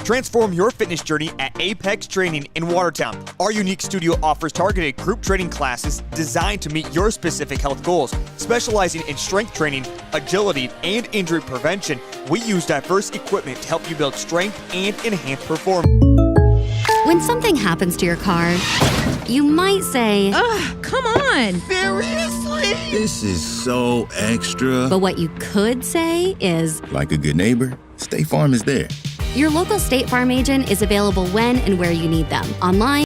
Transform your fitness journey at Apex Training in Watertown. Our unique studio offers targeted group training classes designed to meet your specific health goals. Specializing in strength training, agility, and injury prevention, we use diverse equipment to help you build strength and enhance performance. When something happens to your car, you might say, Ugh, come on! Seriously? This is so extra. But what you could say is, Like a good neighbor, State Farm is there. your local State Farm agent is available when and where you need them, online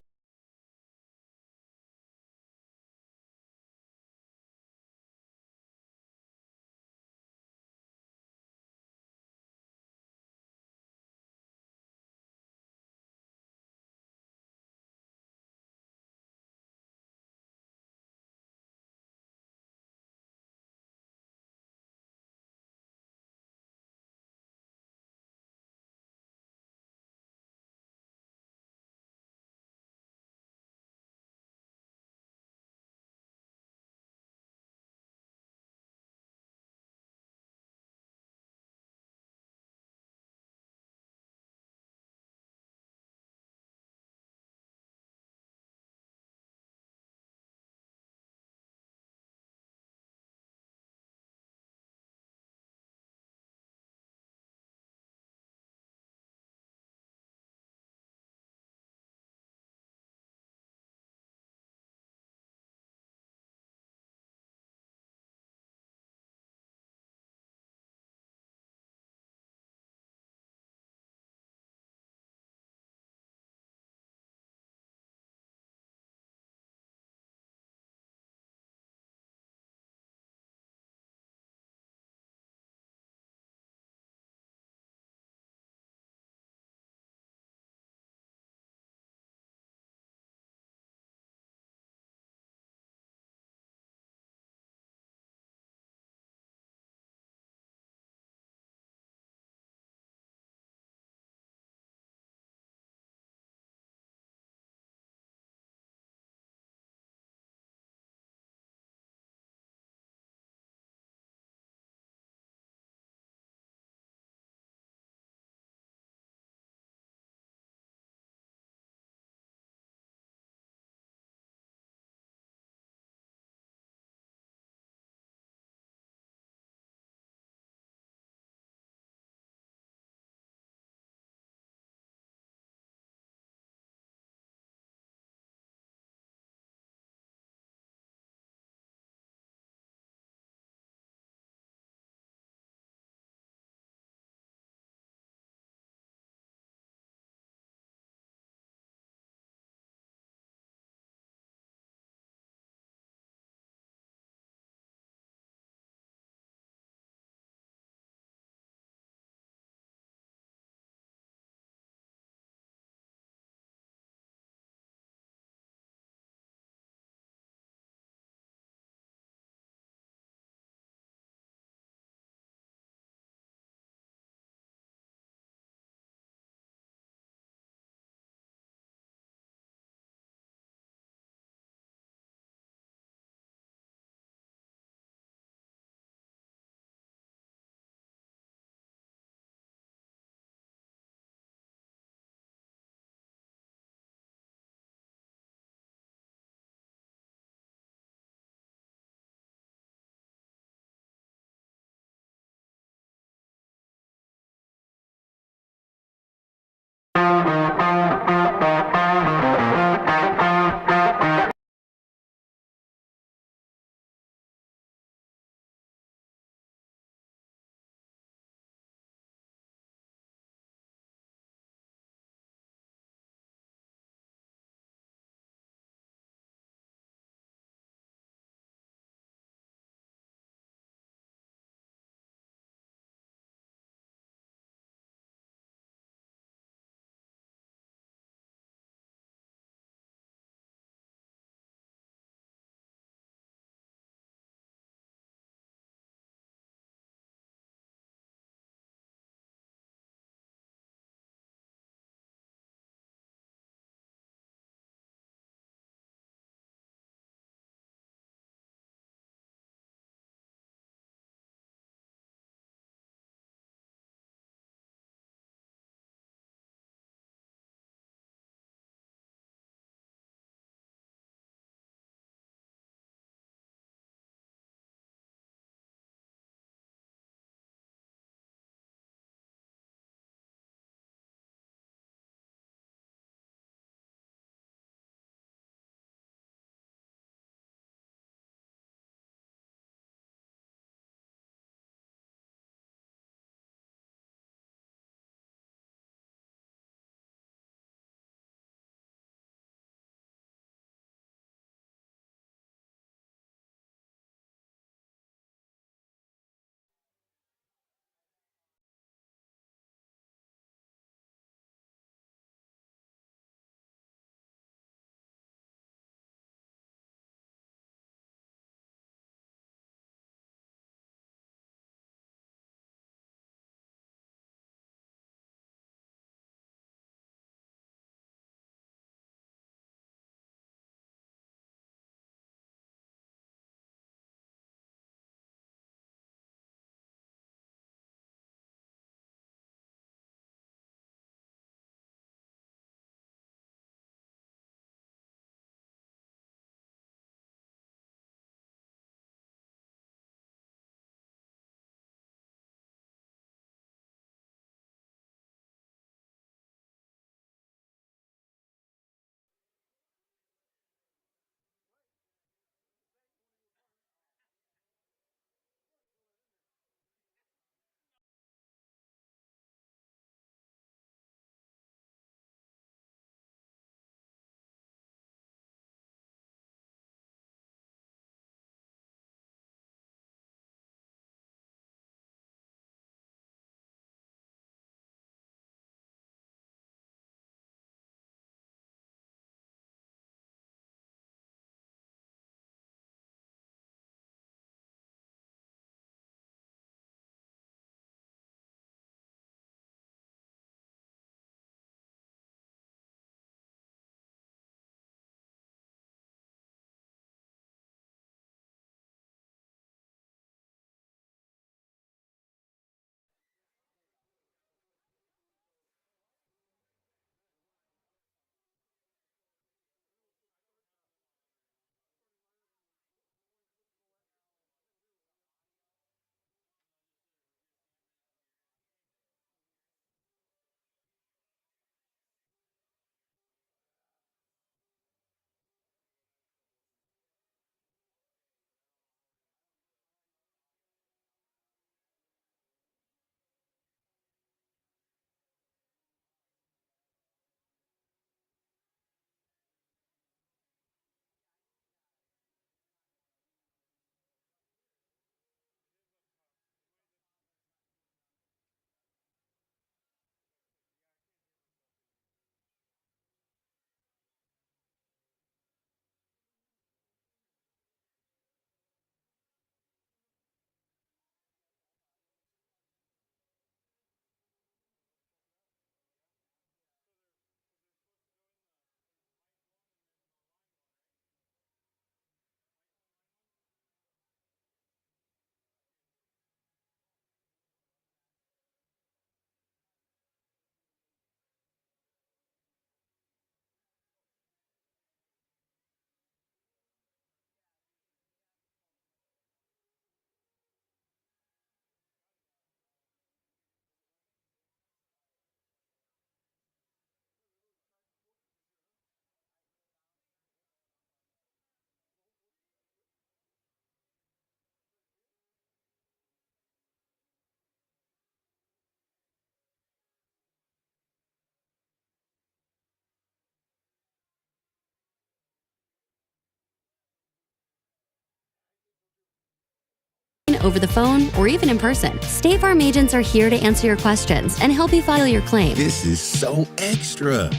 over the phone, or even in person. State Farm agents are here to answer your questions and help you file your claim. This is so extra.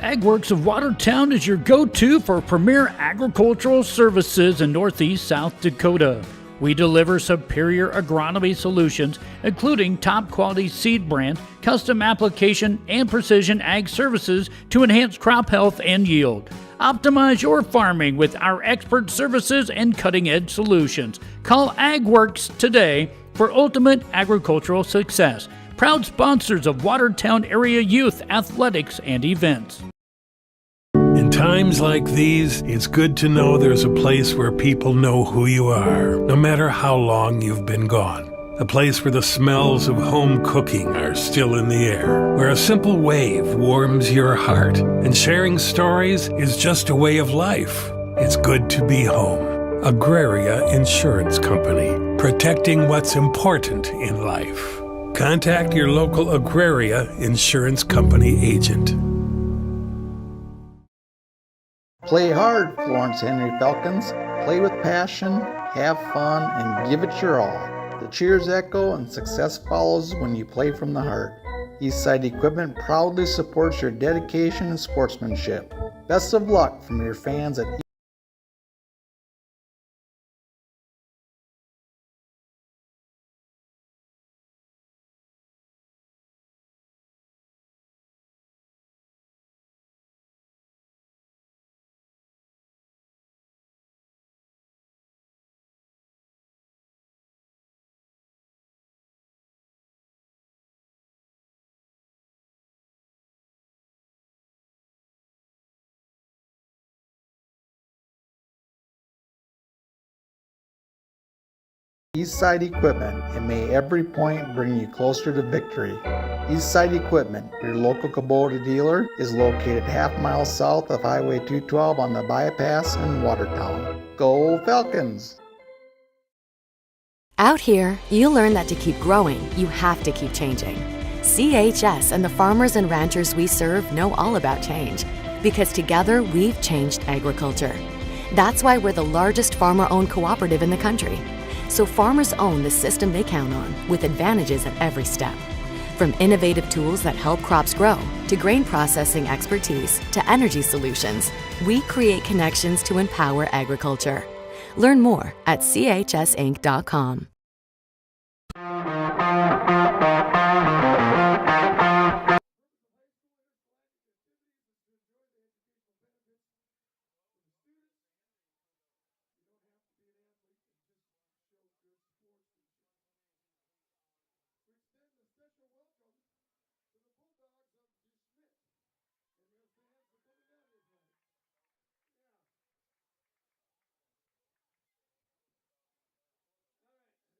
AgWorks of Watertown is your go-to for premier agricultural services in Northeast South Dakota. We deliver superior agronomy solutions, including top-quality seed brand, custom application, and precision ag services to enhance crop health and yield. Optimize your farming with our expert services and cutting-edge solutions. Call AgWorks today for ultimate agricultural success. Proud sponsors of Watertown area youth athletics and events. In times like these, it's good to know there's a place where people know who you are, no matter how long you've been gone. A place where the smells of home cooking are still in the air, where a simple wave warms your heart, and sharing stories is just a way of life. It's good to be home. Agraria Insurance Company, protecting what's important in life. Contact your local Agraria Insurance Company agent. Play hard, Florence Henry Falcons. Play with passion, have fun, and give it your all. The cheers echo and success follows when you play from the heart. Eastside Equipment proudly supports your dedication and sportsmanship. Best of luck from your fans at Eastside Equipment, and may every point bring you closer to victory. Eastside Equipment, your local Kubota dealer, is located half-mile south of Highway 212 on the bypass in Watertown. Go Falcons! Out here, you learn that to keep growing, you have to keep changing. CHS and the farmers and ranchers we serve know all about change, because together we've changed agriculture. That's why we're the largest farmer-owned cooperative in the country. So farmers own the system they count on, with advantages at every step. From innovative tools that help crops grow, to grain processing expertise, to energy solutions, we create connections to empower agriculture. Learn more at chsinc.com. extend a special welcome to the Bulldogs of DeSmet and their fans for coming down here tonight. Yeah. All right.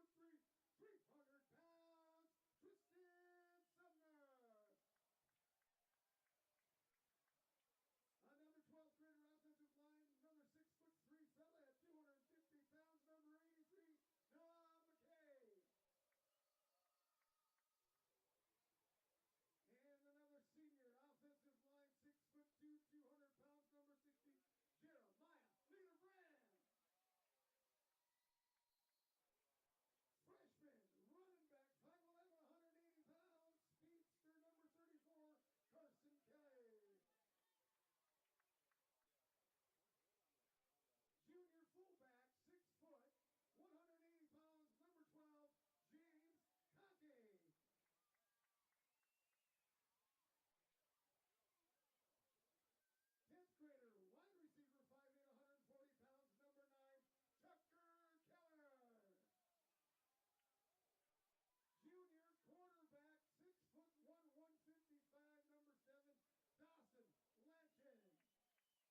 6'3", 300 pounds, Tristan Sumner. On number 12th grader offensive line, number 6'3" fella at 250 pounds, number 83, Noah McKay. And another senior offensive line, 6'2", 200 pounds, number 60, Jeremiah Liederbrand. Freshman running back, 5'11", 180 pounds, speedster number 34, Carson Kelly. Junior fullback, 6 foot, 180 pounds, number 12, James Conkey. Tenth grader, wide receiver, 5'8", 140 pounds, number 9, Tucker Keller. Junior quarterback, 6'1", 155, number 7, Dawson Lanton.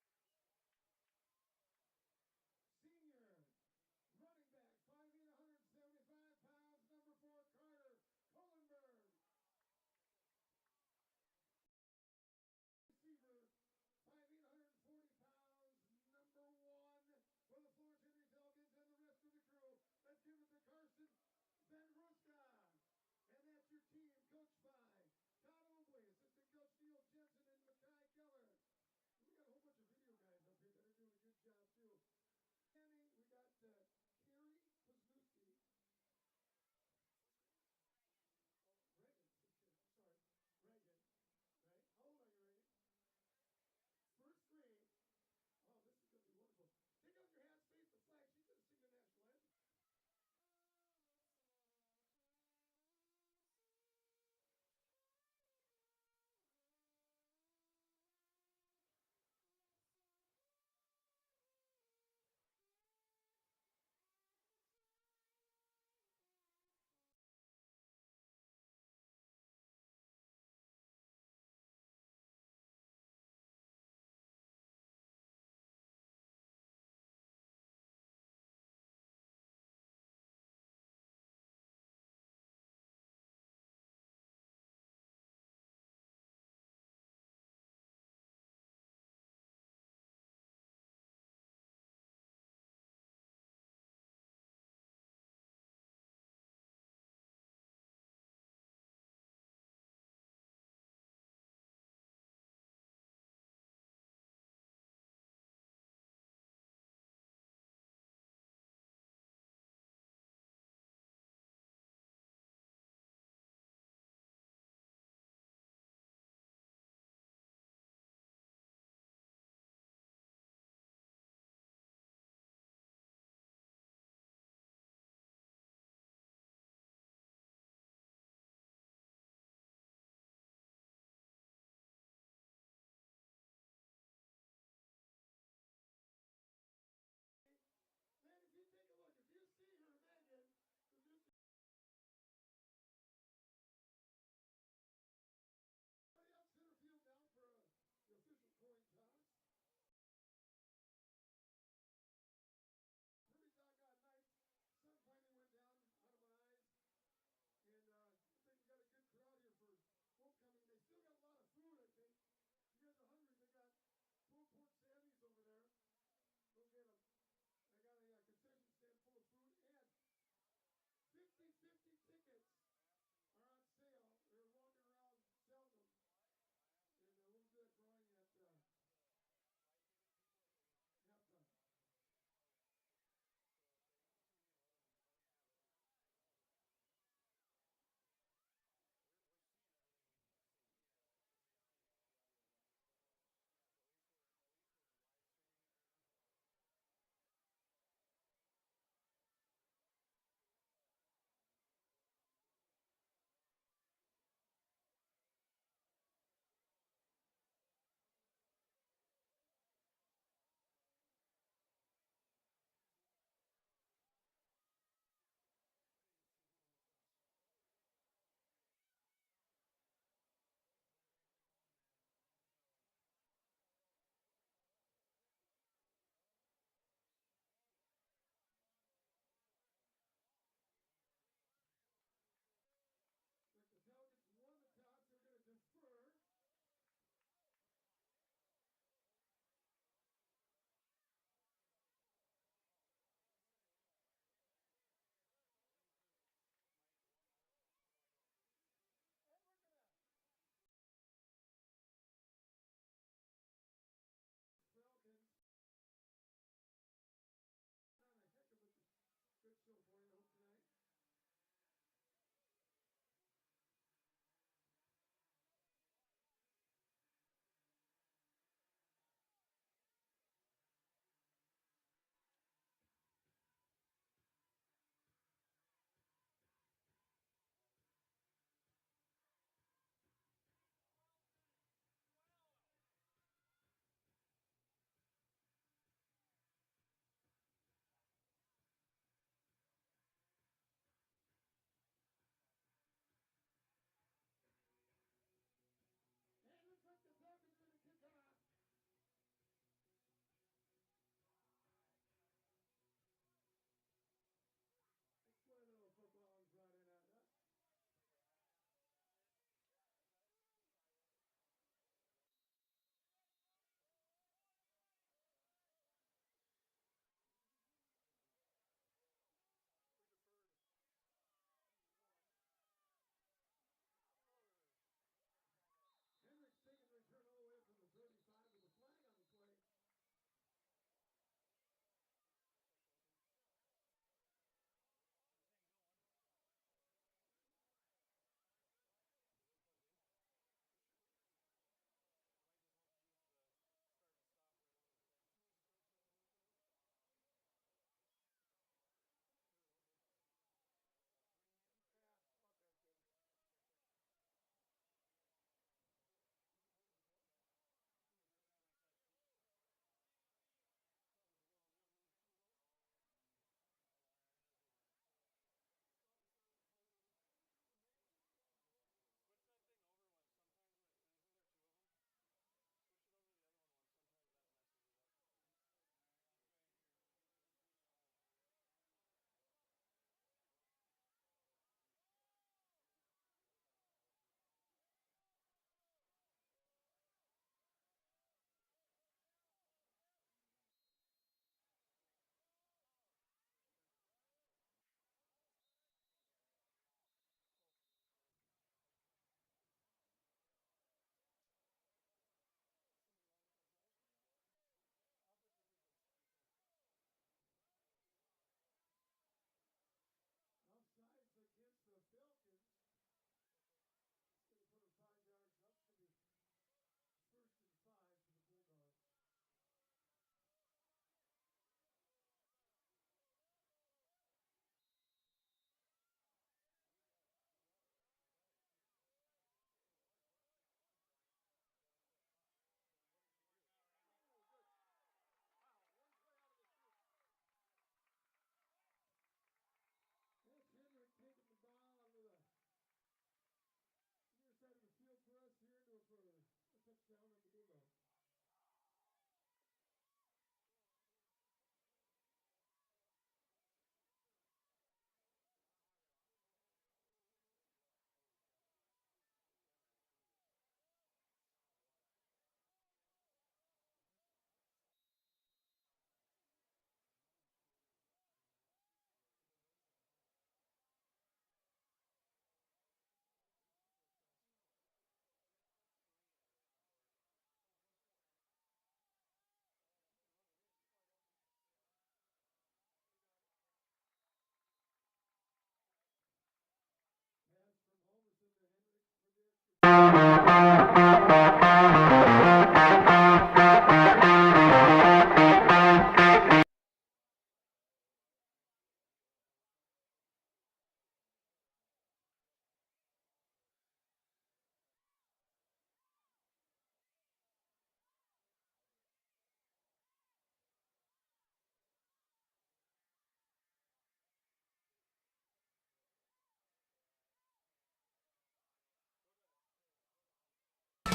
Senior running back, 5'8", 175 pounds, number 4, Carter Kohlenberg. Receiver, 5'8", 140 pounds, number 1 for the Florence Henry Falcons and the rest of the crew. Let's give it to Carson Vendruska. And that's your team, coached by Todd Obley, assistant coach Neil Jensen, and Mackay Keller. We got a whole bunch of video guys up here that are doing a good job too. We got Carrie Kozlowski. Reagan, I'm sorry, Reagan, right? How old are you, Reagan? First grade. Oh, this is going to be wonderful. Take off your hats, face the flag. She's going to sing the national anthem.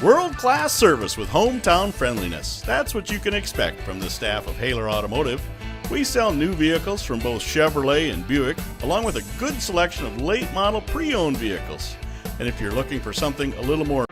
World-class service with hometown friendliness. That's what you can expect from the staff of Haler Automotive. We sell new vehicles from both Chevrolet and Buick, along with a good selection of late-model pre-owned vehicles. And if you're looking for something a little more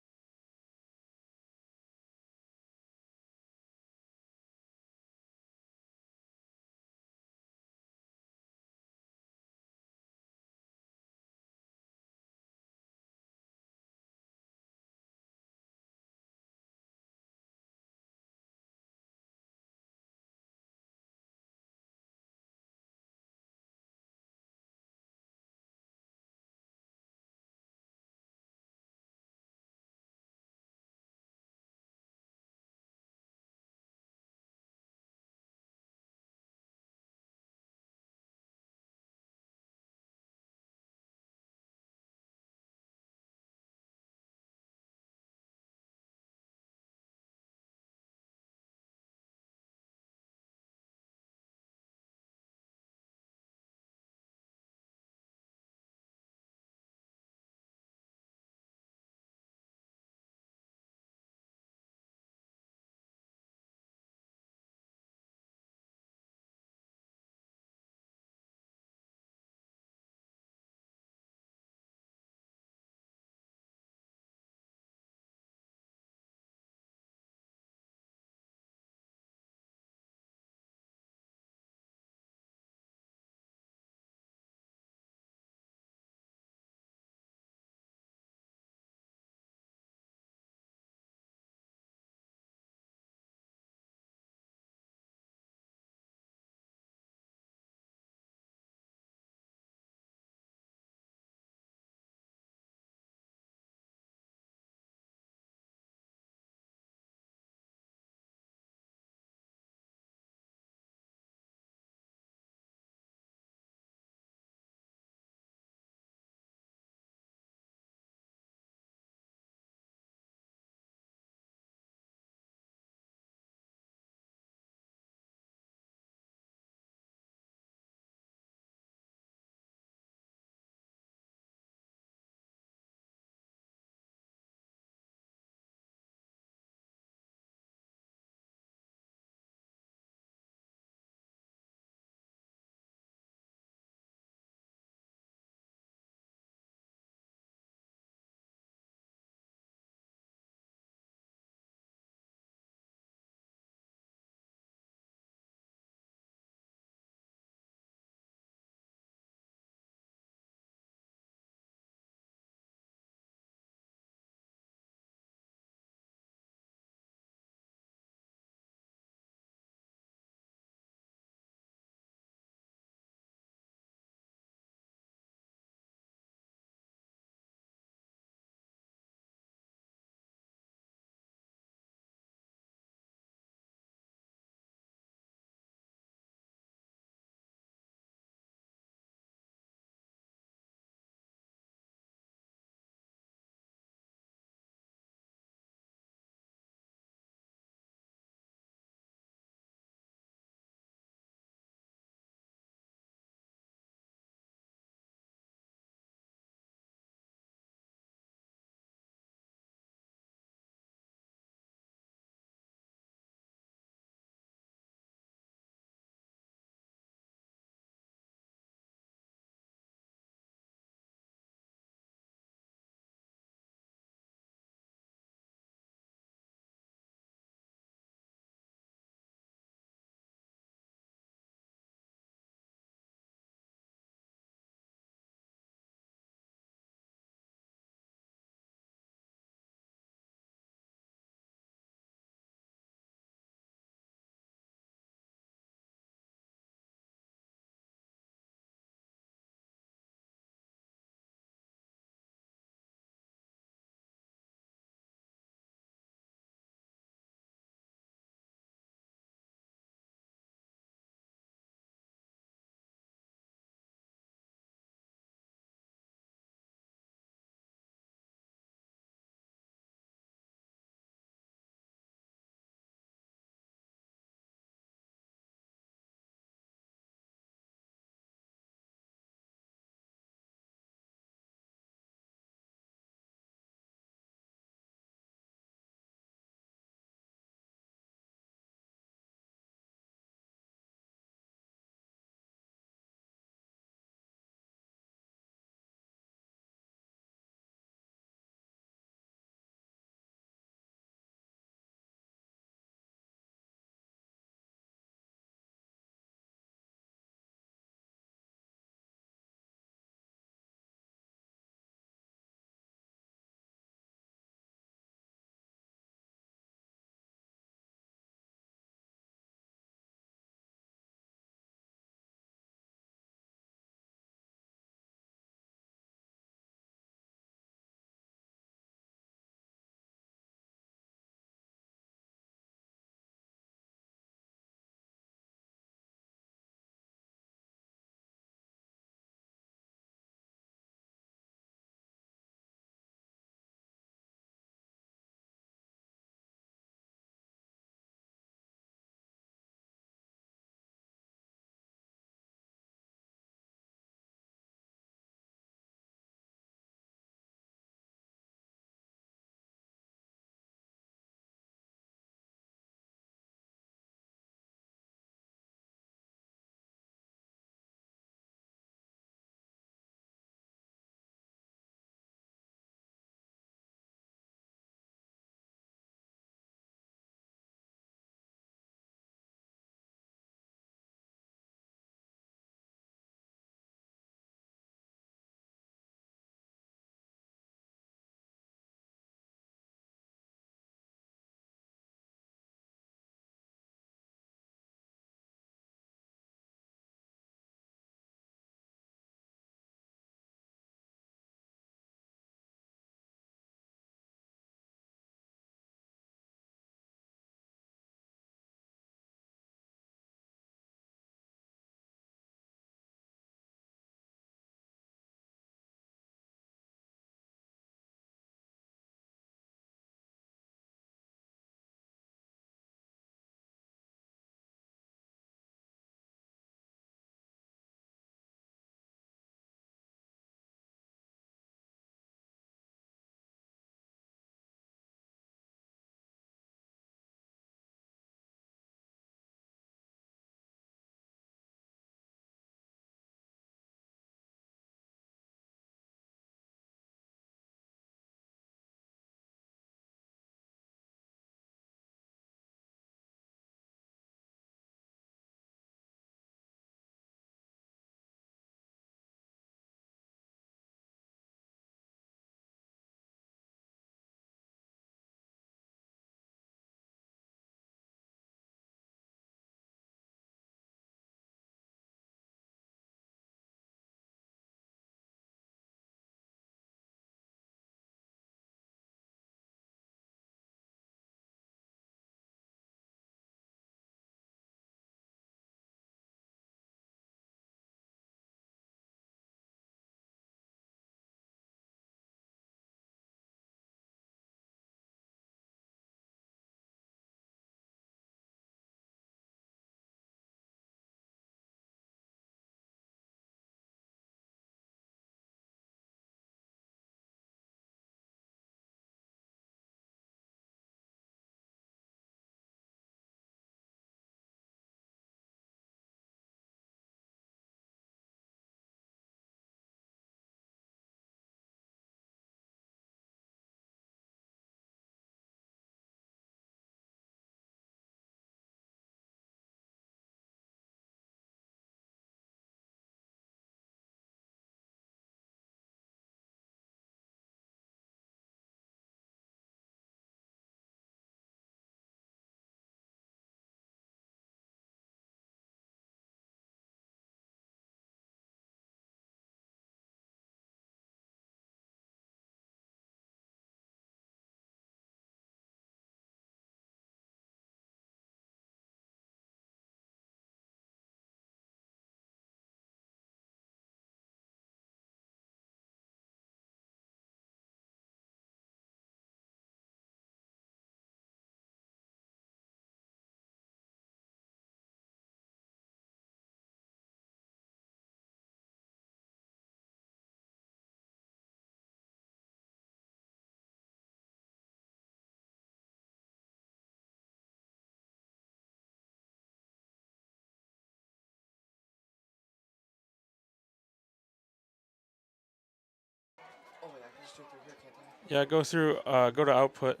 Yeah, go through, go to output.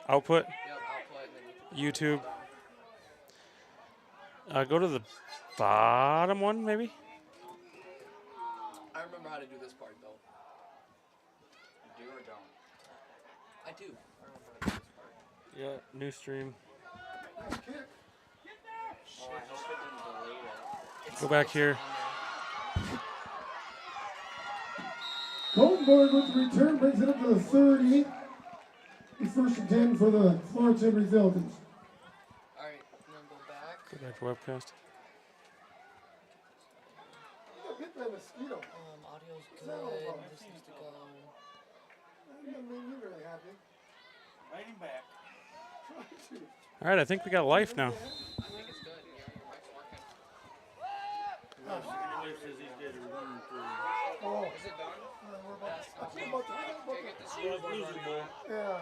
Output, Yep, output, and then YouTube. Go to the bottom one, maybe? I remember how to do this part, though. Do or don't? I do. I remember how to do this part. Yeah, new stream. Oh, I hope it didn't delete it. Go back here. Goldenberg with the return brings it up to the 30. The 1st and 10 for the Florence Henry Falcons. All right, and then go back. Go back to webcast. Hit that mosquito. Audio's good. This needs to go. That made me really happy. Writing back. All right, I think we got life now. I think it's good. Yeah, your mic's working. Oh. Is it done? We're about Okay, get this Yeah.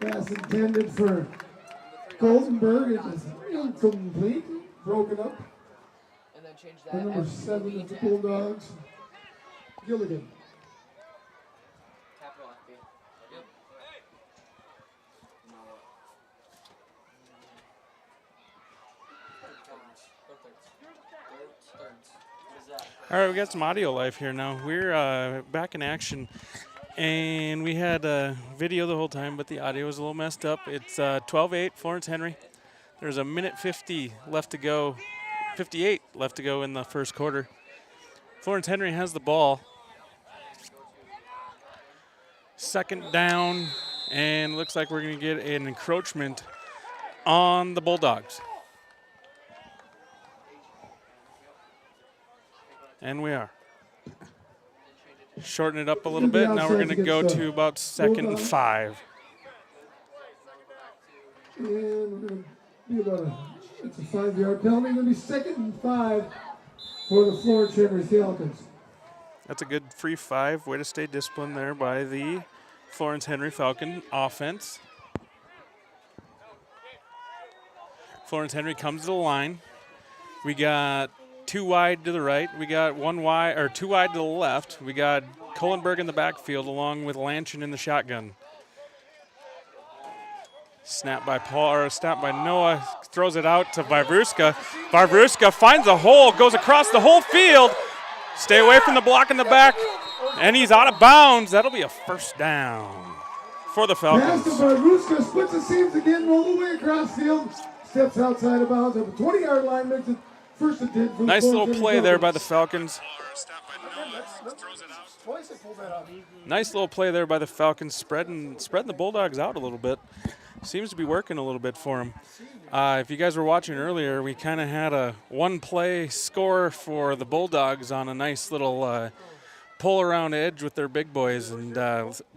Pass intended for Goldenberg. It is incomplete. Broken up. And then change The that. number 7 of the Bulldogs. Gilligan. Capital FB. Yep. All right, we got some audio live here now. We're back in action, and we had video the whole time, but the audio was a little messed up. It's 12-8, Florence Henry. There's a minute 50 left to go, 58 left to go in the first quarter. Florence Henry has the ball. Second down, and looks like we're going to get an encroachment on the Bulldogs. And we are. Shorten it up a little bit. Now we're going to go to about 2nd and 5. And we're going to be about it's a 5-yard penalty. Going to be 2nd and 5 for the Florence Henry Falcons. That's a good free 5. Way to stay disciplined there by the Florence Henry Falcon offense. Florence Henry comes to the line. We got 2 wide to the right. We got 1 wide or 2 wide to the left. We got Kohlenberg in the backfield along with Lanchin in the shotgun. Snap by Noah, throws it out to Vavruska. Vavruska finds a hole, goes across the whole field. Stay away from the block in the back, and he's out of bounds. That'll be a first down for the Falcons. Pass to Vavruska, splits the seams again, roll the way across field, steps outside of bounds at the 20-yard line, makes it 1st and 10 for the Nice little Florence play Henry there by the Falcons. Falcons. Nice little play there by the Falcons, spreading the Bulldogs out a little bit. Seems to be working a little bit for them. If you guys were watching earlier, we kind of had a 1-play score for the Bulldogs on a nice little pull-around edge with their big boys and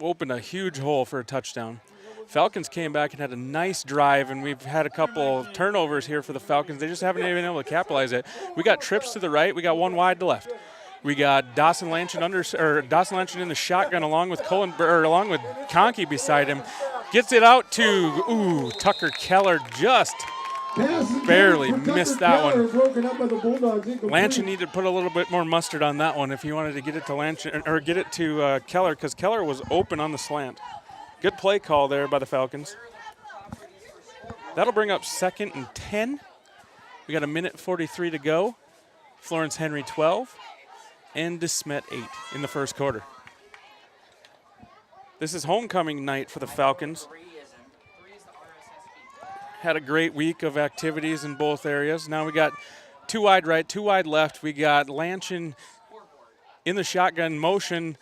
opened a huge hole for a touchdown. Falcons came back and had a nice drive, and we've had a couple turnovers here for the Falcons. They just haven't even been able to capitalize it. We got trips to the right. We got 1 wide to left. We got Dawson Lanchin in the shotgun along with Conkey beside him. Gets it out to Tucker Keller, just barely missed that one. Lanchin needed to put a little bit more mustard on that one if he wanted to get it to Lanchin or get it to Keller, because Keller was open on the slant. Good play call there by the Falcons. That'll bring up 2nd and 10. We got a minute 43 to go. Florence Henry 12 and DeSmet 8 in the first quarter. This is homecoming night for the Falcons. Had a great week of activities in both areas. Now we got 2 wide right, 2 wide left. We got Lanchin in the shotgun motion.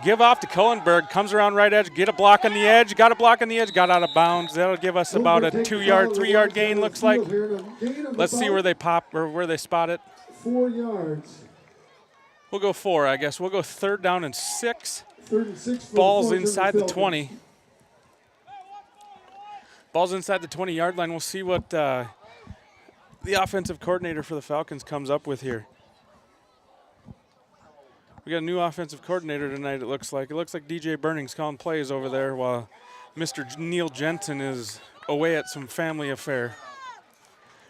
Give off to Kohlenberg, comes around right edge, get a block on the edge, got a block on the edge, got out of bounds. That'll give us about a 2-yard, 3-yard gain, looks like. Let's see where they pop or where they spot it. 4 yards. We'll go 4, I guess. We'll go 3rd down and 6. 3rd and 6 for Ball's the inside the Falcons. 20. Ball's inside the 20-yard line. We'll see what the offensive coordinator for the Falcons comes up with here. We got a new offensive coordinator tonight, it looks like. It looks like DJ Burning's calling plays over there while Mr. Neil Jensen is away at some family affair.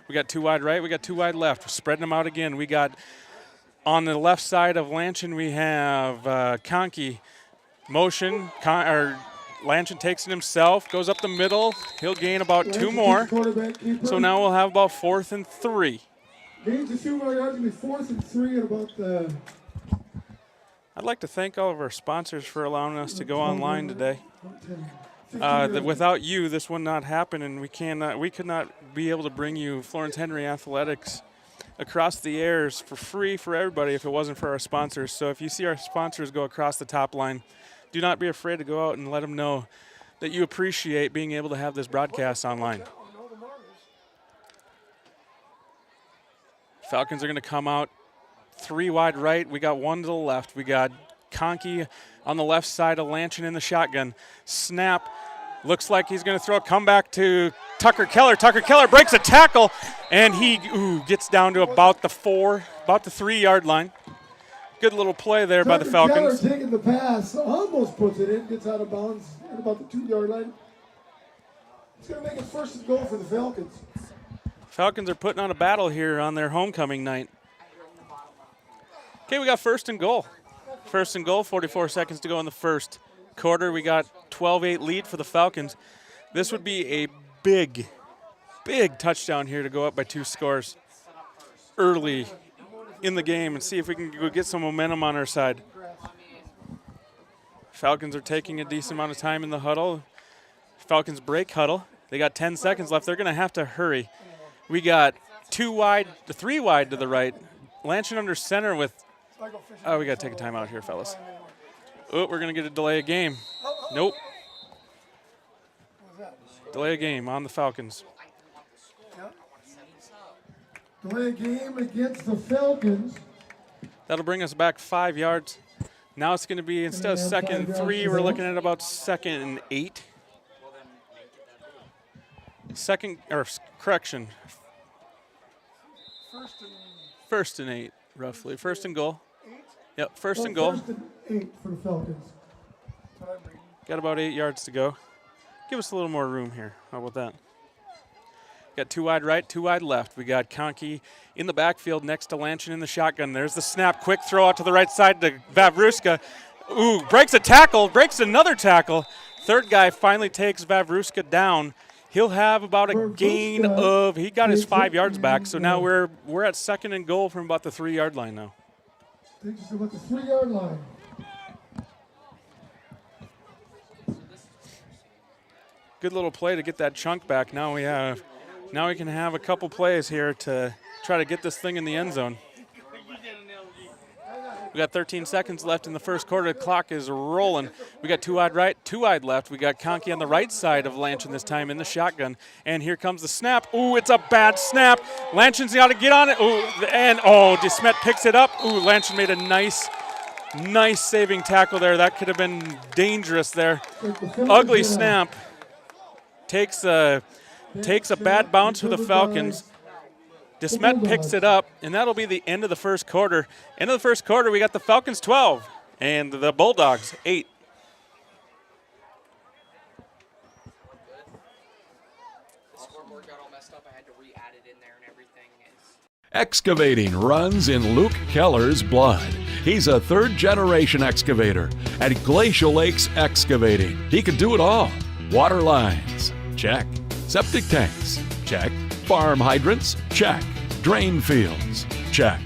We got 2 wide right, we got 2 wide left. We're spreading them out again. We got on the left side of Lanchin, we have Conkey motion. Lanchin takes it himself, goes up the middle. He'll gain about 2 more. So now we'll have about 4th and 3. Gains of 2 more yards, will be 4th and 3 at about the... I'd like to thank all of our sponsors for allowing us to go online today. Without you, this would not happen, and we could not be able to bring you Florence Henry Athletics across the airs for free for everybody if it wasn't for our sponsors. So if you see our sponsors go across the top line, do not be afraid to go out and let them know that you appreciate being able to have this broadcast online. Falcons are going to come out 3 wide right. We got 1 to the left. We got Conkey on the left side of Lanchin in the shotgun. Snap. Looks like he's going to throw a comeback to Tucker Keller. Tucker Keller breaks a tackle, and he gets down to about the 3-yard line. Good little play there by the Falcons. Keller taking the pass, almost puts it in, gets out of bounds at about the 2-yard line. It's going to make it 1st and goal for the Falcons. Falcons are putting on a battle here on their homecoming night. Okay, we got 1st and goal. 1st and goal, 44 seconds to go in the first quarter. We got 12-8 lead for the Falcons. This would be a big touchdown here to go up by 2 scores early in the game and see if we can get some momentum on our side. Falcons are taking a decent amount of time in the huddle. Falcons break huddle. They got 10 seconds left. They're going to have to hurry. We got 3 wide to the right. Lanchin under center with... Oh, we got to take a timeout here, fellas. Oh, we're going to get a delay of game. Nope. Delay of game on the Falcons. Delay of game against the Falcons. That'll bring us back 5 yards. Now it's going to be, instead of 2nd and 3, we're looking at about 2nd and 8. Correction. 1st and 8, roughly. 1st and goal. Yep, 1st and goal. 1st and 8 for the Falcons. Got about 8 yards to go. Give us a little more room here. How about that? Got 2 wide right, 2 wide left. We got Conkey in the backfield next to Lanchin in the shotgun. There's the snap. Quick throw out to the right side to Vavruska. Ooh, breaks a tackle, breaks another tackle. 3rd guy finally takes Vavruska down. He'll have about a gain of, he got his 5 yards back, so now we're at 2nd and goal from about the 3-yard line now. Takes us to about the 3-yard line. Good little play to get that chunk back. Now we can have a couple plays here to try to get this thing in the end zone. We got 13 seconds left in the first quarter. The clock is rolling. We got 2 wide right, 2 wide left. We got Conkey on the right side of Lanchin this time in the shotgun. And here comes the snap. Ooh, it's a bad snap. Lanchin's got to get on it. Ooh, and DeSmet picks it up. Ooh, Lanchin made a nice saving tackle there. That could have been dangerous there. Ugly snap. Takes a bad bounce for the Falcons. DeSmet picks it up, and that'll be the end of the first quarter. End of the first quarter, we got the Falcons 12 and the Bulldogs 8. The scoreboard got all messed up. I had to re-add it in there and everything. Excavating runs in Luke Keller's blood. He's a 3rd-generation excavator at Glacial Lakes Excavating. He can do it all. Water lines, check. Septic tanks, check. Farm hydrants, check. Drain fields, check.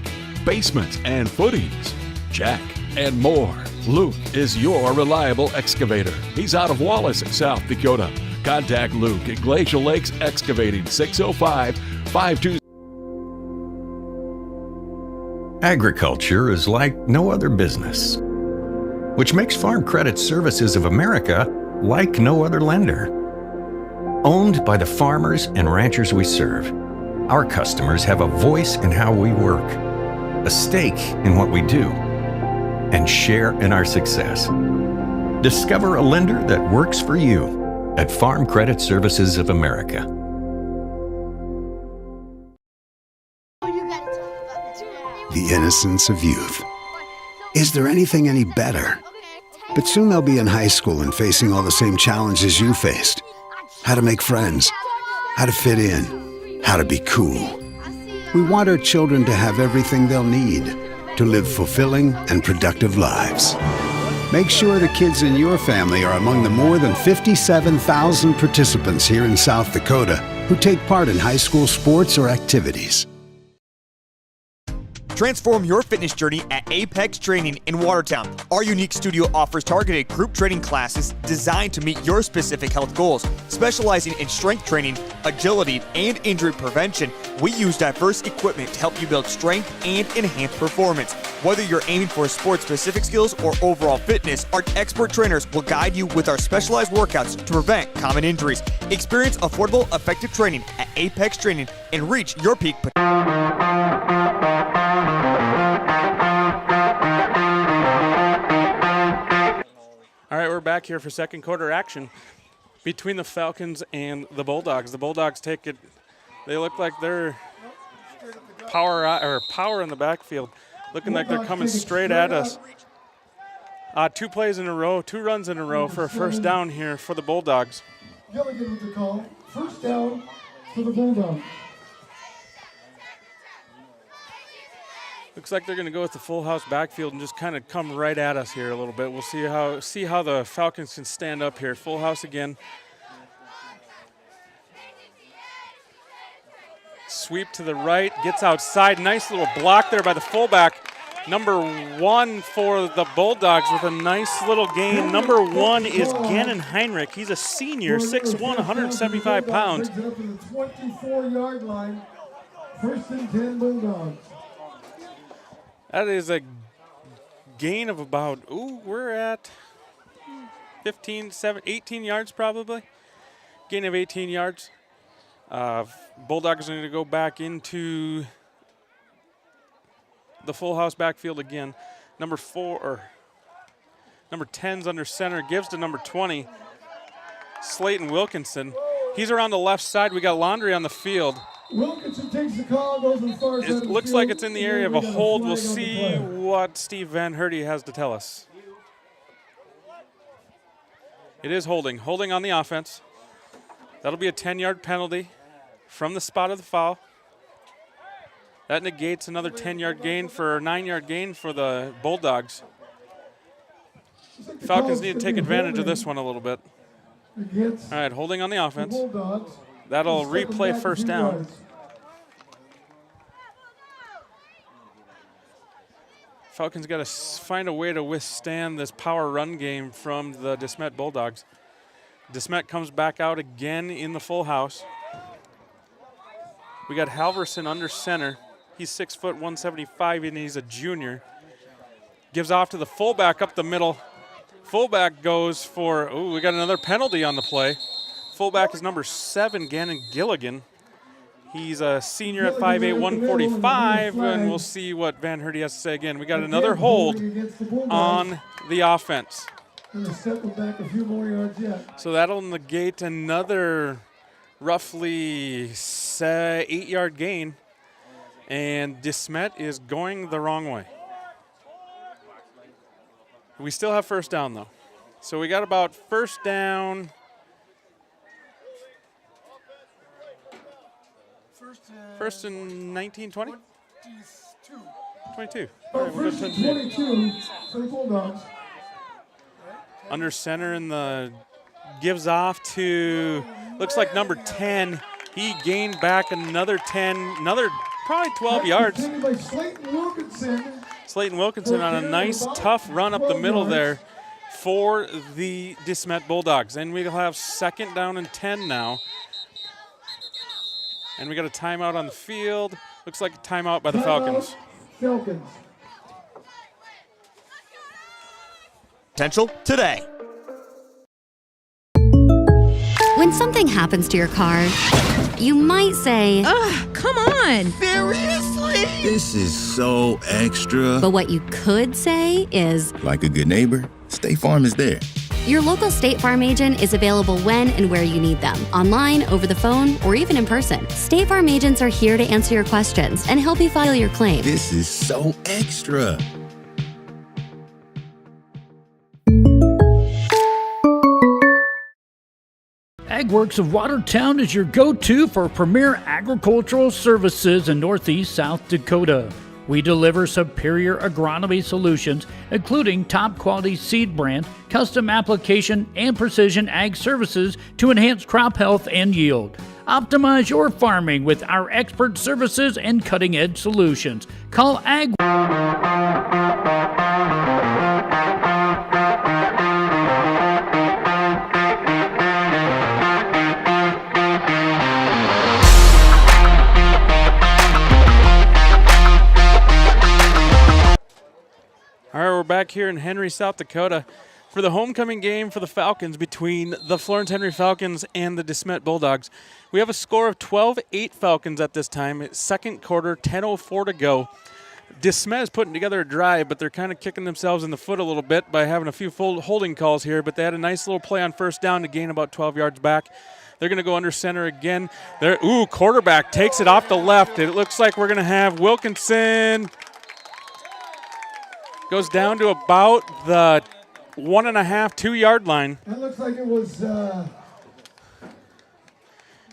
Basements and footings, check. And more. Luke is your reliable excavator. He's out of Wallace, South Dakota. Contact Luke at Glacial Lakes Excavating, 605-520. Agriculture is like no other business, which makes Farm Credit Services of America like no other lender. Owned by the farmers and ranchers we serve, our customers have a voice in how we work, a stake in what we do, and share in our success. Discover a lender that works for you at Farm Credit Services of America. The innocence of youth. Is there anything any better? But soon they'll be in high school and facing all the same challenges you faced. How to make friends, how to fit in, how to be cool. We want our children to have everything they'll need to live fulfilling and productive lives. Make sure the kids in your family are among the more than 57,000 participants here in South Dakota who take part in high school sports or activities. Transform your fitness journey at Apex Training in Watertown. Our unique studio offers targeted group training classes designed to meet your specific health goals. Specializing in strength training, agility, and injury prevention, we use diverse equipment to help you build strength and enhance performance. Whether you're aiming for sport-specific skills or overall fitness, our expert trainers will guide you with our specialized workouts to prevent common injuries. Experience affordable, effective training at Apex Training and reach your peak potential. All right, we're back here for second quarter action between the Falcons and the Bulldogs. The Bulldogs take it. They look like they're power in the backfield, looking like they're coming straight at us. 2 plays in a row, 2 runs in a row for a first down here for the Bulldogs. Gilligan with the call. First down for the Bulldogs. Looks like they're going to go with the full house backfield and just kind of come right at us here a little bit. We'll see how the Falcons can stand up here. Full house again. Sweep to the right, gets outside. Nice little block there by the fullback. Number 1 for the Bulldogs with a nice little gain. Number 1 is Gannon Heinrich. He's a senior, 6'1", 175 pounds. 24-yard line. First and 10 Bulldogs. That is a gain of about, we're at 18 yards probably. Gain of 18 yards. Bulldogs are going to go back into the full house backfield again. Number 10's under center, gives to number 20, Slayton Wilkinson. He's around the left side. We got Laundry on the field. Wilkinson takes the call, goes in the far side. It looks like it's in the area of a hold. We'll see what Steve Van Herty has to tell us. It is holding. Holding on the offense. That'll be a 10-yard penalty from the spot of the foul. That negates another 10-yard gain for 9-yard gain for the Bulldogs. Falcons need to take advantage of this one a little bit. All right, holding on the offense. That'll replay first down. Falcons got to find a way to withstand this power run game from the DeSmet Bulldogs. DeSmet comes back out again in the full house. We got Halverson under center. He's 6', 175, and he's a junior. Gives off to the fullback up the middle. Fullback goes for, we got another penalty on the play. Fullback is number 7, Gannon Gilligan. He's a senior at 5'8", 145, and we'll see what Van Herty has to say again. We got another hold on the offense. So that'll negate another roughly 8-yard gain, and DeSmet is going the wrong way. We still have first down, though. So we got about first down. First and 19, 20? 22. All right, First and 22 for the Bulldogs. Under center, and the gives off to, looks like number 10. He gained back another 10, another probably 12 yards. Slayton Wilkinson on a nice, tough run up the middle there for the DeSmet Bulldogs. And we'll have second down and 10 now. And we got a timeout on the field. Looks like a timeout by the Falcons. Potential today. When something happens to your car, you might say, "Ugh, come on." Seriously? This is so extra. But what you could say is, like a good neighbor, State Farm is there. Your local State Farm agent is available when and where you need them, online, over the phone, or even in person. State Farm agents are here to answer your questions and help you file your claim. This is so extra. AgWorks of Watertown is your go-to for premier agricultural services in northeast South Dakota. We deliver superior agronomy solutions, including top-quality seed brand, custom application, and precision ag services to enhance crop health and yield. Optimize your farming with our expert services and cutting-edge solutions. Call Ag. All right, we're back here in Henry, South Dakota for the homecoming game for the Falcons between the Florence Henry Falcons and the DeSmet Bulldogs. We have a score of 12-8 Falcons at this time. It's second quarter, 10:04 to go. DeSmet is putting together a drive, but they're kind of kicking themselves in the foot a little bit by having a few holding calls here, but they had a nice little play on first down to gain about 12 yards back. They're going to go under center again. Quarterback takes it off the left. It looks like we're going to have Wilkinson. Goes down to about the 1.5, 2 yard line. That looks like it was.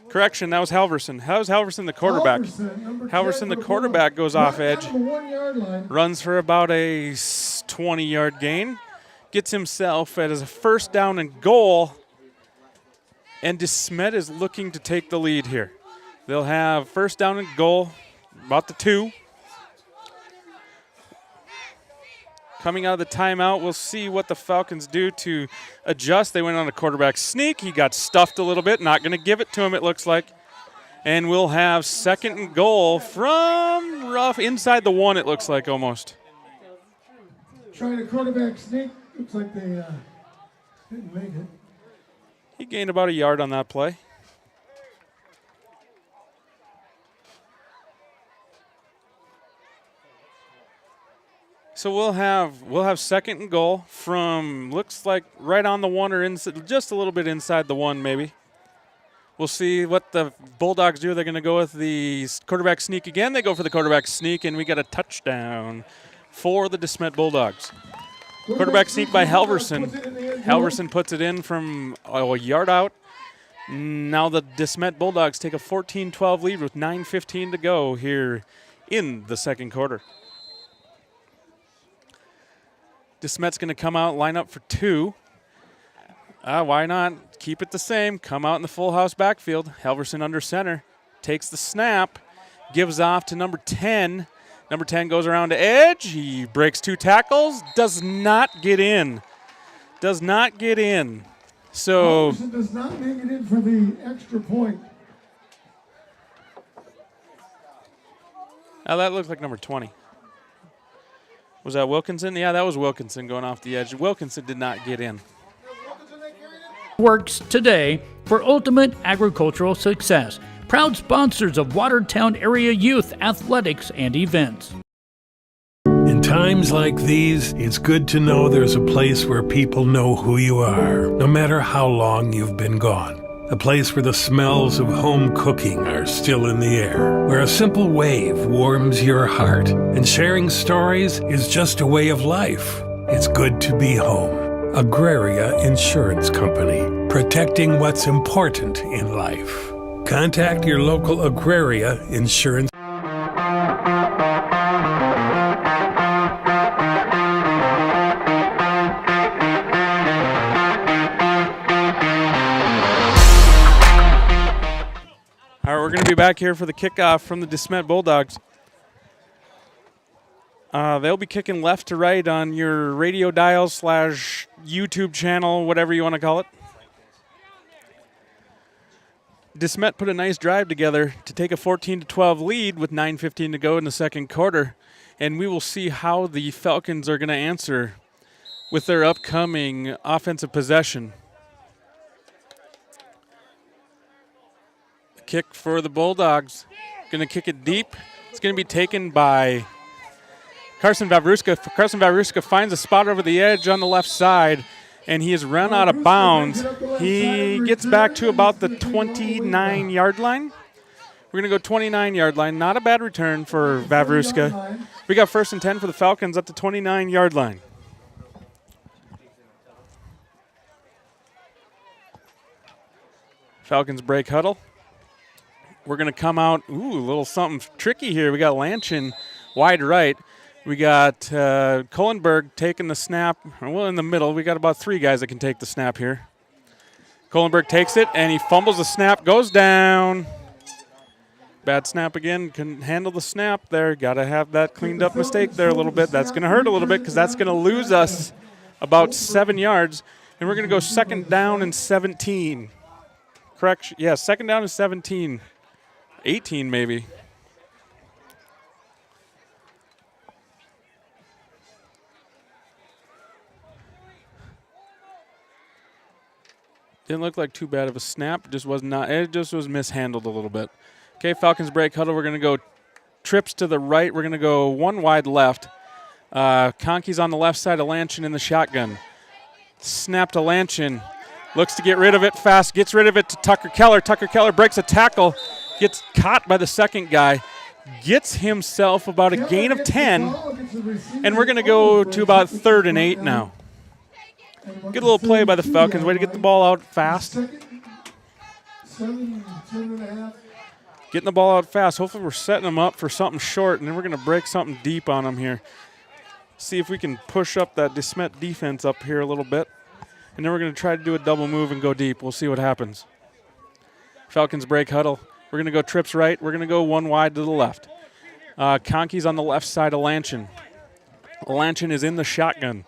Correction, that was Halverson. That was Halverson, the quarterback. Halverson, the quarterback, goes off edge. Runs for about a 20-yard gain. Gets himself at a first down and goal. And DeSmet is looking to take the lead here. They'll have first down and goal, about the 2. Coming out of the timeout, we'll see what the Falcons do to adjust. They went on a quarterback sneak. He got stuffed a little bit. Not going to give it to him, it looks like. And we'll have second and goal from rough inside the 1, it looks like almost. Trying a quarterback sneak. Looks like they didn't make it. He gained about a yard on that play. So we'll have second and goal from, looks like right on the 1 or inside, just a little bit inside the 1 maybe. We'll see what the Bulldogs do. They're going to go with the quarterback sneak again. They go for the quarterback sneak, and we got a touchdown for the DeSmet Bulldogs. Quarterback sneak by Halverson. Halverson puts it in from a yard out. Now the DeSmet Bulldogs take a 14-12 lead with 9:15 to go here in the second quarter. DeSmet's going to come out, line up for 2. Why not? Keep it the same. Come out in the full house backfield. Halverson under center. Takes the snap. Gives off to number 10. Number 10 goes around to edge. He breaks 2 tackles. Does not get in. Does not get in. So Halverson does not make it in for the extra point. that looks like number 20. Was that Wilkinson? Yeah, that was Wilkinson going off the edge. Wilkinson did not get in. Works today for ultimate agricultural success. Proud sponsors of Watertown area youth athletics and events. In times like these, it's good to know there's a place where people know who you are, no matter how long you've been gone. A place where the smells of home cooking are still in the air, where a simple wave warms your heart, and sharing stories is just a way of life. It's good to be home. Agraria Insurance Company, protecting what's important in life. Contact your local Agraria Insurance. We're going to be back here for the kickoff from the DeSmet Bulldogs. They'll be kicking left to right on your radio dial / YouTube channel, whatever you want to call it. DeSmet put a nice drive together to take a 14-12 lead with 9:15 to go in the second quarter, and we will see how the Falcons are going to answer with their upcoming offensive possession. Kick for the Bulldogs. Going to kick it deep. It's going to be taken by Carson Vavruska. Carson Vavruska finds a spot over the edge on the left side, and he has run out of bounds. He gets back to about the 29-yard line. We're going to go 29-yard line. Not a bad return for Vavruska. We got 1st and 10 for the Falcons at the 29-yard line. Falcons break huddle. We're going to come out, a little something tricky here. We got Lanchin wide right. We got Kohlenberg taking the snap. Well, in the middle, we got about 3 guys that can take the snap here. Kohlenberg takes it, and he fumbles the snap, goes down. Bad snap again, couldn't handle the snap there. Got to have that cleaned up mistake there a little bit. That's going to hurt a little bit because that's going to lose us about 7 yards. And we're going to go 2nd down and 17. Correction, yeah, 2nd down and 17. 18 maybe. Didn't look like too bad of a snap. It just was mishandled a little bit. Okay, Falcons break huddle. We're going to go trips to the right. We're going to go 1 wide left. Conkey's on the left side of Lanchin in the shotgun. Snap to Lanchin. Looks to get rid of it fast. Gets rid of it to Tucker Keller. Tucker Keller breaks a tackle. Gets caught by the second guy. Gets himself about a gain of 10. And we're going to go to about 3rd and 8 now. Good little play by the Falcons. Way to get the ball out fast. Getting the ball out fast. Hopefully we're setting them up for something short, and then we're going to break something deep on them here. See if we can push up that DeSmet defense up here a little bit. And then we're going to try to do a double move and go deep. We'll see what happens. Falcons break huddle. We're going to go trips right. We're going to go 1 wide to the left. Conkey's on the left side of Lanchin. Lanchin is in the shotgun.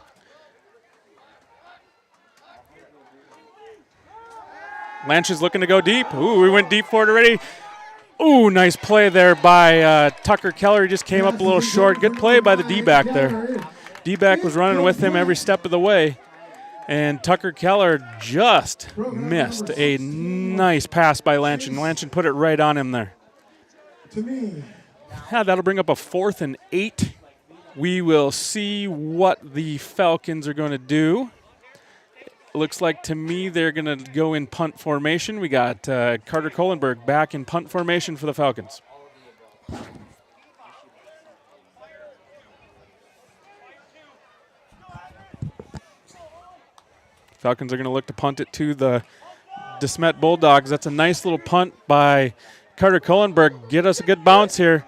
Lanchin's looking to go deep. We went deep for it already. Nice play there by Tucker Keller. He just came up a little short. Good play by the D-back there. D-back was running with him every step of the way. And Tucker Keller just missed a nice pass by Lanchin. Lanchin put it right on him there. That'll bring up a 4th and 8. We will see what the Falcons are going to do. Looks like to me they're going to go in punt formation. We got Carter Kohlenberg back in punt formation for the Falcons. Falcons are going to look to punt it to the DeSmet Bulldogs. That's a nice little punt by Carter Kohlenberg. Get us a good bounce here.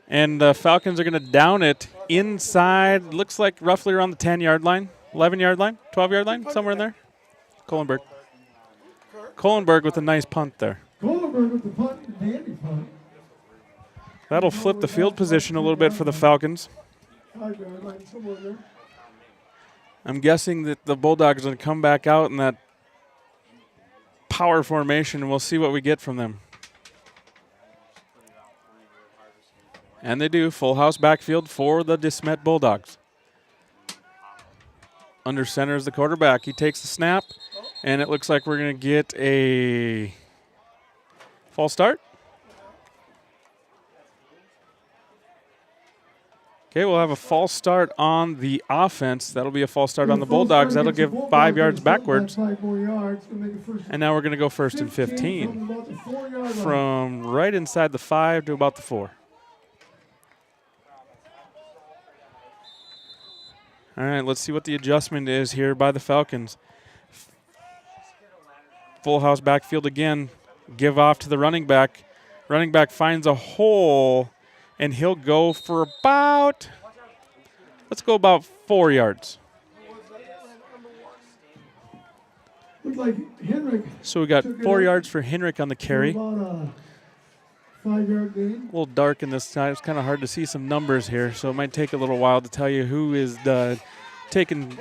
And the Falcons are going to down it inside, looks like roughly around the 10-yard line, 11-yard line, 12-yard line, somewhere in there. Kohlenberg. Kohlenberg with a nice punt there. Kohlenberg with the punt, dandy punt. That'll flip the field position a little bit for the Falcons. I'm guessing that the Bulldogs are going to come back out in that power formation, and we'll see what we get from them. And they do. Full house backfield for the DeSmet Bulldogs. Under center is the quarterback. He takes the snap, and it looks like we're going to get a false start. Okay, we'll have a false start on the offense. That'll be a false start on the Bulldogs. That'll give 5 yards backwards. And now we're going to go 1st and 15. From right inside the 5 to about the 4. All right, let's see what the adjustment is here by the Falcons. Full house backfield again. Give off to the running back. Running back finds a hole, and he'll go for about, let's go about 4 yards. Looks like Henrik. So we got 4 yards for Henrik on the carry. About a 5-yard gain. A little dark in this side. It's kind of hard to see some numbers here, so it might take a little while to tell you who is taking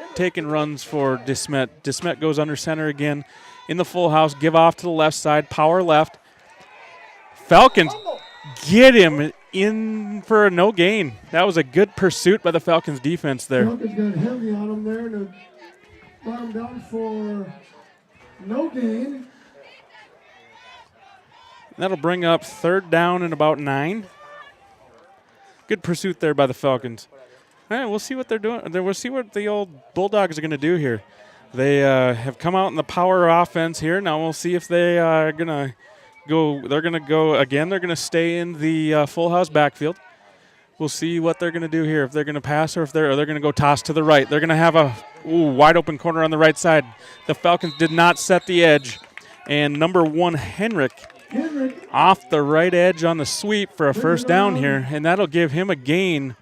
runs for DeSmet. DeSmet goes under center again in the full house. Give off to the left side. Power left. Falcons get him in for a no gain. That was a good pursuit by the Falcons defense there. Falcons got heavy on him there and brought him down for no gain. That'll bring up 3rd down and about 9. Good pursuit there by the Falcons. All right, we'll see what they're doing. We'll see what the old Bulldogs are going to do here. They have come out in the power offense here. Now we'll see if they are going to go. They're going to go again. They're going to stay in the full house backfield. We'll see what they're going to do here, if they're going to pass or if they're going to go toss to the right. They're going to have a wide open corner on the right side. The Falcons did not set the edge. And number 1, Henrik, off the right edge on the sweep for a first down here, and that'll give him a gain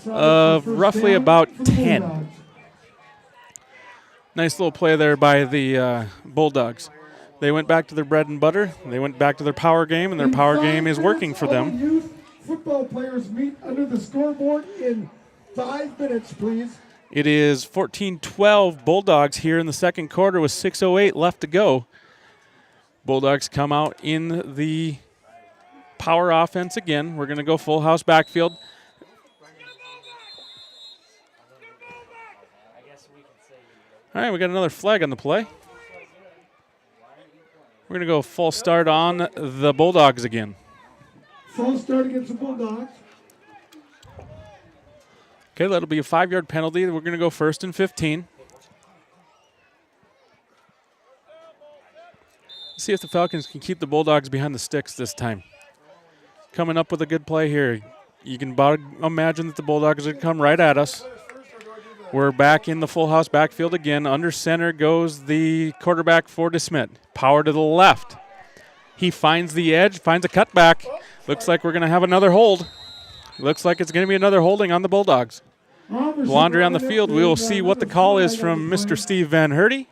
of roughly about 10. Nice little play there by the Bulldogs. They went back to their bread and butter. They went back to their power game, and their power game is working for them. Youth football players meet under the scoreboard in 5 minutes, please. It is 14-12 Bulldogs here in the second quarter with 6:08 left to go. Bulldogs come out in the power offense again. We're going to go full house backfield. All right, we got another flag on the play. We're going to go full start on the Bulldogs again. Full start against the Bulldogs. Okay, that'll be a 5-yard penalty. We're going to go 1st and 15. See if the Falcons can keep the Bulldogs behind the sticks this time. Coming up with a good play here. You can about imagine that the Bulldogs are going to come right at us. We're back in the full house backfield again. Under center goes the quarterback for DeSmet. Power to the left. He finds the edge, finds a cutback. Looks like we're going to have another hold. Looks like it's going to be another holding on the Bulldogs. Laundry on the field. We will see what the call is from Mr. Steve Van Herty.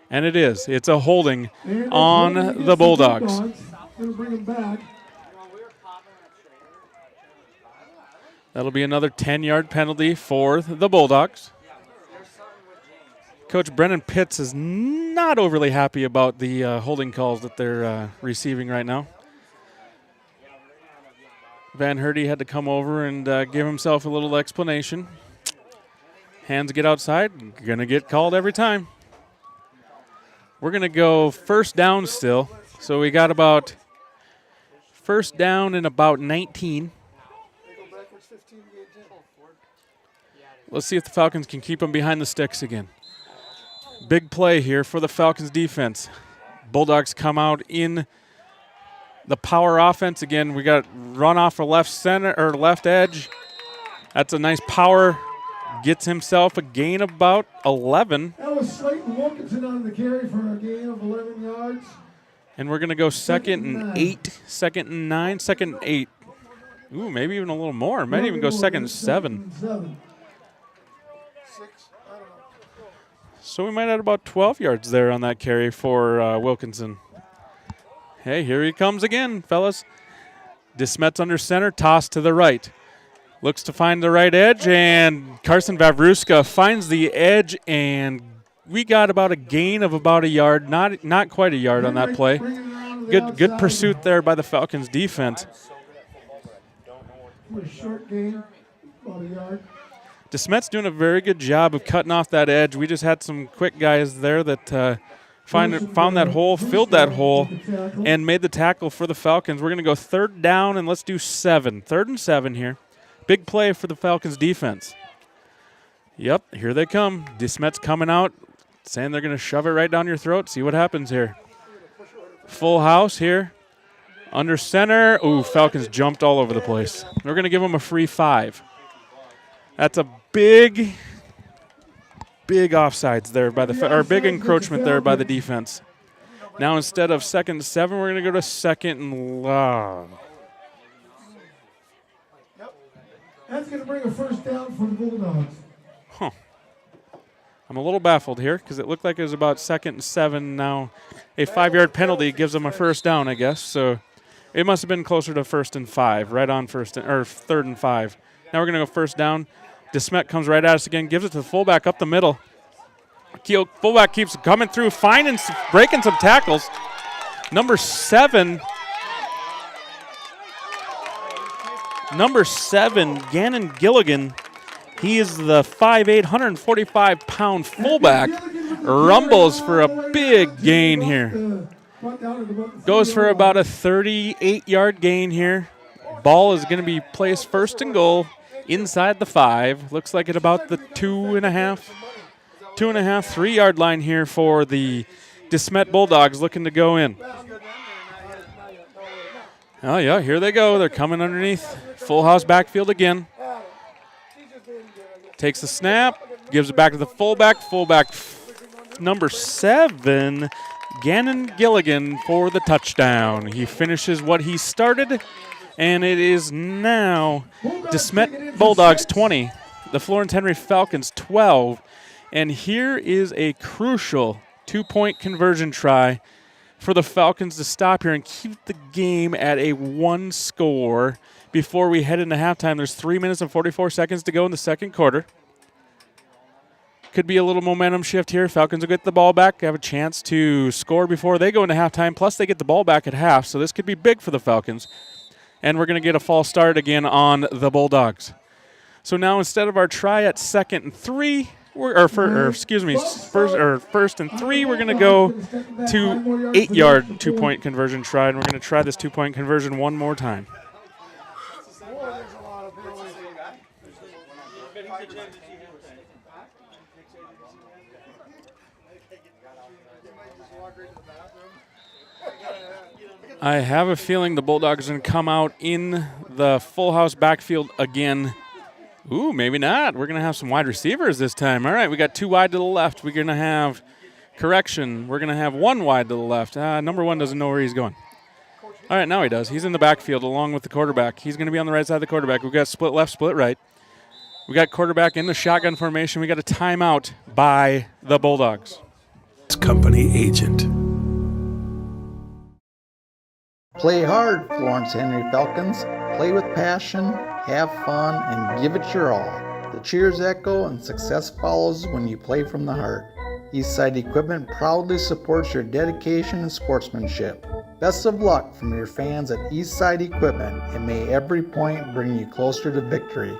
And it is. It's a holding on the Bulldogs. That'll be another 10-yard penalty for the Bulldogs. Coach Brennan Pitts is not overly happy about the holding calls that they're receiving right now. Van Herty had to come over and give himself a little explanation. Hands get outside, gonna get called every time. We're gonna go first down still. So we got about first down and about 19. Let's see if the Falcons can keep them behind the sticks again. Big play here for the Falcons defense. Bulldogs come out in the power offense again. We got run off a left center or left edge. That's a nice power. Gets himself a gain of about 11. That was Slayton Wilkinson on the carry for a gain of 11 yards. And we're going to go 2nd and 8, 2nd and 9, 2nd and 8. Ooh, maybe even a little more. Might even go 2nd and 7. So we might add about 12 yards there on that carry for Wilkinson. Hey, here he comes again, fellas. DeSmet's under center, toss to the right. Looks to find the right edge, and Carson Vavruska finds the edge, and we got about a gain of about a yard, not quite a yard on that play. Good pursuit there by the Falcons defense. Short gain, about a yard. DeSmet's doing a very good job of cutting off that edge. We just had some quick guys there that found that hole, filled that hole, and made the tackle for the Falcons. We're going to go 3rd down, and let's do 7. 3rd and 7 here. Big play for the Falcons defense. Yep, here they come. DeSmet's coming out, saying they're going to shove it right down your throat. See what happens here. Full house here. Under center. Ooh, Falcons jumped all over the place. We're going to give them a free 5. That's a big offsides there by or big encroachment there by the defense. Now instead of 2nd and 7, we're going to go to 2nd and long. That's going to bring a first down for the Bulldogs. Huh. I'm a little baffled here because it looked like it was about 2nd and 7. Now a 5-yard penalty gives them a first down, I guess. So it must have been closer to 1st and 5, right on 3rd and 5. Now we're going to go first down. DeSmet comes right at us again, gives it to the fullback up the middle. Fullback keeps coming through, finding, breaking some tackles. Number 7, Gannon Gilligan. He is the 5'8", 145-pound fullback. Rumbles for a big gain here. Goes for about a 38-yard gain here. Ball is going to be placed 1st and goal inside the 5. Looks like at about the 2.5, 3-yard line here for the DeSmet Bulldogs looking to go in. Oh, yeah, here they go. They're coming underneath. Full house backfield again. Takes the snap, gives it back to the fullback. Fullback number 7, Gannon Gilligan for the touchdown. He finishes what he started, and it is now DeSmet Bulldogs 20, the Florence Henry Falcons 12. And here is a crucial 2-point conversion try for the Falcons to stop here and keep the game at a 1 score before we head into halftime. There's 3 minutes and 44 seconds to go in the second quarter. Could be a little momentum shift here. Falcons will get the ball back, have a chance to score before they go into halftime, plus they get the ball back at half, so this could be big for the Falcons. And we're going to get a false start again on the Bulldogs. So now instead of our try at 2nd and 3, first and 3, we're going to go to 8-yard 2-point conversion try, and we're going to try this 2-point conversion one more time. I have a feeling the Bulldogs are going to come out in the full house backfield again. Ooh, maybe not. We're going to have some wide receivers this time. All right, we got 2 wide to the left. We're going to have, correction, we're going to have 1 wide to the left. Number 1 doesn't know where he's going. All right, now he does. He's in the backfield along with the quarterback. He's going to be on the right side of the quarterback. We've got split left, split right. We got quarterback in the shotgun formation. We got a timeout by the Bulldogs. Company agent. Play hard, Florence Henry Falcons. Play with passion, have fun, and give it your all. The cheers echo and success follows when you play from the heart. Eastside Equipment proudly supports your dedication and sportsmanship. Best of luck from your fans at Eastside Equipment, and may every point bring you closer to victory.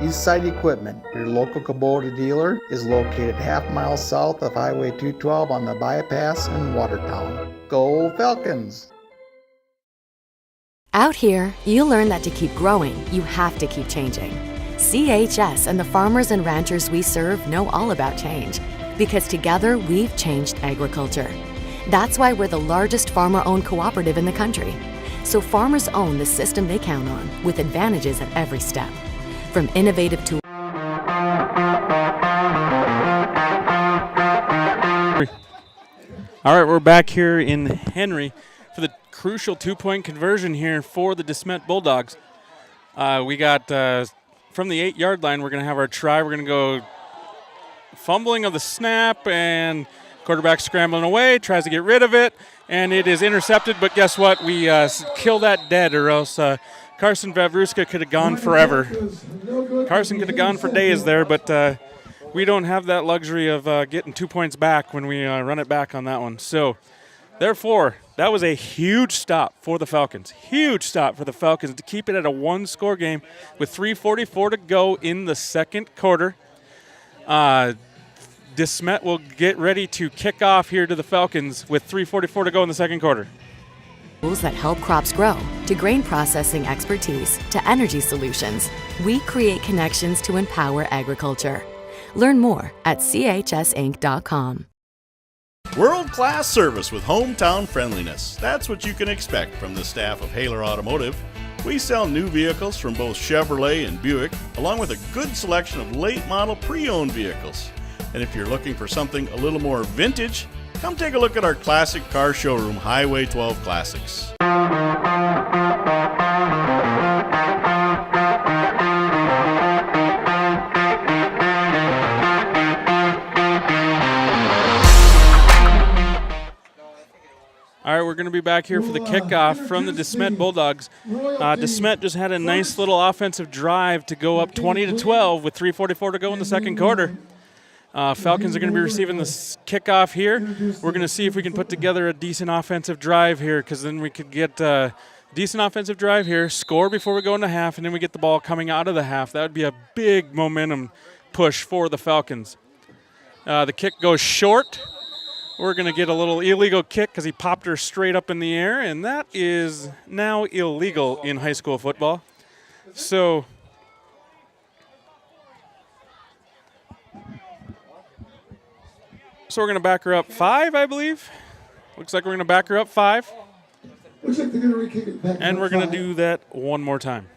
Eastside Equipment, your local Kubota dealer, is located half-mile south of Highway 212 on the bypass in Watertown. Go Falcons! Out here, you learn that to keep growing, you have to keep changing. CHS and the farmers and ranchers we serve know all about change, because together we've changed agriculture. That's why we're the largest farmer-owned cooperative in the country. So farmers own the system they count on, with advantages at every step. From innovative tools. All right, we're back here in Henry for the crucial 2-point conversion here for the DeSmet Bulldogs. We got from the 8-yard line, we're going to have our try. We're going to go fumbling of the snap, and quarterback scrambling away, tries to get rid of it, and it is intercepted. But guess what? We kill that dead, or else Carson Vavruska could have gone forever. Carson could have gone for days there, but we don't have that luxury of getting 2 points back when we run it back on that one. So, therefore, that was a huge stop for the Falcons. Huge stop for the Falcons to keep it at a 1-score game with 3:44 to go in the second quarter. DeSmet will get ready to kick off here to the Falcons with 3:44 to go in the second quarter. Tools that help crops grow, to grain processing expertise, to energy solutions. We create connections to empower agriculture. Learn more at chsinc.com. World-class service with hometown friendliness. That's what you can expect from the staff of Haler Automotive. We sell new vehicles from both Chevrolet and Buick, along with a good selection of late-model pre-owned vehicles. And if you're looking for something a little more vintage, come take a look at our classic car showroom, Highway 12 Classics. All right, we're going to be back here for the kickoff from the DeSmet Bulldogs. DeSmet just had a nice little offensive drive to go up 20-12 with 3:44 to go in the second quarter. Falcons are going to be receiving this kickoff here. We're going to see if we can put together a decent offensive drive here, because then we could get a decent offensive drive here, score before we go into half, and then we get the ball coming out of the half. That would be a big momentum push for the Falcons. The kick goes short. We're going to get a little illegal kick because he popped her straight up in the air, and that is now illegal in high school football. So we're going to back her up 5, I believe. Looks like we're going to back her up 5. Looks like they're going to re-kick it back. And we're going to do that one more time.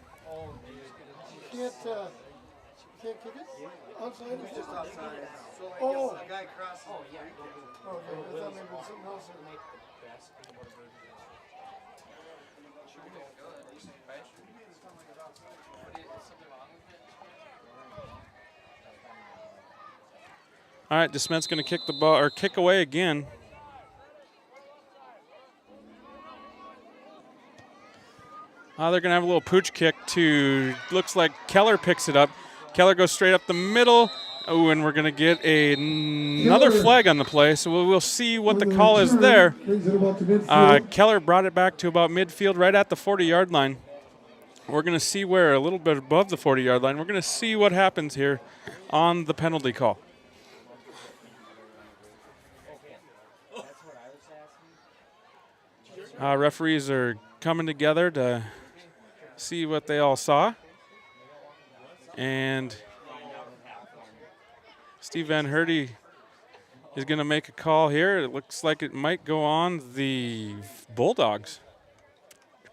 Can't kick it? Outside? It's just outside. Oh. A guy crossing. Oh, yeah. Okay, I thought maybe it was something else. All right, DeSmet's going to kick the ball or kick away again. They're going to have a little pooch kick to, looks like Keller picks it up. Keller goes straight up the middle. Oh, and we're going to get another flag on the play, so we'll see what the call is there. Keller brought it back to about midfield, right at the 40-yard line. We're going to see where, a little bit above the 40-yard line. We're going to see what happens here on the penalty call. Referees are coming together to see what they all saw. And Steve Van Herty is going to make a call here. It looks like it might go on the Bulldogs.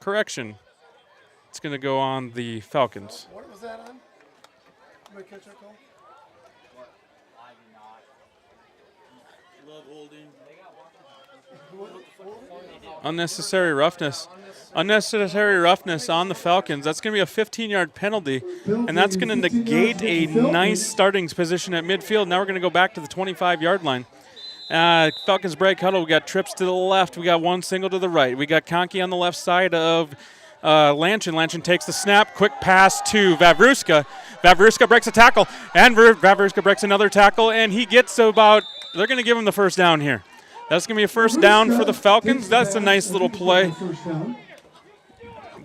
Correction. It's going to go on the Falcons. What was that on? Did I catch that call? Love holding. Unnecessary roughness. Unnecessary roughness on the Falcons. That's going to be a 15-yard penalty, and that's going to negate a nice starting position at midfield. Now we're going to go back to the 25-yard line. Falcons break huddle. We got trips to the left. We got one single to the right. We got Conkey on the left side of Lanchin. Lanchin takes the snap. Quick pass to Vavruska. Vavruska breaks a tackle, and Vavruska breaks another tackle, and he gets about, they're going to give him the first down here. That's going to be a first down for the Falcons. That's a nice little play.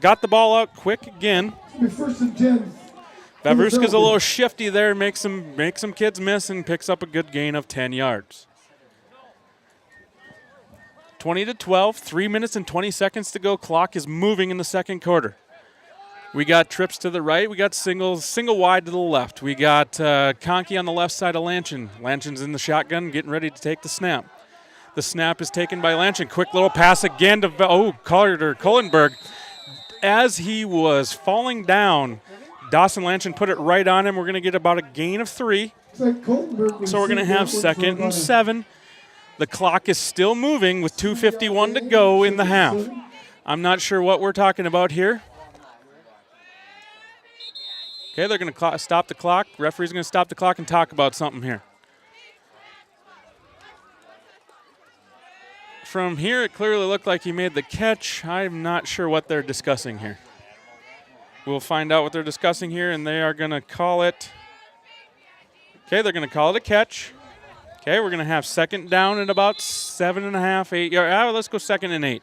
Got the ball out quick again. Vavruska's a little shifty there, makes some kids miss, and picks up a good gain of 10 yards. 20-12, 3 minutes and 20 seconds to go. Clock is moving in the second quarter. We got trips to the right. We got single wide to the left. We got Conkey on the left side of Lanchin. Lanchin's in the shotgun, getting ready to take the snap. The snap is taken by Lanchin. Quick little pass again to Kohlenberg. As he was falling down, Dawson Lanchin put it right on him. We're going to get about a gain of 3. So we're going to have 2nd and 7. The clock is still moving with 2:51 to go in the half. I'm not sure what we're talking about here. Okay, they're going to stop the clock. Referee's going to stop the clock and talk about something here. From here, it clearly looked like he made the catch. I'm not sure what they're discussing here. We'll find out what they're discussing here, and they are going to call it. Okay, they're going to call it a catch. Okay, we're going to have 2nd down at about 7.5, 8 yards. Let's go 2nd and 8.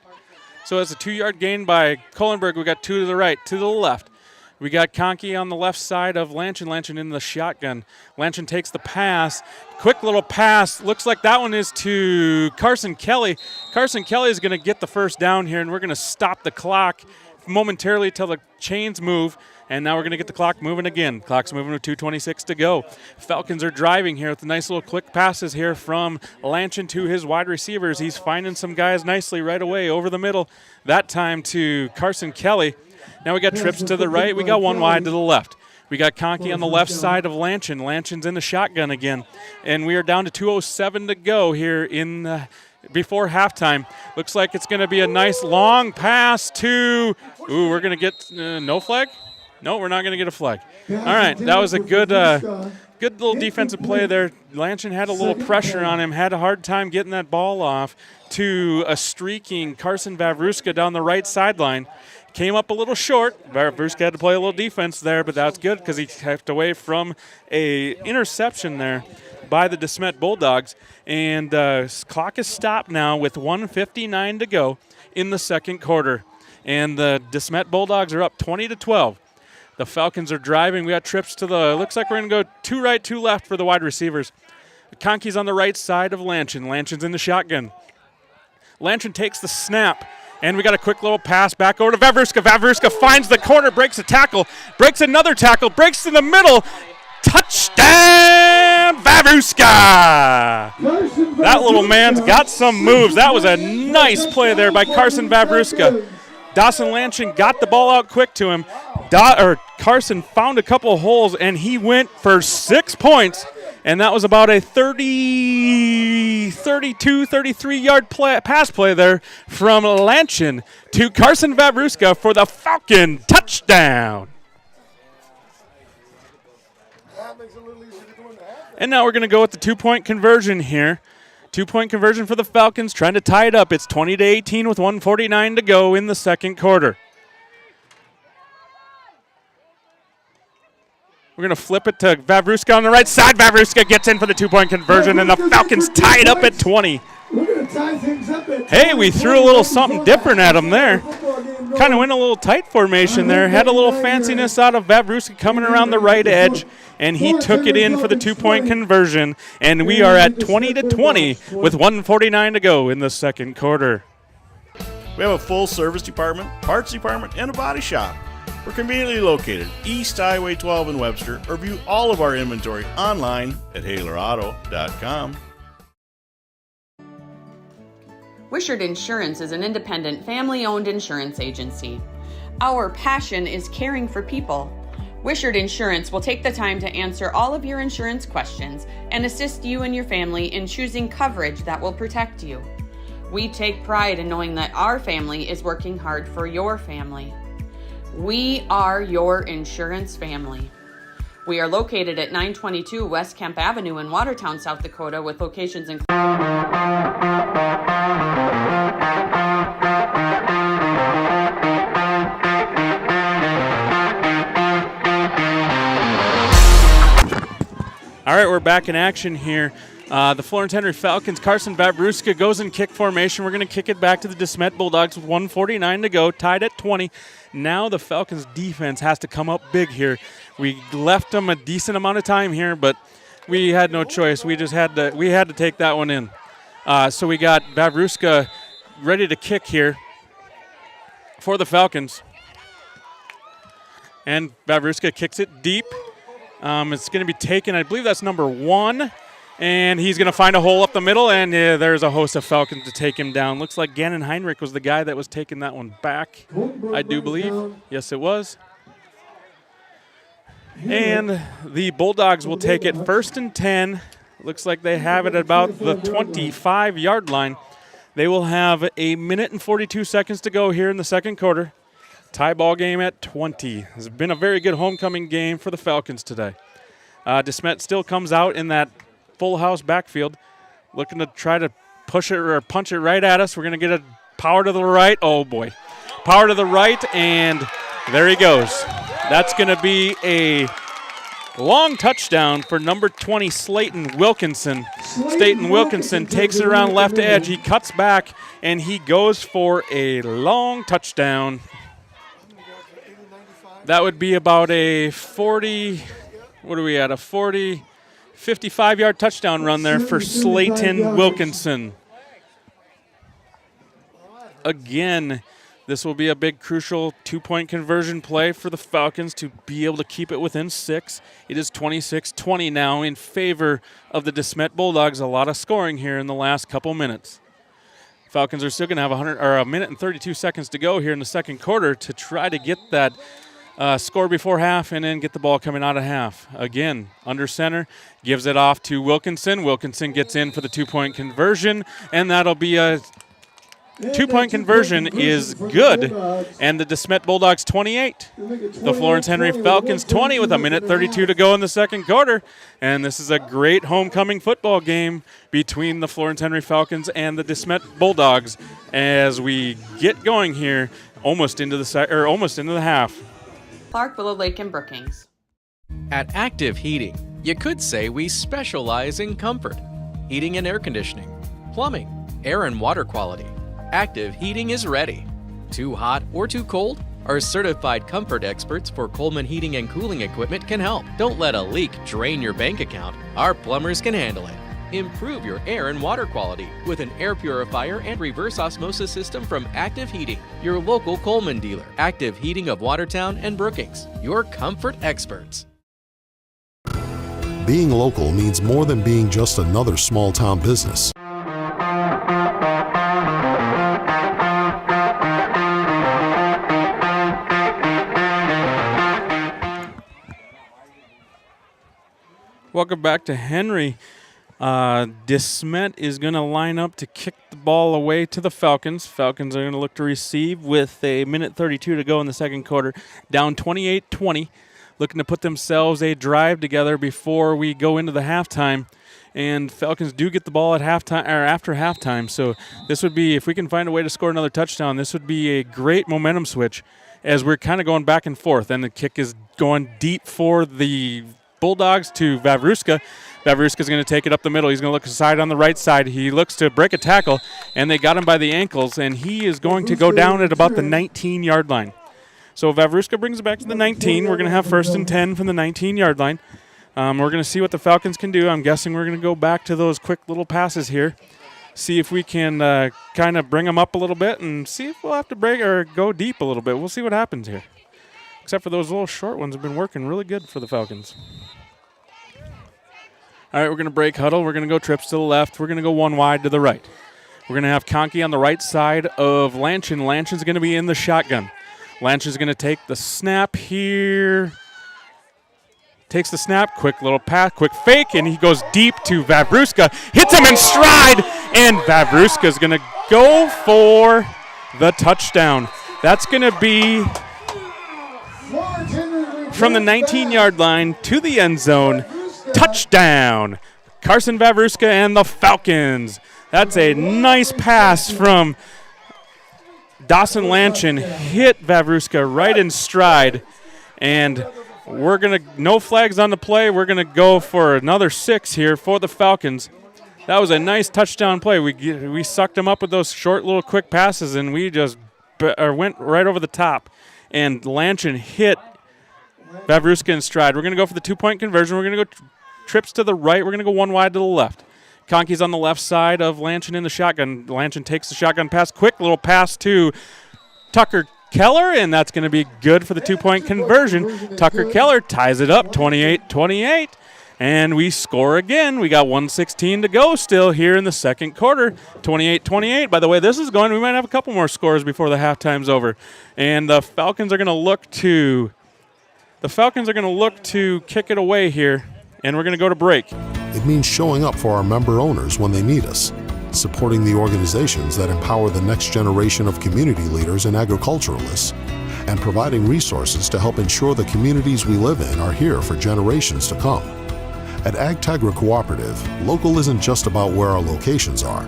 So it's a 2-yard gain by Kohlenberg. We got 2 to the right, 2 to the left. We got Conkey on the left side of Lanchin. Lanchin in the shotgun. Lanchin takes the pass. Quick little pass. Looks like that one is to Carson Kelly. Carson Kelly is going to get the first down here, and we're going to stop the clock momentarily till the chains move. And now we're going to get the clock moving again. Clock's moving with 2:26 to go. Falcons are driving here with the nice little quick passes here from Lanchin to his wide receivers. He's finding some guys nicely right away over the middle. That time to Carson Kelly. Now we got trips to the right. We got one wide to the left. We got Conkey on the left side of Lanchin. Lanchin's in the shotgun again. And we are down to 2:07 to go here in before halftime. Looks like it's going to be a nice long pass to, we're going to get no flag? No, we're not going to get a flag. All right, that was a good little defensive play there. Lanchin had a little pressure on him, had a hard time getting that ball off to a streaking Carson Vavruska down the right sideline. Came up a little short. Vavruska had to play a little defense there, but that's good because he kept away from a interception there by the DeSmet Bulldogs. And clock is stopped now with 1:59 to go in the second quarter. And the DeSmet Bulldogs are up 20-12. The Falcons are driving. We got trips to the, looks like we're going to go 2 right, 2 left for the wide receivers. Conkey's on the right side of Lanchin. Lanchin's in the shotgun. Lanchin takes the snap. And we got a quick little pass back over to Vavruska. Vavruska finds the corner, breaks a tackle, breaks another tackle, breaks in the middle. Touchdown, Vavruska! That little man's got some moves. That was a nice play there by Carson Vavruska. Dawson Lanchin got the ball out quick to him. Carson found a couple of holes, and he went for 6 points. And that was about a 32, 33-yard pass play there from Lanchin to Carson Vavruska for the Falcon touchdown. And now we're going to go with the 2-point conversion here. 2-point conversion for the Falcons, trying to tie it up. It's 20-18 with 1:49 to go in the second quarter. We're going to flip it to Vavruska on the right side. Vavruska gets in for the 2-point conversion, and the Falcons tie it up at 20. Hey, we threw a little something different at them there. Kind of went a little tight formation there. Had a little fanciness out of Vavruska coming around the right edge, and he took it in for the 2-point conversion. And we are at 20-20 with 1:49 to go in the second quarter. We have a full service department, parts department, and a body shop. We're conveniently located East Highway 12 in Webster, or view all of our inventory online at HalerAuto.com. Wishart Insurance is an independent, family-owned insurance agency. Our passion is caring for people. Wishart Insurance will take the time to answer all of your insurance questions and assist you and your family in choosing coverage that will protect you. We take pride in knowing that our family is working hard for your family. We are your insurance family. We are located at 922 West Kemp Avenue in Watertown, South Dakota, with locations in... All right, we're back in action here. The Florence Henry Falcons, Carson Vavruska goes in kick formation. We're going to kick it back to the DeSmet Bulldogs with 1:49 to go, tied at 20. Now the Falcons defense has to come up big here. We left them a decent amount of time here, but we had no choice. We had to take that one in. So we got Vavruska ready to kick here for the Falcons. And Vavruska kicks it deep. It's going to be taken, I believe that's number 1. And he's going to find a hole up the middle, and there's a host of Falcons to take him down. Looks like Gannon Heinrich was the guy that was taking that one back, I do believe. Yes, it was. And the Bulldogs will take it 1st and 10. Looks like they have it at about the 25-yard line. They will have a minute and 42 seconds to go here in the second quarter. Tie ball game at 20. It's been a very good homecoming game for the Falcons today. DeSmet still comes out in that full house backfield, looking to try to push it or punch it right at us. We're going to get a power to the right. Oh, boy. Power to the right, and there he goes. That's going to be a long touchdown for number 20, Slayton Wilkinson. Slayton Wilkinson takes it around left edge. He cuts back, and he goes for a long touchdown. That would be about a 40, what are we at, a 40, 55-yard touchdown run there for Slayton Wilkinson. Again, this will be a big, crucial 2-point conversion play for the Falcons to be able to keep it within 6. It is 26-20 now in favor of the DeSmet Bulldogs. A lot of scoring here in the last couple minutes. Falcons are still going to have a minute and 32 seconds to go here in the second quarter to try to get that score before half and then get the ball coming out of half. Again, under center, gives it off to Wilkinson. Wilkinson gets in for the 2-point conversion, and that'll be a 2-point conversion is good. And the DeSmet Bulldogs 28. The Florence Henry Falcons 20 with a minute 32 to go in the second quarter. And this is a great homecoming football game between the Florence Henry Falcons and the DeSmet Bulldogs as we get going here almost into the half. Clark, Willow Lake, and Brookings. At Active Heating, you could say we specialize in comfort, heating and air conditioning, plumbing, air and water quality. Active Heating is ready. Too hot or too cold? Our certified comfort experts for Coleman Heating and Cooling Equipment can help. Don't let a leak drain your bank account. Our plumbers can handle it. Improve your air and water quality with an air purifier and reverse osmosis system from Active Heating, your local Coleman dealer. Active Heating of Watertown and Brookings, your comfort experts. Being local means more than being just another small-town business. Welcome back to Henry. DeSmet is going to line up to kick the ball away to the Falcons. Falcons are going to look to receive with a minute 32 to go in the second quarter. Down 28-20, looking to put themselves a drive together before we go into the halftime. And Falcons do get the ball at halftime or after halftime. So this would be, if we can find a way to score another touchdown, this would be a great momentum switch as we're kind of going back and forth. And the kick is going deep for the Bulldogs to Vavruska. Vavruska's going to take it up the middle. He's going to look aside on the right side. He looks to break a tackle, and they got him by the ankles, and he is going to go down at about the 19-yard line. So Vavruska brings it back to the 19. We're going to have 1st and 10 from the 19-yard line. We're going to see what the Falcons can do. I'm guessing we're going to go back to those quick little passes here, see if we can kind of bring them up a little bit and see if we'll have to break or go deep a little bit. We'll see what happens here. Except for those little short ones have been working really good for the Falcons. All right, we're going to break huddle. We're going to go trips to the left. We're going to go one wide to the right. We're going to have Conkey on the right side of Lanchin. Lanchin's going to be in the shotgun. Lanchin's going to take the snap here. Takes the snap, quick little pass, quick fake, and he goes deep to Vavruska. Hits him in stride, and Vavruska's going to go for the touchdown. That's going to be from the 19-yard line to the end zone. Touchdown. Carson Vavruska and the Falcons. That's a nice pass from Dawson Lanchin. Hit Vavruska right in stride. And we're going to, no flags on the play. We're going to go for another 6 here for the Falcons. That was a nice touchdown play. We sucked them up with those short little quick passes, and we just went right over the top. And Lanchin hit Vavruska in stride. We're going to go for the 2-point conversion. We're going to go trips to the right. We're going to go one wide to the left. Conkey's on the left side of Lanchin in the shotgun. Lanchin takes the shotgun pass. Quick little pass to Tucker Keller, and that's going to be good for the 2-point conversion. Tucker Keller ties it up 28-28, and we score again. We got 1:16 to go still here in the second quarter. 28-28. By the way, this is going. We might have a couple more scores before the halftime's over. And the Falcons are going to look to kick it away here. And we're going to go to break. It means showing up for our member owners when they need us, supporting the organizations that empower the next generation of community leaders and agriculturalists, and providing resources to help ensure the communities we live in are here for generations to come. At AgTegra Cooperative, local isn't just about where our locations are.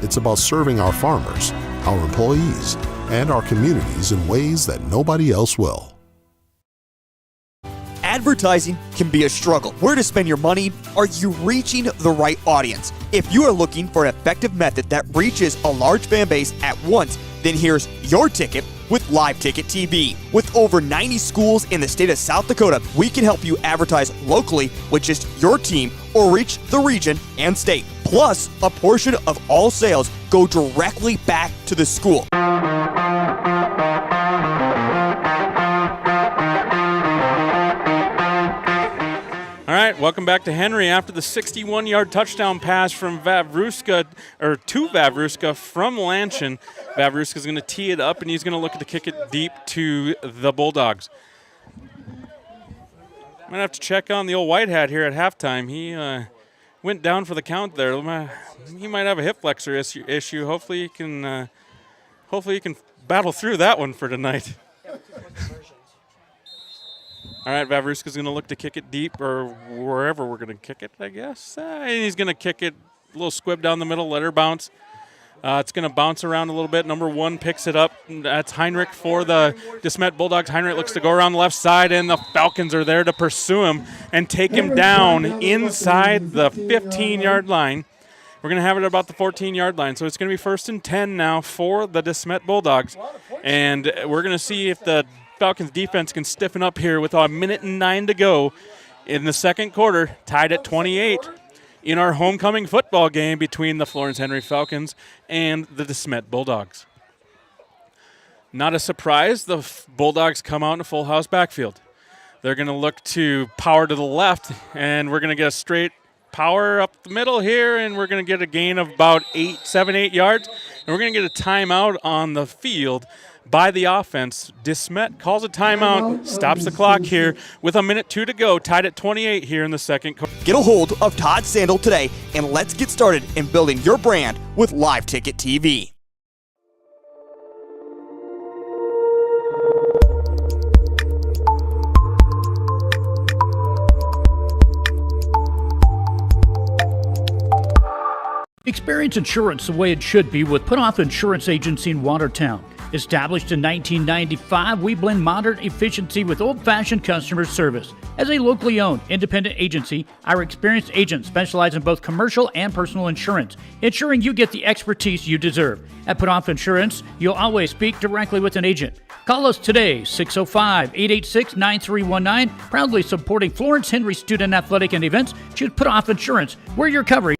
It's about serving our farmers, our employees, and our communities in ways that nobody else will. Advertising can be a struggle. Where to spend your money? Are you reaching the right audience? If you are looking for an effective method that reaches a large fan base at once, then here's your ticket with Live Ticket TV. With over 90 schools in the state of South Dakota, we can help you advertise locally with just your team or reach the region and state. Plus, a portion of all sales go directly back to the school. All right, welcome back to Henry after the 61-yard touchdown pass from Vavruska from Lanchin. Vavruska's going to tee it up, and he's going to look to kick it deep to the Bulldogs. Might have to check on the old white hat here at halftime. He went down for the count there. He might have a hip flexor issue. Hopefully he can battle through that one for tonight. All right, Vavruska's going to look to kick it deep or wherever we're going to kick it, I guess. And he's going to kick it a little squib down the middle, let her bounce. It's going to bounce around a little bit. Number 1 picks it up. That's Heinrich for the DeSmet Bulldogs. Heinrich looks to go around the left side, and the Falcons are there to pursue him and take him down inside the 15-yard line. We're going to have it about the 14-yard line. So it's going to be 1st and 10 now for the DeSmet Bulldogs. And we're going to see if the Falcons defense can stiffen up here with a minute and 9 to go in the second quarter, tied at 28 in our homecoming football game between the Florence Henry Falcons and the DeSmet Bulldogs. Not a surprise, the Bulldogs come out in a full house backfield. They're going to look to power to the left, and we're going to get a straight power up the middle here, and we're going to get a gain of about 7-8 yards, and we're going to get a timeout on the field. by the offense. DeSmet calls a timeout, stops the clock here with 1:02 to go, tied at 28 here in the second quarter. Get a hold of Todd Sandel today, and let's get started in building your brand with Live Ticket TV. Experience insurance the way it should be with Put Off Insurance Agency in Watertown. Established in 1995, we blend modern efficiency with old-fashioned customer service. As a locally owned, independent agency, our experienced agents specialize in both commercial and personal insurance, ensuring you get the expertise you deserve. At Put Off Insurance, you'll always speak directly with an agent. Call us today, 605-886-9319. Proudly supporting Florence Henry Student Athletic and Events. Choose Put Off Insurance, where your coverage.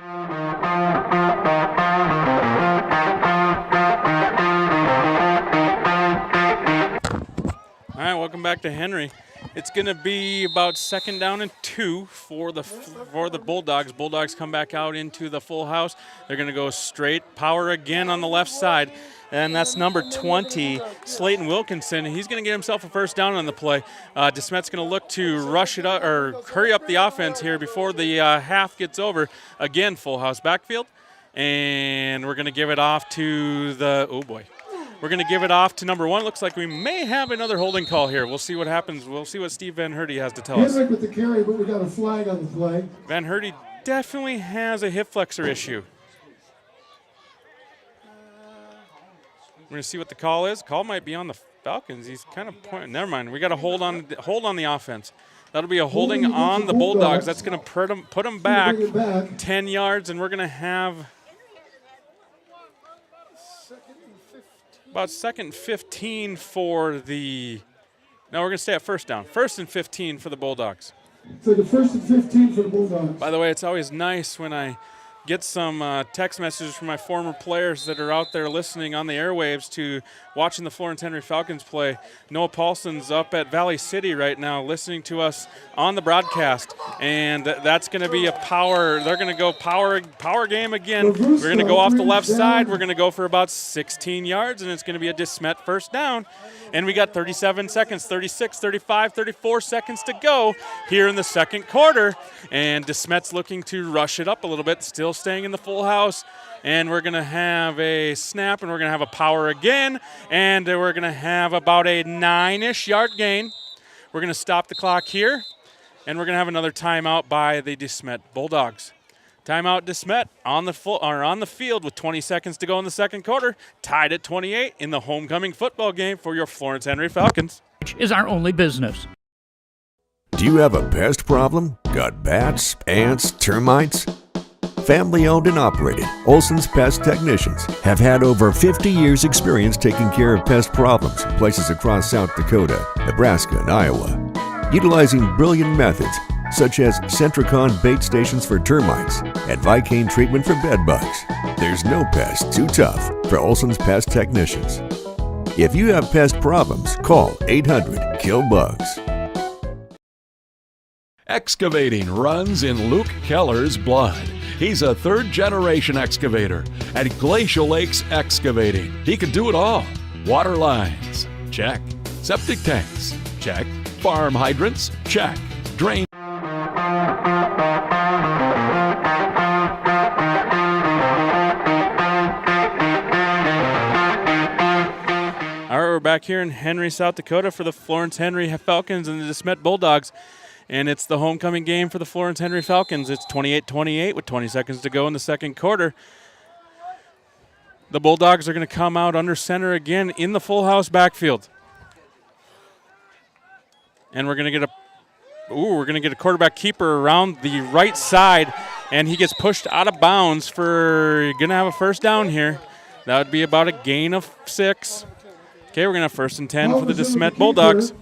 All right, welcome back to Henry. It's going to be about 2nd down and 2 for the Bulldogs. Bulldogs come back out into the full house. They're going to go straight power again on the left side, and that's number 20, Slayton Wilkinson. He's going to get himself a first down on the play. DeSmet's going to look to rush it up or hurry up the offense here before the half gets over. Again, full house backfield, and we're going to give it off to the We're going to give it off to number 1. Looks like we may have another holding call here. We'll see what happens. We'll see what Steve Van Herty has to tell us. Henrik with the carry, but we got a flag on the play. Van Herty definitely has a hip flexor issue. We're going to see what the call is. Call might be on the Falcons. He's kind of pointing. Never mind. We got to hold on the offense. That'll be a holding on the Bulldogs. That's going to put them back 10 yards, and we're going to have about 2nd and 15 for the – no, we're going to stay at first down. 1st and 15 for the Bulldogs. So the 1st and 15 for the Bulldogs. By the way, it's always nice when I get some text messages from my former players that are out there listening on the airwaves to watching the Florence Henry Falcons play. Noah Paulson's up at Valley City right now listening to us on the broadcast, and that's going to be a power. They're going to go power game again. We're going to go off the left side. We're going to go for about 16 yards, and it's going to be a DeSmet first down. And we got 37 seconds, 36, 35, 34 seconds to go here in the second quarter. And DeSmet's looking to rush it up a little bit, still staying in the full house. And we're going to have a snap, and we're going to have a power again. And we're going to have about a 9-ish yard gain. We're going to stop the clock here, and we're going to have another timeout by the DeSmet Bulldogs. Timeout DeSmet on the field with 20 seconds to go in the second quarter, tied at 28 in the homecoming football game for your Florence Henry Falcons. Is our only business. Do you have a pest problem? Got bats, ants, termites? Family owned and operated, Olson's Pest Technicians have had over 50 years experience taking care of pest problems in places across South Dakota, Nebraska, and Iowa. Utilizing brilliant methods such as Centricon bait stations for termites and Vicane treatment for bed bugs. There's no pest too tough for Olson's Pest Technicians. If you have pest problems, call 800-KILL-BUGS. Excavating runs in Luke Keller's blood. He's a 3rd-generation excavator at Glacial Lakes Excavating. He can do it all. Water lines, check. Septic tanks, check. Farm hydrants, check. Drain. All right, we're back here in Henry, South Dakota for the Florence Henry Falcons and the DeSmet Bulldogs. And it's the homecoming game for the Florence Henry Falcons. It's 28-28 with 20 seconds to go in the second quarter. The Bulldogs are going to come out under center again in the full house backfield. And we're going to get a quarterback keeper around the right side, and he gets pushed out of bounds for going to have a first down here. That would be about a gain of 6. Okay, we're going to have 1st and 10 for the DeSmet Bulldogs.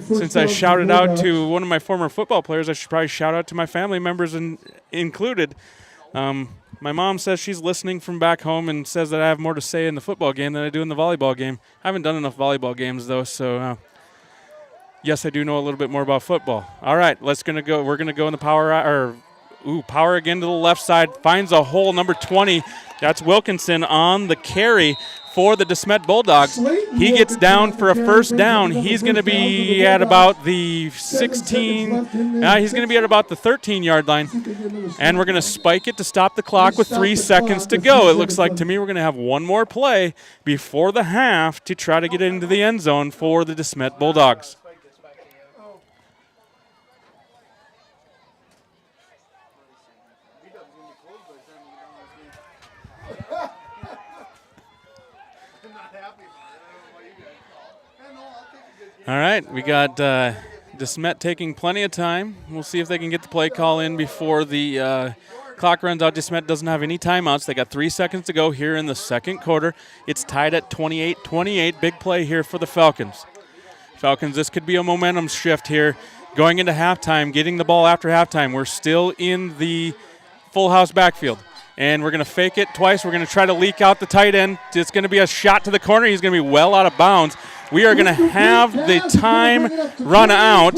Since I shouted out to one of my former football players, I should probably shout out to my family members included. My mom says she's listening from back home and says that I have more to say in the football game than I do in the volleyball game. I haven't done enough volleyball games, though, so yes, I do know a little bit more about football. All right, we're going to go in the power again to the left side. Finds a hole, number 20. That's Wilkinson on the carry for the DeSmet Bulldogs. He gets down for a first down. He's going to be at about the 16. He's going to be at about the 13-yard line. And we're going to spike it to stop the clock with 3 seconds to go. It looks like to me we're going to have one more play before the half to try to get into the end zone for the DeSmet Bulldogs. All right, we got DeSmet taking plenty of time. We'll see if they can get the play call in before the clock runs out. DeSmet doesn't have any timeouts. They got 3 seconds to go here in the second quarter. It's tied at 28-28. Big play here for the Falcons. Falcons, this could be a momentum shift here. Going into halftime, getting the ball after halftime. We're still in the full house backfield. And we're going to fake it twice. We're going to try to leak out the tight end. It's going to be a shot to the corner. He's going to be well out of bounds. We are going to have the time run out.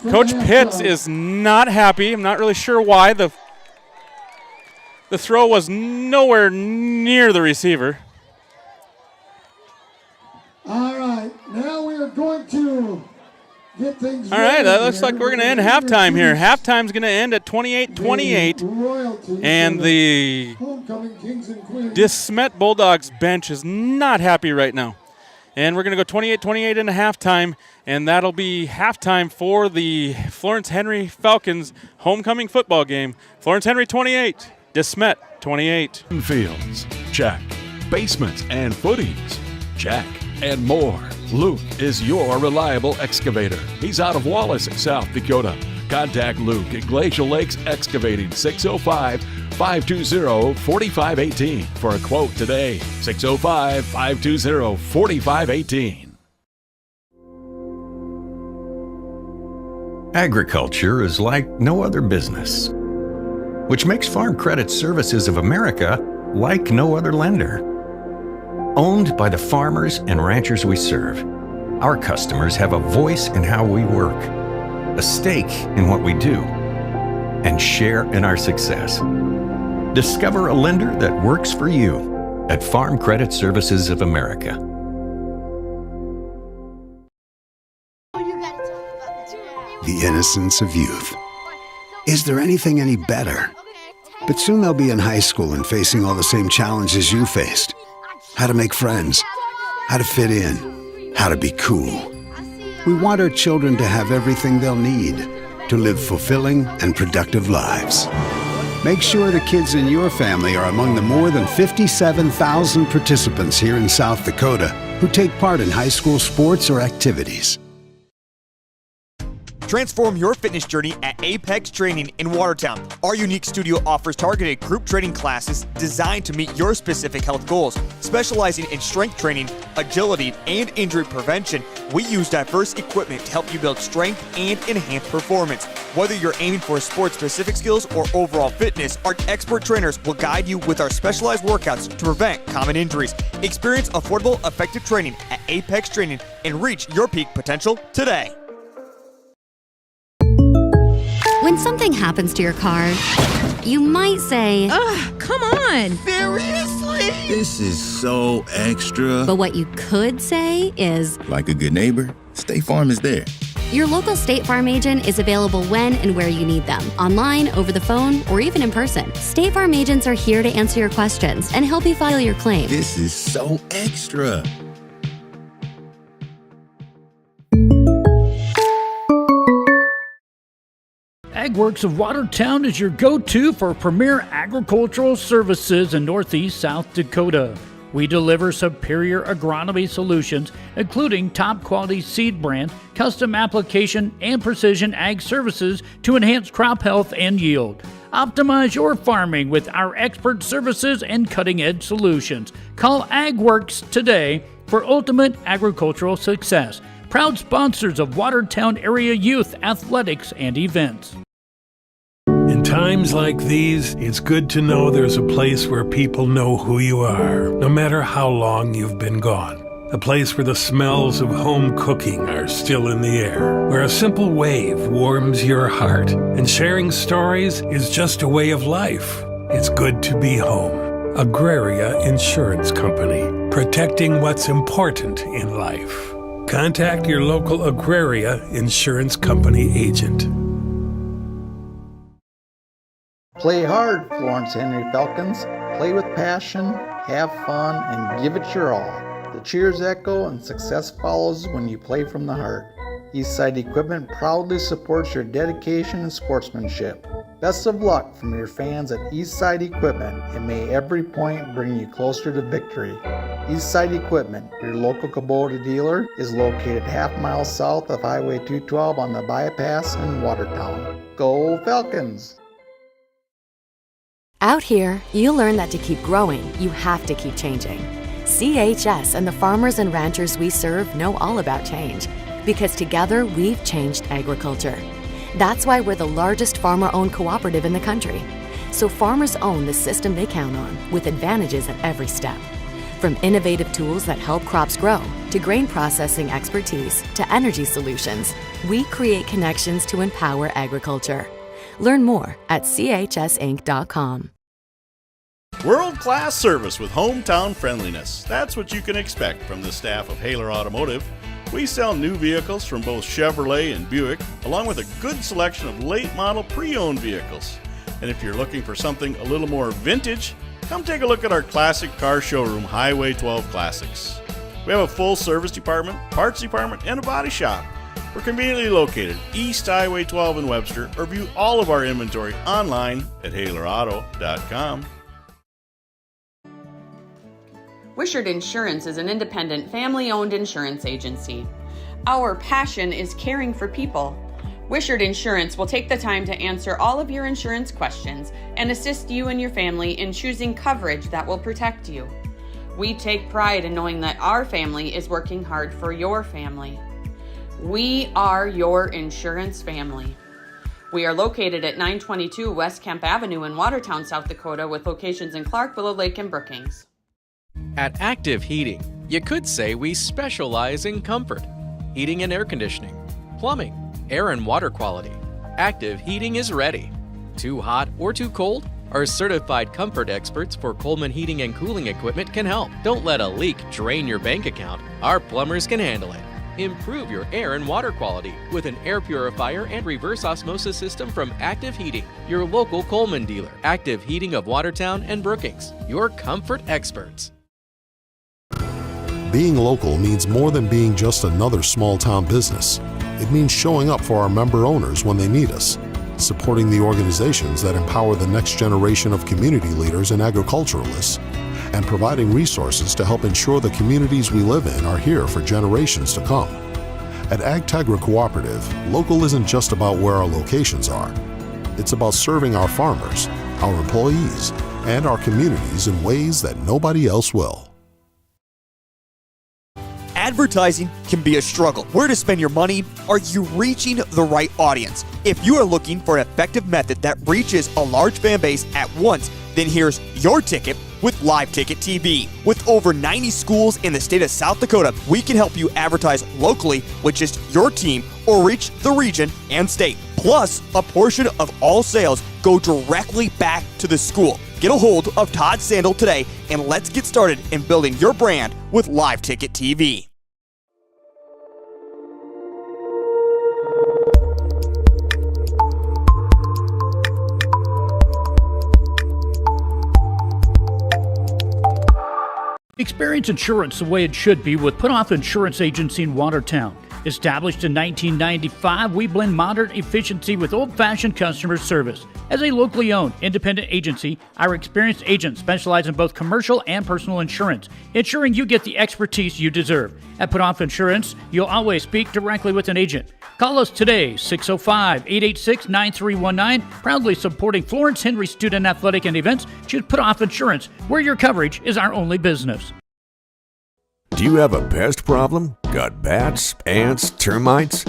Coach Pitts is not happy. I'm not really sure why. The throw was nowhere near the receiver. All right, now we are going to get things All right, that looks like we're going to end halftime here. Halftime's going to end at 28-28. And the DeSmet Bulldogs bench is not happy right now. And we're going to go 28-28 into halftime, and that'll be halftime for the Florence Henry Falcons homecoming football game. Florence Henry 28, DeSmet 28. Fields, check. Basements and footings, check. And more. Luke is your reliable excavator. He's out of Wallace, South Dakota. Contact Luke at Glacial Lakes Excavating, 605-520-4518 for a quote today. 605-520-4518. Agriculture is like no other business, which makes Farm Credit Services of America like no other lender. Owned by the farmers and ranchers we serve, our customers have a voice in how we work, a stake in what we do, and share in our success. Discover a lender that works for you at Farm Credit Services of America. The innocence of youth. Is there anything any better? But soon they'll be in high school and facing all the same challenges you faced. How to make friends, how to fit in, how to be cool. We want our children to have everything they'll need to live fulfilling and productive lives. Make sure the kids in your family are among the more than 57,000 participants here in South Dakota who take part in high school sports or activities. Transform your fitness journey at Apex Training in Watertown. Our unique studio offers targeted group training classes designed to meet your specific health goals. Specializing in strength training, agility, and injury prevention, we use diverse equipment to help you build strength and enhance performance. Whether you're aiming for sport-specific skills or overall fitness, our expert trainers will guide you with our specialized workouts to prevent common injuries. Experience affordable, effective training at Apex Training and reach your peak potential today. When something happens to your car, you might say, "Ugh, come on." Seriously? This is so extra. But what you could say is, like a good neighbor, State Farm is there. Your local State Farm agent is available when and where you need them, online, over the phone, or even in person. State Farm agents are here to answer your questions and help you file your claim. This is so extra. AgWorks of Watertown is your go-to for premier agricultural services in Northeast South Dakota. We deliver superior agronomy solutions, including top-quality seed brands, custom application, and precision ag services to enhance crop health and yield. Optimize your farming with our expert services and cutting-edge solutions. Call AgWorks today for ultimate agricultural success. Proud sponsors of Watertown area youth athletics and events. In times like these, it's good to know there's a place where people know who you are, no matter how long you've been gone. A place where the smells of home cooking are still in the air, where a simple wave warms your heart, and sharing stories is just a way of life. It's good to be home. Agraria Insurance Company. protecting what's important in life. Contact your local Agraria Insurance Company agent. Play hard, Florence Henry Falcons. Play with passion, have fun, and give it your all. The cheers echo and success follows when you play from the heart. Eastside Equipment proudly supports your dedication and sportsmanship. Best of luck from your fans at Eastside Equipment, and may every point bring you closer to victory. Eastside Equipment, your local Kubota dealer, is located half-mile south of Highway 212 on the bypass in Watertown. Go Falcons! Out here, you learn that to keep growing, you have to keep changing. CHS and the farmers and ranchers we serve know all about change, because together we've changed agriculture. That's why we're the largest farmer-owned cooperative in the country. So farmers own the system they count on, with advantages at every step. From innovative tools that help crops grow, to grain processing expertise, to energy solutions, we create connections to empower agriculture. Learn more at chsinc.com. World-class service with hometown friendliness. That's what you can expect from the staff of Haler Automotive. We sell new vehicles from both Chevrolet and Buick, along with a good selection of late-model pre-owned vehicles. And if you're looking for something a little more vintage, come take a look at our classic car showroom, Highway 12 Classics. We have a full service department, parts department, and a body shop. We're conveniently located East Highway 12 in Webster, or view all of our inventory online at HalerAuto.com. Wishart Insurance is an independent, family-owned insurance agency. Our passion is caring for people. Wishart Insurance will take the time to answer all of your insurance questions and assist you and your family in choosing coverage that will protect you. We take pride in knowing that our family is working hard for your family. We are your insurance family. We are located at 922 West Kemp Avenue in Watertown, South Dakota, with locations in Clark, Willow Lake, and Brookings. At Active Heating, you could say we specialize in comfort, heating and air conditioning, plumbing, air and water quality. Active Heating is ready. Too hot or too cold? Our certified comfort experts for Coleman Heating and Cooling Equipment can help. Don't let a leak drain your bank account. Our plumbers can handle it. Improve your air and water quality with an air purifier and reverse osmosis system from Active Heating, your local Coleman dealer. Active Heating of Watertown and Brookings, your comfort experts. Being local means more than being just another small-town business. It means showing up for our member owners when they need us, supporting the organizations that empower the next generation of community leaders and agriculturalists, and providing resources to help ensure the communities we live in are here for generations to come. At AgTegra Cooperative, local isn't just about where our locations are. It's about serving our farmers, our employees, and our communities in ways that nobody else will. Advertising can be a struggle. Where to spend your money? Are you reaching the right audience? If you are looking for an effective method that reaches a large fan base at once, then here's your ticket with Live Ticket TV. With over 90 schools in the state of South Dakota, we can help you advertise locally with just your team or reach the region and state. Plus, a portion of all sales go directly back to the school. Get a hold of Todd Sandel today and let's get started in building your brand with Live Ticket TV. Experience insurance the way it should be with Put Off Insurance Agency in Watertown. Established in 1995, we blend modern efficiency with old-fashioned customer service. As a locally owned, independent agency, our experienced agents specialize in both commercial and personal insurance, ensuring you get the expertise you deserve. At Put Off Insurance, you'll always speak directly with an agent. Call us today, 605-886-9319. Proudly supporting Florence Henry Student Athletic and Events. Choose Put Off Insurance, where your coverage is our only business. Do you have a pest problem? Got bats, ants, termites?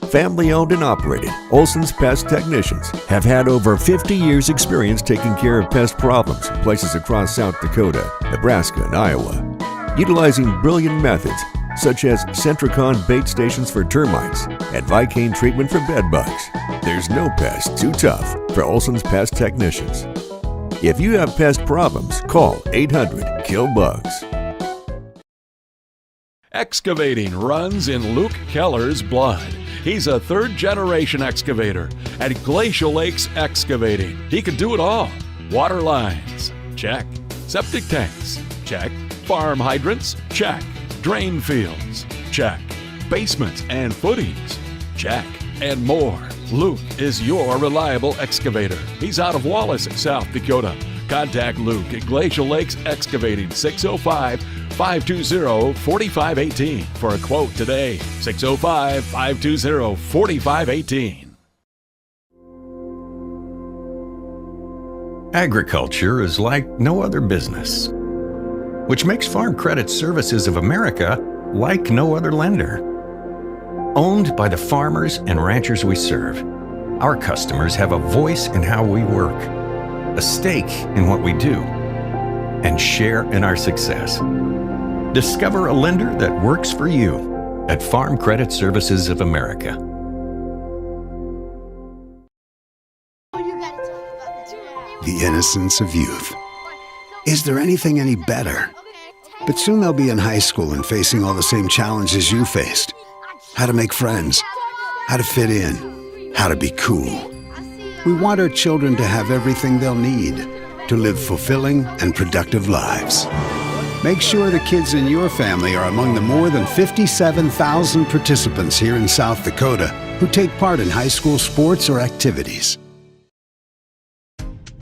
Family owned and operated, Olson's Pest Technicians have had over 50 years experience taking care of pest problems in places across South Dakota, Nebraska, and Iowa. Utilizing brilliant methods such as Centricon bait stations for termites and Vicane treatment for bed bugs. There's no pest too tough for Olson's Pest Technicians. If you have pest problems, call 800-KILL-BUGS. Excavating runs in Luke Keller's blood. He's a third-generation excavator at Glacial Lakes Excavating. He can do it all. Water lines, check. Septic tanks, check. Farm hydrants, check. Drain fields, check. Basements and footings, check. And more. Luke is your reliable excavator. He's out of Wallace, South Dakota. Contact Luke at Glacial Lakes Excavating, 605-520-4518 for a quote today. 605-520-4518. Agriculture is like no other business, which makes Farm Credit Services of America like no other lender. Owned by the farmers and ranchers we serve, our customers have a voice in how we work, a stake in what we do, and share in our success. Discover a lender that works for you at Farm Credit Services of America. The innocence of youth. Is there anything any better? But soon they'll be in high school and facing all the same challenges you faced. How to make friends, how to fit in, how to be cool. We want our children to have everything they'll need to live fulfilling and productive lives. Make sure the kids in your family are among the more than 57,000 participants here in South Dakota who take part in high school sports or activities.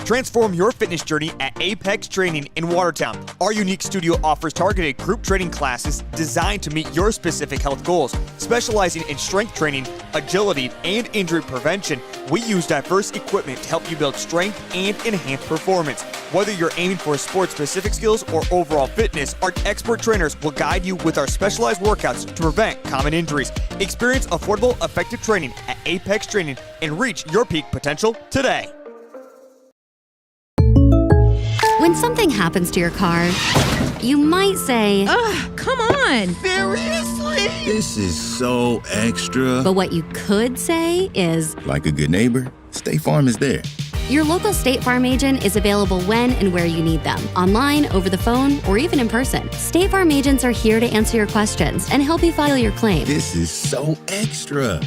Transform your fitness journey at Apex Training in Watertown. Our unique studio offers targeted group training classes designed to meet your specific health goals. Specializing in strength training, agility, and injury prevention, we use diverse equipment to help you build strength and enhance performance. Whether you're aiming for sport-specific skills or overall fitness, our expert trainers will guide you with our specialized workouts to prevent common injuries. Experience affordable, effective training at Apex Training and reach your peak potential today. When something happens to your car, you might say, "Ugh, come on! Seriously? This is so extra." But what you could say is, like a good neighbor, State Farm is there. Your local State Farm agent is available when and where you need them, online, over the phone, or even in person. State Farm agents are here to answer your questions and help you file your claim. This is so extra.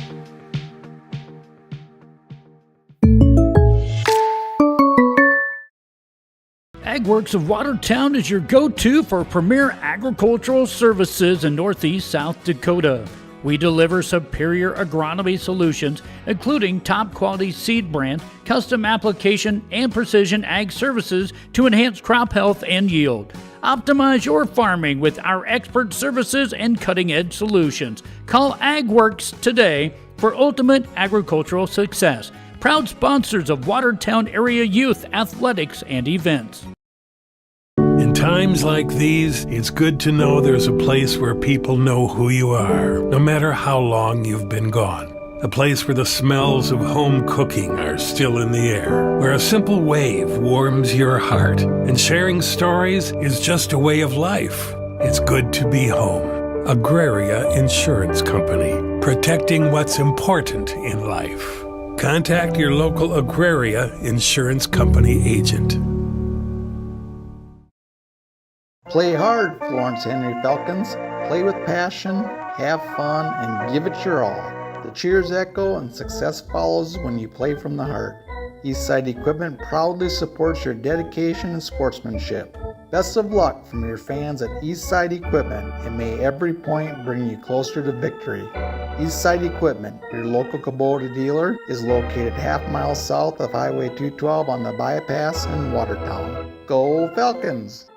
AgWorks of Watertown is your go-to for premier agricultural services in Northeast South Dakota. We deliver superior agronomy solutions, including top-quality seed brand, custom application, and precision ag services to enhance crop health and yield. Optimize your farming with our expert services and cutting-edge solutions. Call AgWorks today for ultimate agricultural success. Proud sponsors of Watertown area youth athletics and events. In times like these, it's good to know there's a place where people know who you are, no matter how long you've been gone. A place where the smells of home cooking are still in the air, where a simple wave warms your heart, and sharing stories is just a way of life. It's good to be home. Agraria Insurance Company, protecting what's important in life. Contact your local Agraria Insurance Company agent. Play hard, Florence Henry Falcons. Play with passion, have fun, and give it your all. The cheers echo and success follows when you play from the heart. Eastside Equipment proudly supports your dedication and sportsmanship. Best of luck from your fans at Eastside Equipment, and may every point bring you closer to victory. Eastside Equipment, your local Kubota dealer, is located half-mile south of Highway 212 on the bypass in Watertown. Go Falcons!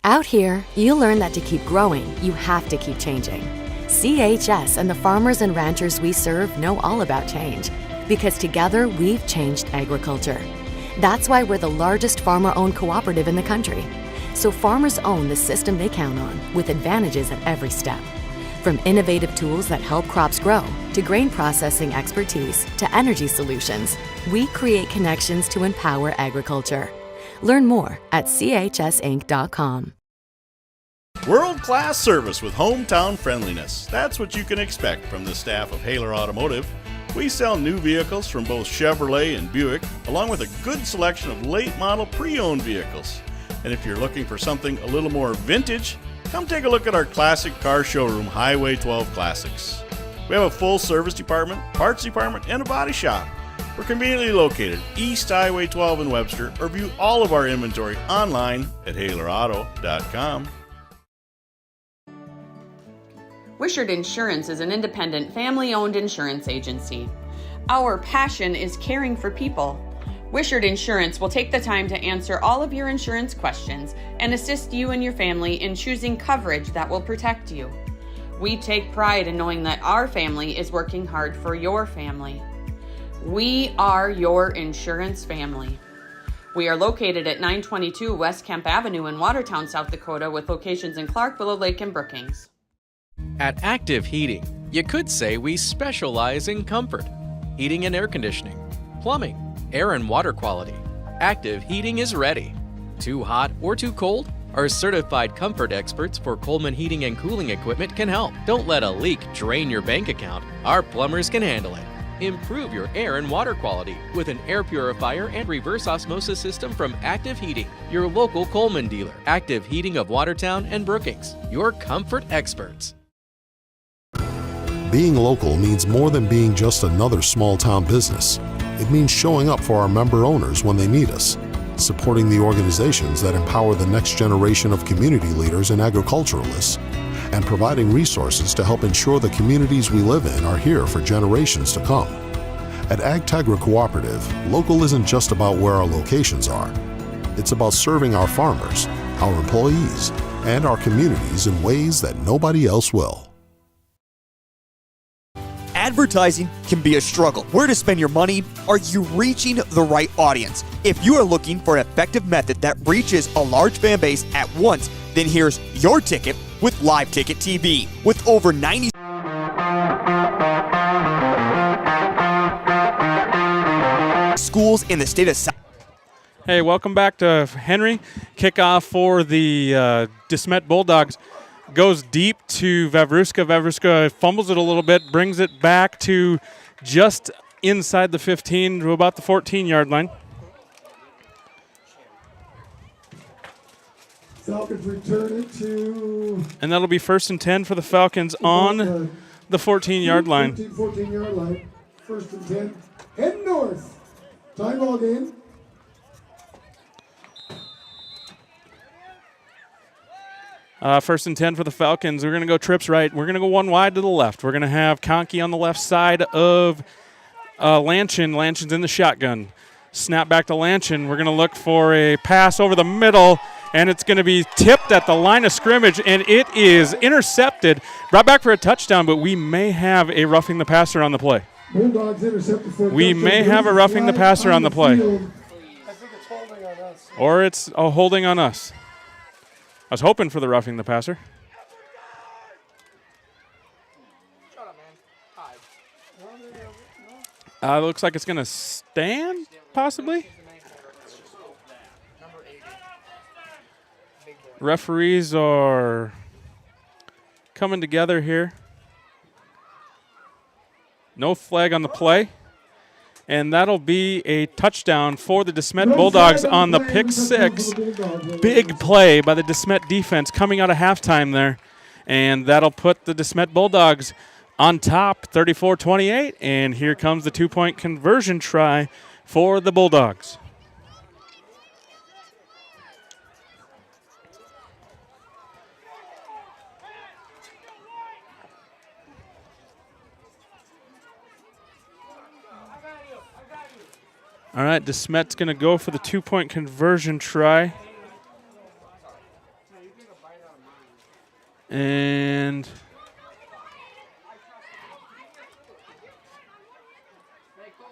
Out here, you learn that to keep growing, you have to keep changing. CHS and the farmers and ranchers we serve know all about change, because together we've changed agriculture. That's why we're the largest farmer-owned cooperative in the country. So farmers own the system they count on, with advantages at every step. From innovative tools that help crops grow, to grain processing expertise, to energy solutions, we create connections to empower agriculture. Learn more at chsinc.com. World-class service with hometown friendliness. That's what you can expect from the staff of Haler Automotive. We sell new vehicles from both Chevrolet and Buick, along with a good selection of late-model pre-owned vehicles. And if you're looking for something a little more vintage, Come take a look at our classic car showroom, Highway 12 Classics. We have a full service department, parts department, and a body shop. We're conveniently located East Highway 12 in Webster, or view all of our inventory online at HalerAuto.com. Wishart Insurance is an independent, family-owned insurance agency. Our passion is caring for people. Wishart Insurance will take the time to answer all of your insurance questions and assist you and your family in choosing coverage that will protect you. We take pride in knowing that our family is working hard for your family. We are your insurance family. We are located at 922 West Kemp Avenue in Watertown, South Dakota, with locations in Clark, Willow Lake, and Brookings. At Active Heating, you could say we specialize in comfort, heating and air conditioning, plumbing, air and water quality. Active Heating is ready. Too hot or too cold? Our certified comfort experts for Coleman Heating and Cooling Equipment can help. Don't let a leak drain your bank account. Our plumbers can handle it. Improve your air and water quality with an air purifier and reverse osmosis system from Active Heating, your local Coleman dealer. Active Heating of Watertown and Brookings, your comfort experts. Being local means more than being just another small-town business. It means showing up for our member owners when they need us, supporting the organizations that empower the next generation of community leaders and agriculturalists, and providing resources to help ensure the communities we live in are here for generations to come. At AgTegra Cooperative, local isn't just about where our locations are. It's about serving our farmers, our employees, and our communities in ways that nobody else will. Advertising can be a struggle. Where to spend your money? Are you reaching the right audience? If you are looking for an effective method that reaches a large fan base at once, then here's your ticket with Live Ticket TV. With over 90 schools in the state of South. Hey, welcome back to Henry. Kickoff for the DeSmet Bulldogs. Goes deep to Vavruska. Vavruska fumbles it a little bit, brings it back to just inside the 15 to about the 14-yard line. Falcons return it to... And that'll be 1st and 10 for the Falcons on the 14-yard line. 14-yard line. 1st and 10. Head north. Time ball game. First and 10 for the Falcons. We're going to go trips right. We're going to go one wide to the left. We're going to have Conkey on the left side of Lanchin. Lanchin's in the shotgun. Snap back to Lanchin. We're going to look for a pass over the middle, and it's going to be tipped at the line of scrimmage, and it is intercepted. Brought back for a touchdown, but we may have a roughing the passer on the play. Bulldogs intercepted for a We touchdown. may have a roughing the passer on the play. I think it's holding on us. Or it's a holding on us. I was hoping for the roughing the passer. Looks like it's going to stand, possibly. Referees are coming together here. No flag on the play. And that'll be a touchdown for the DeSmet Bulldogs on the pick six. Big play by the DeSmet defense coming out of halftime there. And that'll put the DeSmet Bulldogs on top, 34-28. And here comes the two-point conversion try for the Bulldogs. All right, DeSmet's going to go for the two-point conversion try. And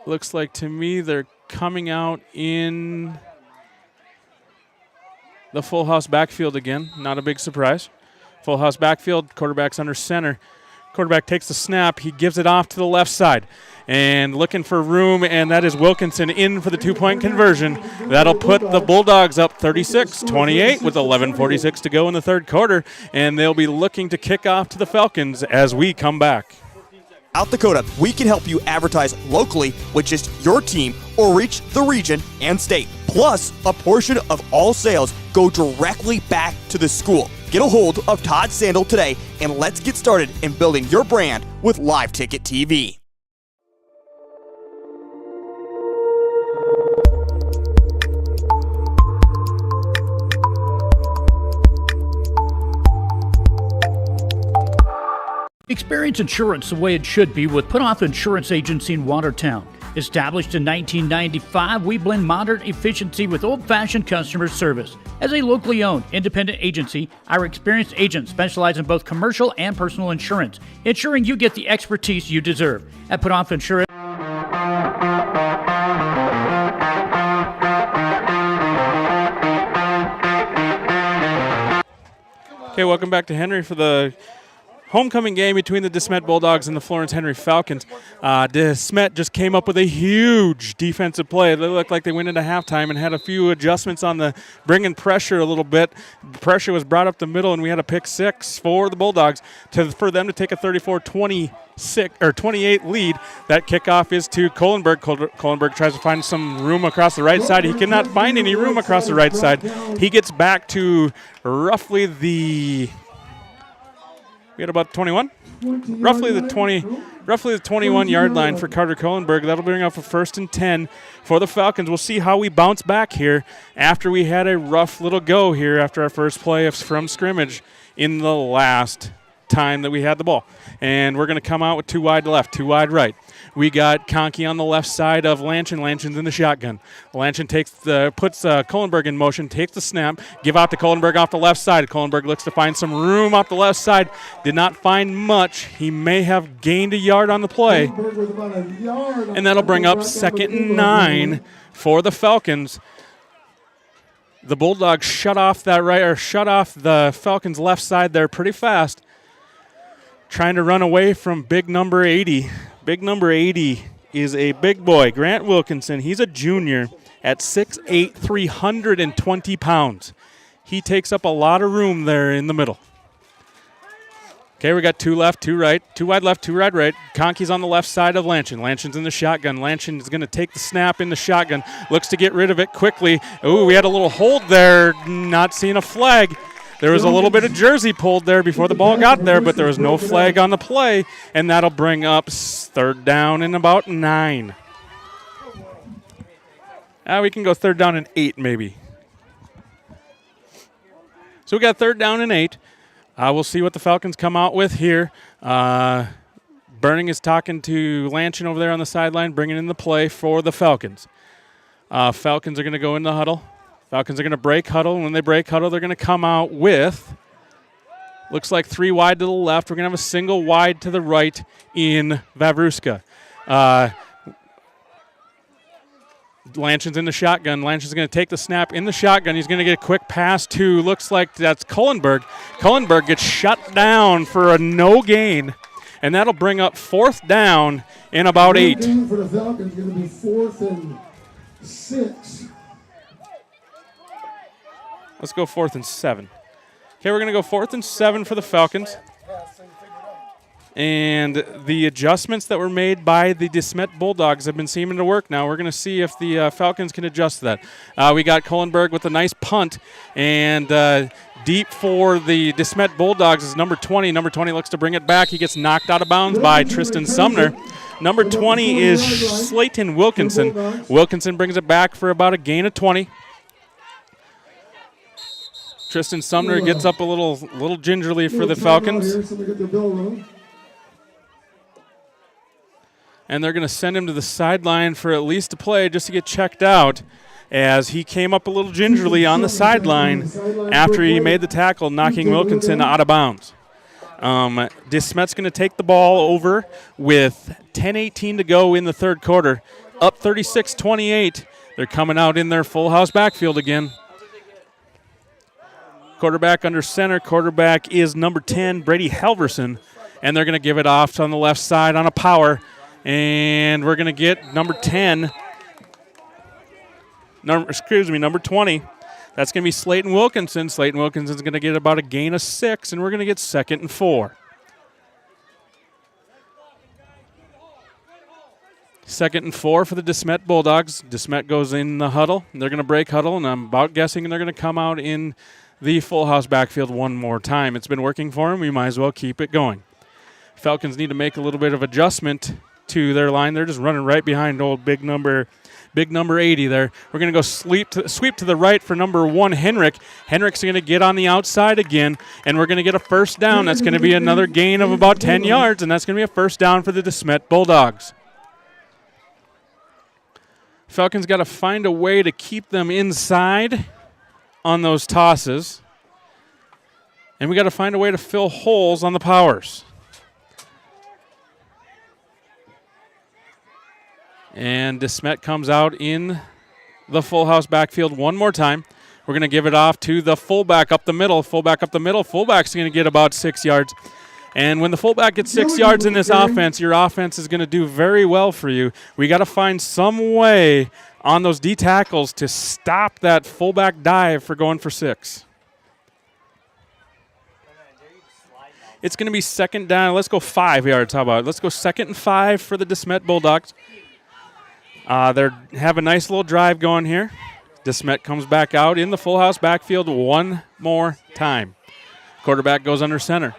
looks like to me they're coming out in the full house backfield again. Not a big surprise. Full house backfield, quarterback's under center. Quarterback takes the snap. He gives it off to the left side. And looking for room, and that is Wilkinson in for the two-point conversion. That'll put the Bulldogs up 36-28 with 11:46 to go in the third quarter, and they'll be looking to kick off to the Falcons as we come back. South Dakota, we can help you advertise locally with just your team or reach the region and state. Plus, a portion of all sales go directly back to the school. Get a hold of Todd Sandel today, and let's get started in building your brand with Live Ticket TV. Experience insurance the way it should be with Put Off Insurance Agency in Watertown. Established in 1995, we blend modern efficiency with old-fashioned customer service. As a locally owned, independent agency, our experienced agents specialize in both commercial and personal insurance, ensuring you get the expertise you deserve. At Put Off Insurance, Okay, welcome back to Henry for the homecoming game between the DeSmet Bulldogs and the Florence Henry Falcons. DeSmet just came up with a huge defensive play. It looked like they went into halftime and had a few adjustments on the bringing pressure a little bit. Pressure was brought up the middle, and we had a pick six for the Bulldogs for them to take a 34-28 lead. That kickoff is to Kohlenberg. Kohlenberg tries to find some room across the right side. He cannot find any room across the right side. He gets back to roughly the... We had about 21? Roughly the 21-yard line for Carter Kohlenberg. That'll bring up a 1st and 10 for the Falcons. We'll see how we bounce back here after we had a rough little go here after our first play from scrimmage in the last time that we had the ball. And we're going to come out with 2 wide left, 2 wide right. We got Conkey on the left side of Lanchin. Lanchin's in the shotgun. Lanchin puts Kohlenberg in motion, takes the snap, give out to Kohlenberg off the left side. Kohlenberg looks to find some room off the left side. Did not find much. He may have gained a yard on the play. And that'll bring up 2nd and 9 for the Falcons. The Bulldogs shut off the Falcons' left side there pretty fast, trying to run away from big number 80. Big number 80 is a big boy, Grant Wilkinson. He's a junior at 6'8", 320 pounds. He takes up a lot of room there in the middle. Okay, we got 2 left, 2 right, 2 wide left, 2 wide right. Conkey's on the left side of Lanchin. Lanchin's in the shotgun. Lanchin is going to take the snap in the shotgun. Looks to get rid of it quickly. Ooh, we had a little hold there, not seeing a flag. There was a little bit of jersey pulled there before the ball got there, but there was no flag on the play, and that'll bring up 3rd down and about 9. We can go 3rd down and 8 maybe. So we got 3rd down and 8. We'll see what the Falcons come out with here. Burning is talking to Lanchin over there on the sideline, bringing in the play for the Falcons. Falcons are going to go in the huddle. Falcons are going to break huddle. And when they break huddle, they're going to come out with, looks like 3 wide to the left. We're going to have a single wide to the right in Vavruska. Lanchin's in the shotgun. Lanchin's going to take the snap in the shotgun. He's going to get a quick pass to, looks like that's Kohlenberg. Kohlenberg gets shut down for a no gain, and that'll bring up 4th down in about 8. For the Falcons, going to be 4th and 6. Let's go 4th and 7. Okay, we're going to go 4th and 7 for the Falcons. And the adjustments that were made by the DeSmet Bulldogs have been seeming to work now. We're going to see if the Falcons can adjust to that. We got Kohlenberg with a nice punt. And deep for the DeSmet Bulldogs is number 20. Number 20 looks to bring it back. He gets knocked out of bounds by Tristan Sumner. Number 20 is Slayton Wilkinson. Wilkinson brings it back for about a gain of 20. Tristan Sumner gets up a little gingerly for the Falcons. And they're going to send him to the sideline for at least a play just to get checked out, as he came up a little gingerly on the sideline after he made the tackle, knocking Wilkinson out of bounds. DeSmet's going to take the ball over with 10:18 to go in the 3rd quarter. Up 36-28. They're coming out in their full house backfield again. Quarterback under center. Quarterback is number 10, Brady Halverson. And they're going to give it off on the left side on a power. And we're going to get number 10. Number 20. That's going to be Slayton Wilkinson. Slayton Wilkinson's going to get about a gain of 6, and we're going to get 2nd and 4. 2nd and 4 for the DeSmet Bulldogs. DeSmet goes in the huddle. They're going to break huddle, and I'm about guessing they're going to come out in the full house backfield one more time. It's been working for them. We might as well keep it going. Falcons need to make a little bit of adjustment to their line. They're just running right behind old big number 80 there. We're going to go sweep to the right for number 1, Henrik. Henrik's going to get on the outside again, and we're going to get a first down. That's going to be another gain of about 10 yards, and that's going to be a first down for the DeSmet Bulldogs. Falcons got to find a way to keep them inside on those tosses, and we got to find a way to fill holes on the powers. And DeSmet comes out in the full house backfield one more time. We're going to give it off to the fullback up the middle. Fullback's going to get about 6 yards. And when the fullback gets 6 yards in this offense, your offense is going to do very well for you. We got to find some way on those D tackles to stop that fullback dive for going for 6. It's going to be second down. Let's go 5 yards. How about it? Let's go 2nd and 5 for the DeSmet Bulldogs. They have a nice little drive going here. DeSmet comes back out in the full house backfield one more time. Quarterback goes under center,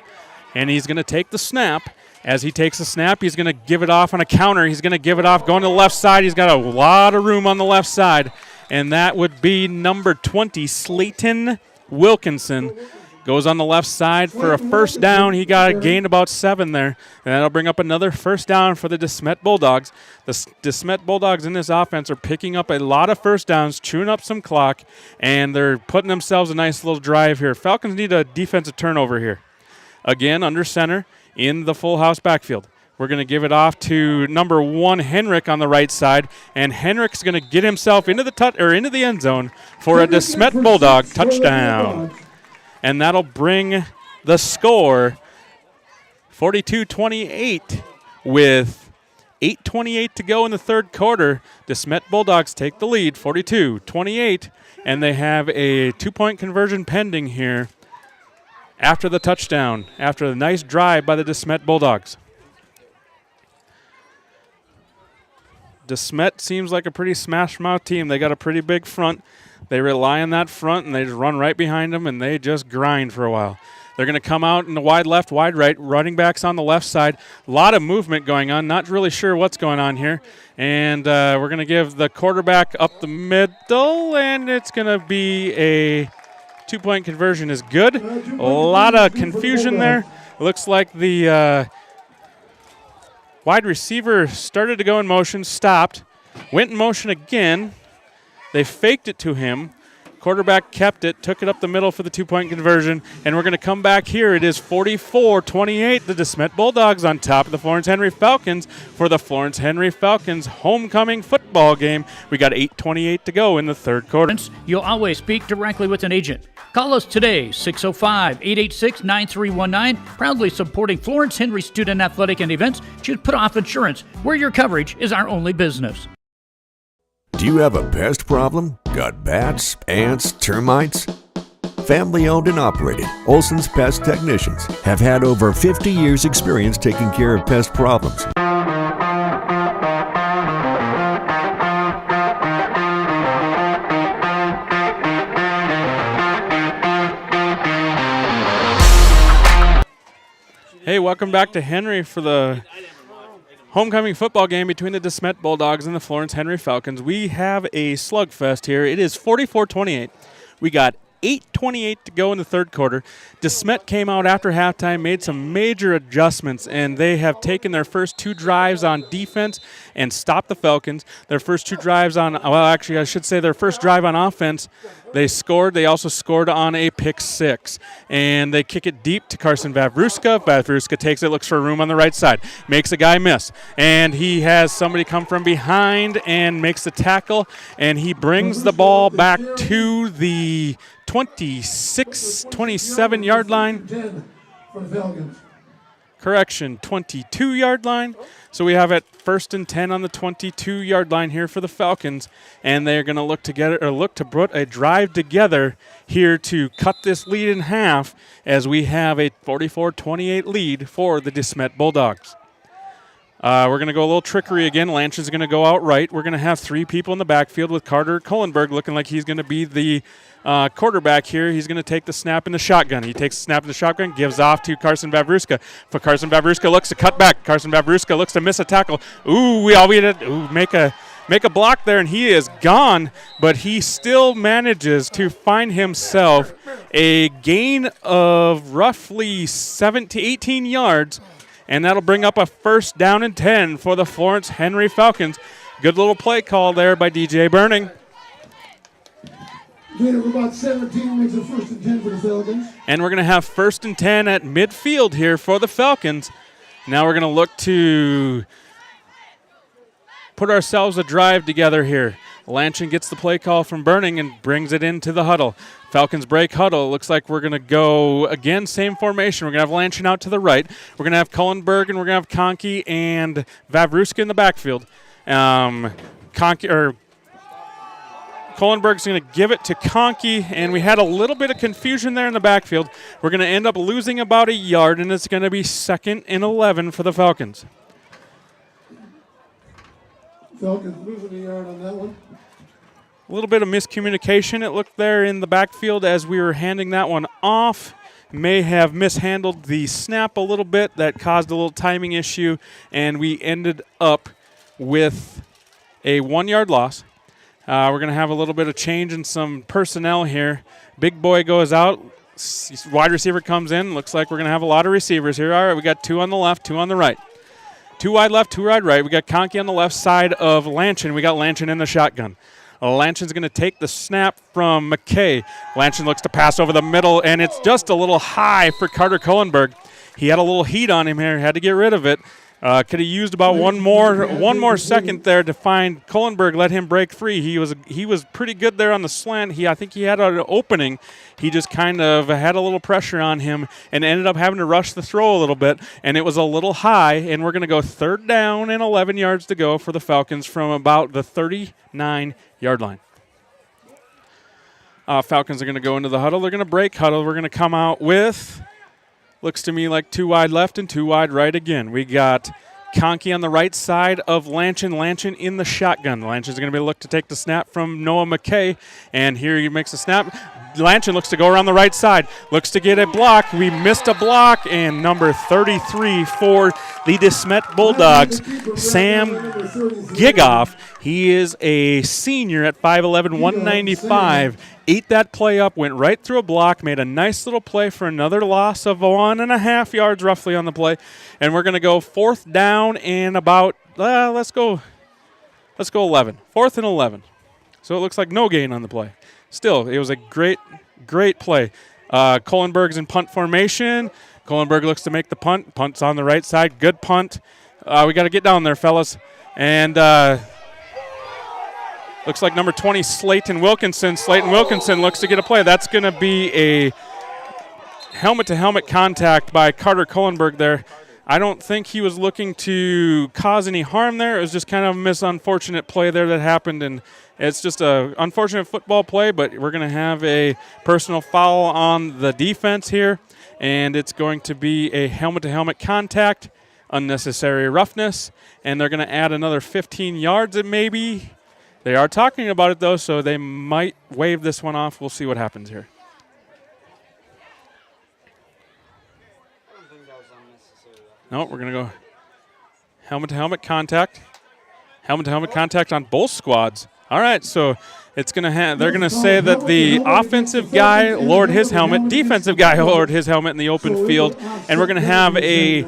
and he's going to take the snap. As he takes the snap, he's going to give it off on a counter. He's going to give it off going to the left side. He's got a lot of room on the left side, and that would be number 20, Slayton Wilkinson. Goes on the left side for a first down. He got a gain about 7 there. And that'll bring up another first down for the DeSmet Bulldogs. The DeSmet Bulldogs in this offense are picking up a lot of first downs, chewing up some clock, and they're putting themselves a nice little drive here. Falcons need a defensive turnover here. Again, under center in the full house backfield. We're going to give it off to number 1, Henrik, on the right side, and Henrik's going to get himself into the end zone for a DeSmet Bulldog touchdown. And that'll bring the score 42-28 with 8:28 to go in the third quarter. DeSmet Bulldogs take the lead 42-28, and they have a 2-point conversion pending here after the touchdown, after a nice drive by the DeSmet Bulldogs. DeSmet seems like a pretty smash-mouth team. They got a pretty big front. They rely on that front, and they just run right behind them, and they just grind for a while. They're going to come out in the wide left, wide right, running backs on the left side. A lot of movement going on. Not really sure what's going on here. And we're going to give the quarterback up the middle, and it's going to be a 2-point conversion is good. A lot of confusion there. It looks like the wide receiver started to go in motion, stopped, went in motion again. They faked it to him. Quarterback kept it, took it up the middle for the 2-point conversion, and we're going to come back here. It is 44-28. The DeSmet Bulldogs on top of the Florence Henry Falcons for the Florence Henry Falcons homecoming football game. We got 8:28 to go in the third quarter. You'll always speak directly with an agent. Call us today, 605-886-9319. Proudly supporting Florence Henry student athletic and events. Choose Put Off Insurance, where your coverage is our only business. Do you have a pest problem? Got bats, ants, termites? Family owned and operated, Olson's Pest Technicians have had over 50 years experience taking care of pest problems. Hey, welcome back to Henry for the homecoming football game between the DeSmet Bulldogs and the Florence Henry Falcons. We have a slugfest here. It is 44-28. We got 8:28 to go in the third quarter. DeSmet came out after halftime, made some major adjustments, and they have taken their first 2 drives on defense and stopped the Falcons. Their first 2 drives on, well, actually, I should say their first drive on offense, they scored. They also scored on a pick 6. And they kick it deep to Carson Vavruska. Vavruska takes it, looks for room on the right side, makes a guy miss. And he has somebody come from behind and makes the tackle, and he brings the ball back to the 27-yard line. Correction, 22-yard line. So we have it 1st and 10 on the 22-yard line here for the Falcons, and they're going to look to put a drive together here to cut this lead in half as we have a 44-28 lead for the DeSmet Bulldogs. We're going to go a little trickery again. Lanchin's going to go out right. We're going to have 3 people in the backfield with Carter Kohlenberg looking like he's going to be the quarterback here. He's going to take the snap in the shotgun. He takes the snap in the shotgun, gives off to Carson Vavruska. For Carson Vavruska looks to cut back. Carson Vavruska looks to miss a tackle. Make a block there, and he is gone, but he still manages to find himself a gain of roughly 18 yards, and that'll bring up a 1st down and 10 for the Florence Henry Falcons. Good little play call there by DJ Burning. Gain of about 17 makes it 1st and 10 for the Falcons. And we're going to have 1st and 10 at midfield here for the Falcons. Now we're going to look to put ourselves a drive together here. Lanchin gets the play call from Burning and brings it into the huddle. Falcons break huddle. Looks like we're going to go, again, same formation. We're going to have Lanchin out to the right. We're going to have Kohlenberg, and we're going to have Conkey and Vavruska in the backfield. Kohlenberg's going to give it to Conkey, and we had a little bit of confusion there in the backfield. We're going to end up losing about a yard, and it's going to be 2nd and 11 for the Falcons. Falcons losing a yard on that one. A little bit of miscommunication, it looked there in the backfield as we were handing that one off. May have mishandled the snap a little bit. That caused a little timing issue, and we ended up with a 1-yard loss. We're going to have a little bit of change in some personnel here. Big boy goes out. Wide receiver comes in. Looks like we're going to have a lot of receivers here. All right, we got 2 on the left, 2 on the right. 2 wide left, 2 wide right. We got Conkey on the left side of Lanchin. We got Lanchin in the shotgun. Lanchin's going to take the snap from McKay. Lanchin looks to pass over the middle, and it's just a little high for Carter Kohlenberg. He had a little heat on him here, had to get rid of it. Could have used about one more second there to find Kohlenberg, let him break free. He was pretty good there on the slant. I think he had an opening. He just kind of had a little pressure on him and ended up having to rush the throw a little bit, and it was a little high, and we're going to go 3rd down and 11 yards to go for the Falcons from about the 39-yard line. Falcons are going to go into the huddle. They're going to break huddle. We're going to come out with, looks to me like 2 wide left and 2 wide right again. We got Conkey on the right side of Lanchin. Lanchin in the shotgun. Lanchin's going to be looked to take the snap from Noah McKay, and here he makes the snap. Lanchin looks to go around the right side, looks to get a block. We missed a block, and number 33 for the DeSmet Bulldogs, Sam Gigoff. He is a senior at 5'11", 195. Ate that play up, went right through a block, made a nice little play for another loss of 1.5 yards roughly on the play. And we're going to go 4th down and about, let's go 11. 4th and 11. So it looks like no gain on the play. Still, it was a great play. Kohlenberg's in punt formation. Kohlenberg looks to make the punt. Punt's on the right side. Good punt. We got to get down there, fellas. And looks like number 20, Slayton Wilkinson. Slayton Wilkinson looks to get a play. That's going to be a helmet-to-helmet contact by Carter Kohlenberg there. I don't think he was looking to cause any harm there. It was just kind of a unfortunate play there that happened, and it's just an unfortunate football play, but we're going to have a personal foul on the defense here, and it's going to be a helmet-to-helmet contact, unnecessary roughness, and they're going to add another 15 yards maybe. They are talking about it, though, so they might waive this one off. We'll see what happens here. No, we're going to go helmet-to-helmet contact. Helmet-to-helmet contact on both squads. All right, so it's going to they're going to say that the offensive guy lowered his helmet, defensive guy lowered his helmet in the open field, and we're going to have a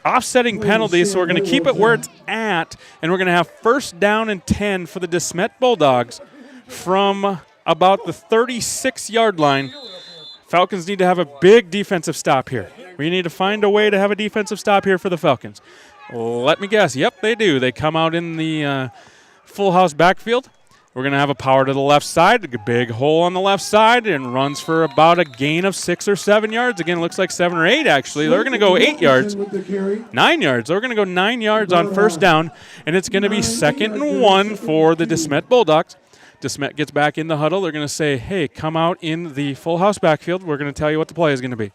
offsetting penalty, so we're going to keep it where it's at, and we're going to have 1st down and 10 for the DeSmet Bulldogs from about the 36-yard line. Falcons need to have a big defensive stop here. We need to find a way to have a defensive stop here for the Falcons. Let me guess. Yep, they do. They come out in the full house backfield. We're going to have a power to the left side, a big hole on the left side, and runs for about a gain of 6 or 7 yards. Again, it looks like 7 or 8, actually. They're going to go 8 yards. 9 yards. They're going to go 9 yards on 1st down, and it's going to be 2nd and 1 for the DeSmet Bulldogs. DeSmet gets back in the huddle. They're going to say, hey, come out in the full house backfield. We're going to tell you what the play is going to be.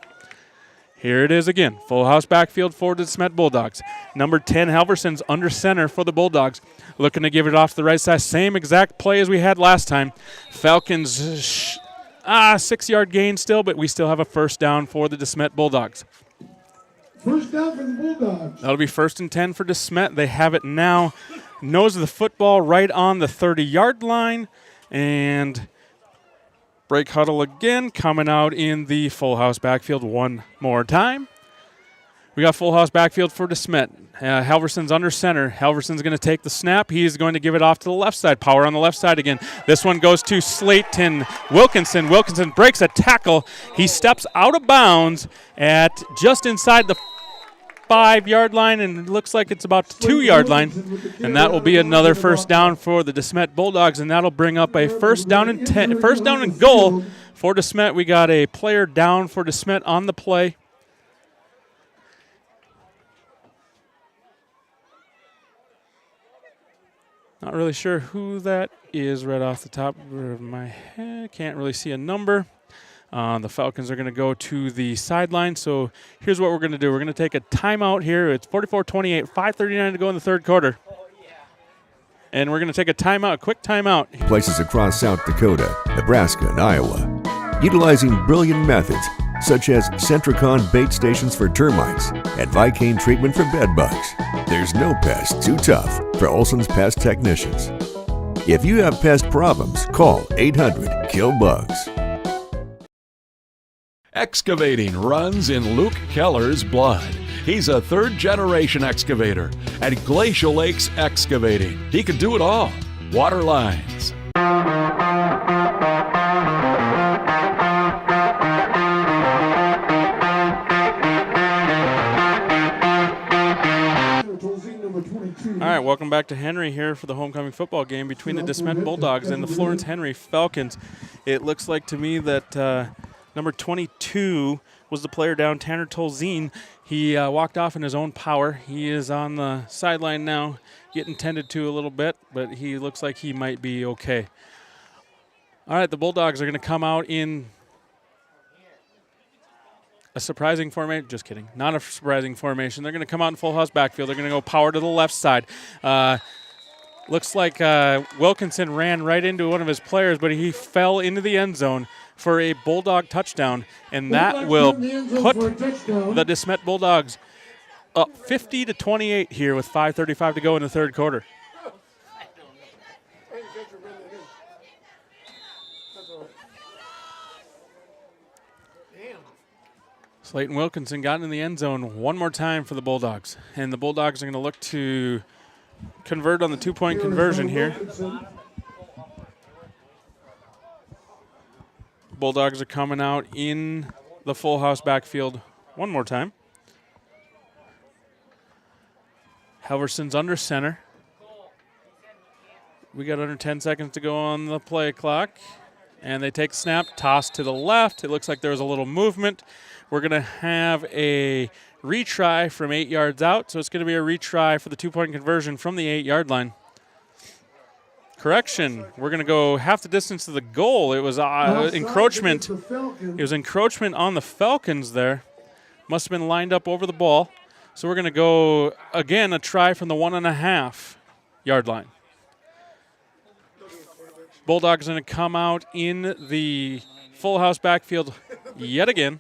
Here it is again. Full house backfield for the DeSmet Bulldogs. Number 10, Halverson's under center for the Bulldogs. Looking to give it off to the right side. Same exact play as we had last time. Falcons, 6-yard gain still, but we still have a first down for the DeSmet Bulldogs. First down for the Bulldogs. That'll be 1st and 10 for DeSmet. They have it now. Nose of the football right on the 30-yard line. And break huddle again, coming out in the full house backfield one more time. We got full house backfield for DeSmet. Halverson's under center. Halverson's going to take the snap. He's going to give it off to the left side. Power on the left side again. This one goes to Slayton Wilkinson. Wilkinson breaks a tackle. He steps out of bounds at just inside the 5-yard line, and it looks like it's about the 2-yard line, and that will be another first down for the DeSmet Bulldogs, and that'll bring up a first down and goal for DeSmet. We got a player down for DeSmet on the play. Not really sure who that is right off the top of my head. Can't really see a number. The Falcons are going to go to the sideline. So here's what we're going to do. We're going to take a timeout here. It's 44-28, 5:39 to go in the third quarter. And we're going to take a timeout, a quick timeout. Places across South Dakota, Nebraska, and Iowa, utilizing brilliant methods such as Centricon bait stations for termites and Vicane treatment for bed bugs. There's no pest too tough for Olson's Pest Technicians. If you have pest problems, call 800-KILL-BUGS. Excavating runs in Luke Keller's blood. He's a third-generation excavator at Glacial Lakes Excavating. He can do it all. Water lines. All right, welcome back to Henry here for the homecoming football game between the DeSmet Bulldogs and the Florence Henry Falcons. It looks like to me that number 22 was the player down, Tanner Tolzien. He walked off in his own power. He is on the sideline now, getting tended to a little bit, but he looks like he might be okay. All right, the Bulldogs are going to come out in a surprising formation. Just kidding. Not a surprising formation. They're going to come out in full house backfield. They're going to go power to the left side. Looks like Wilkinson ran right into one of his players, but he fell into the end zone for a Bulldog touchdown, and that will put the DeSmet Bulldogs up 50-28 here with 5:35 to go in the third quarter. Slayton Wilkinson got in the end zone one more time for the Bulldogs, and the Bulldogs are going to look to convert on the two-point conversion here. Bulldogs are coming out in the full house backfield one more time. Halverson's under center. We got under 10 seconds to go on the play clock. And they take snap, toss to the left. It looks like there was a little movement. We're going to have a retry from 8 yards out. So it's going to be a retry for the two-point conversion from the 8-yard line. Correction, we're going to go half the distance to the goal. It was encroachment. It was encroachment on the Falcons there. Must have been lined up over the ball. So we're going to go, again, a try from the 1.5-yard line. Bulldogs are going to come out in the full house backfield yet again.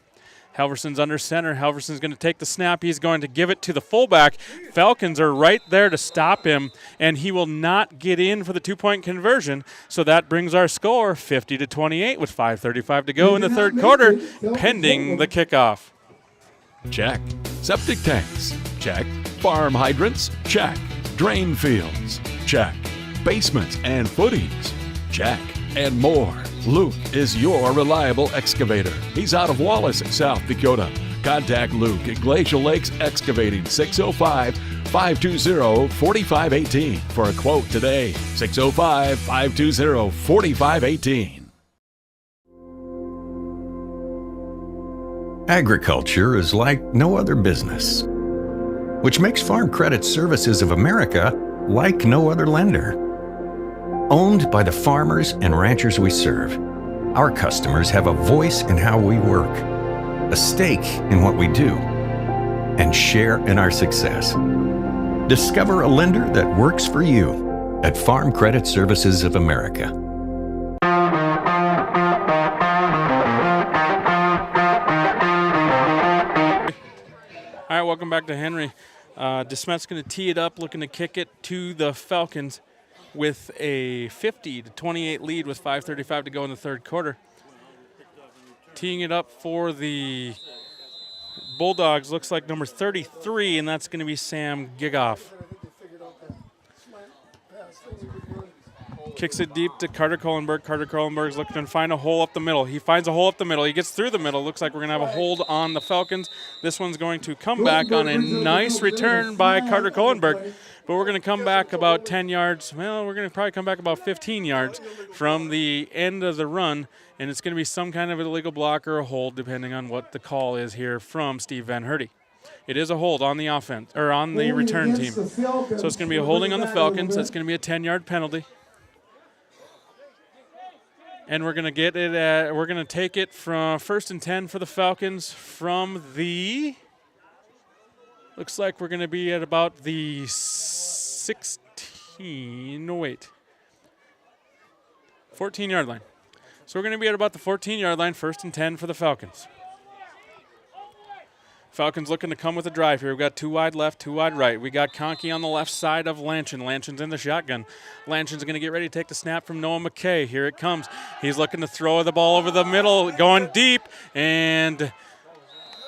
Halverson's under center. Halverson's going to take the snap. He's going to give it to the fullback. Falcons are right there to stop him, and he will not get in for the two-point conversion. So that brings our score 50-28 with 5:35 to go in the third quarter, pending the kickoff. Check. Septic tanks. Check. Farm hydrants. Check. Drain fields. Check. Basements and footings. Check. And more. Luke is your reliable excavator. He's out of Wallace, South Dakota. Contact Luke at Glacial Lakes Excavating, 605-520-4518 for a quote today. 605-520-4518. Agriculture is like no other business, which makes Farm Credit Services of America like no other lender. Owned by the farmers and ranchers we serve, our customers have a voice in how we work. a stake in what we do, and share in our success. Discover a lender that works for you at Farm Credit Services of America. All right, welcome back to Henry. DeSmet's going to tee it up, looking to kick it to the Falcons with a 50-28 lead with 5:35 to go in the third quarter. Teeing it up for the Bulldogs looks like number 33, and that's going to be Sam Gigoff. Kicks it deep to Carter Kohlenberg. Carter Kohlenberg's looking to find a hole up the middle. He finds a hole up the middle. He gets through the middle. Looks like we're going to have a hold on the Falcons. This one's going to come back on a nice return by Carter Kohlenberg. But we're going to come back about 10 yards. Well, we're going to probably come back about 15 yards from the end of the run, and it's going to be some kind of illegal block or a hold, depending on what the call is here from Steve Van Herty. It is a hold on the offense or on the return team. So it's going to be a holding on the Falcons. That's going to be a 10-yard penalty. And we're going to get it at, we're going to take it from 1st and 10 for the Falcons from the, looks like we're going to be at about the 14-yard line. So we're going to be at about the 14-yard line, 1st and 10 for the Falcons. Falcons looking to come with a drive here. We've got 2 wide left, 2 wide right. We got Conkey on the left side of Lanchin. Lanchin's in the shotgun. Lanchin's going to get ready to take the snap from Noah McKay. Here it comes. He's looking to throw the ball over the middle, going deep, and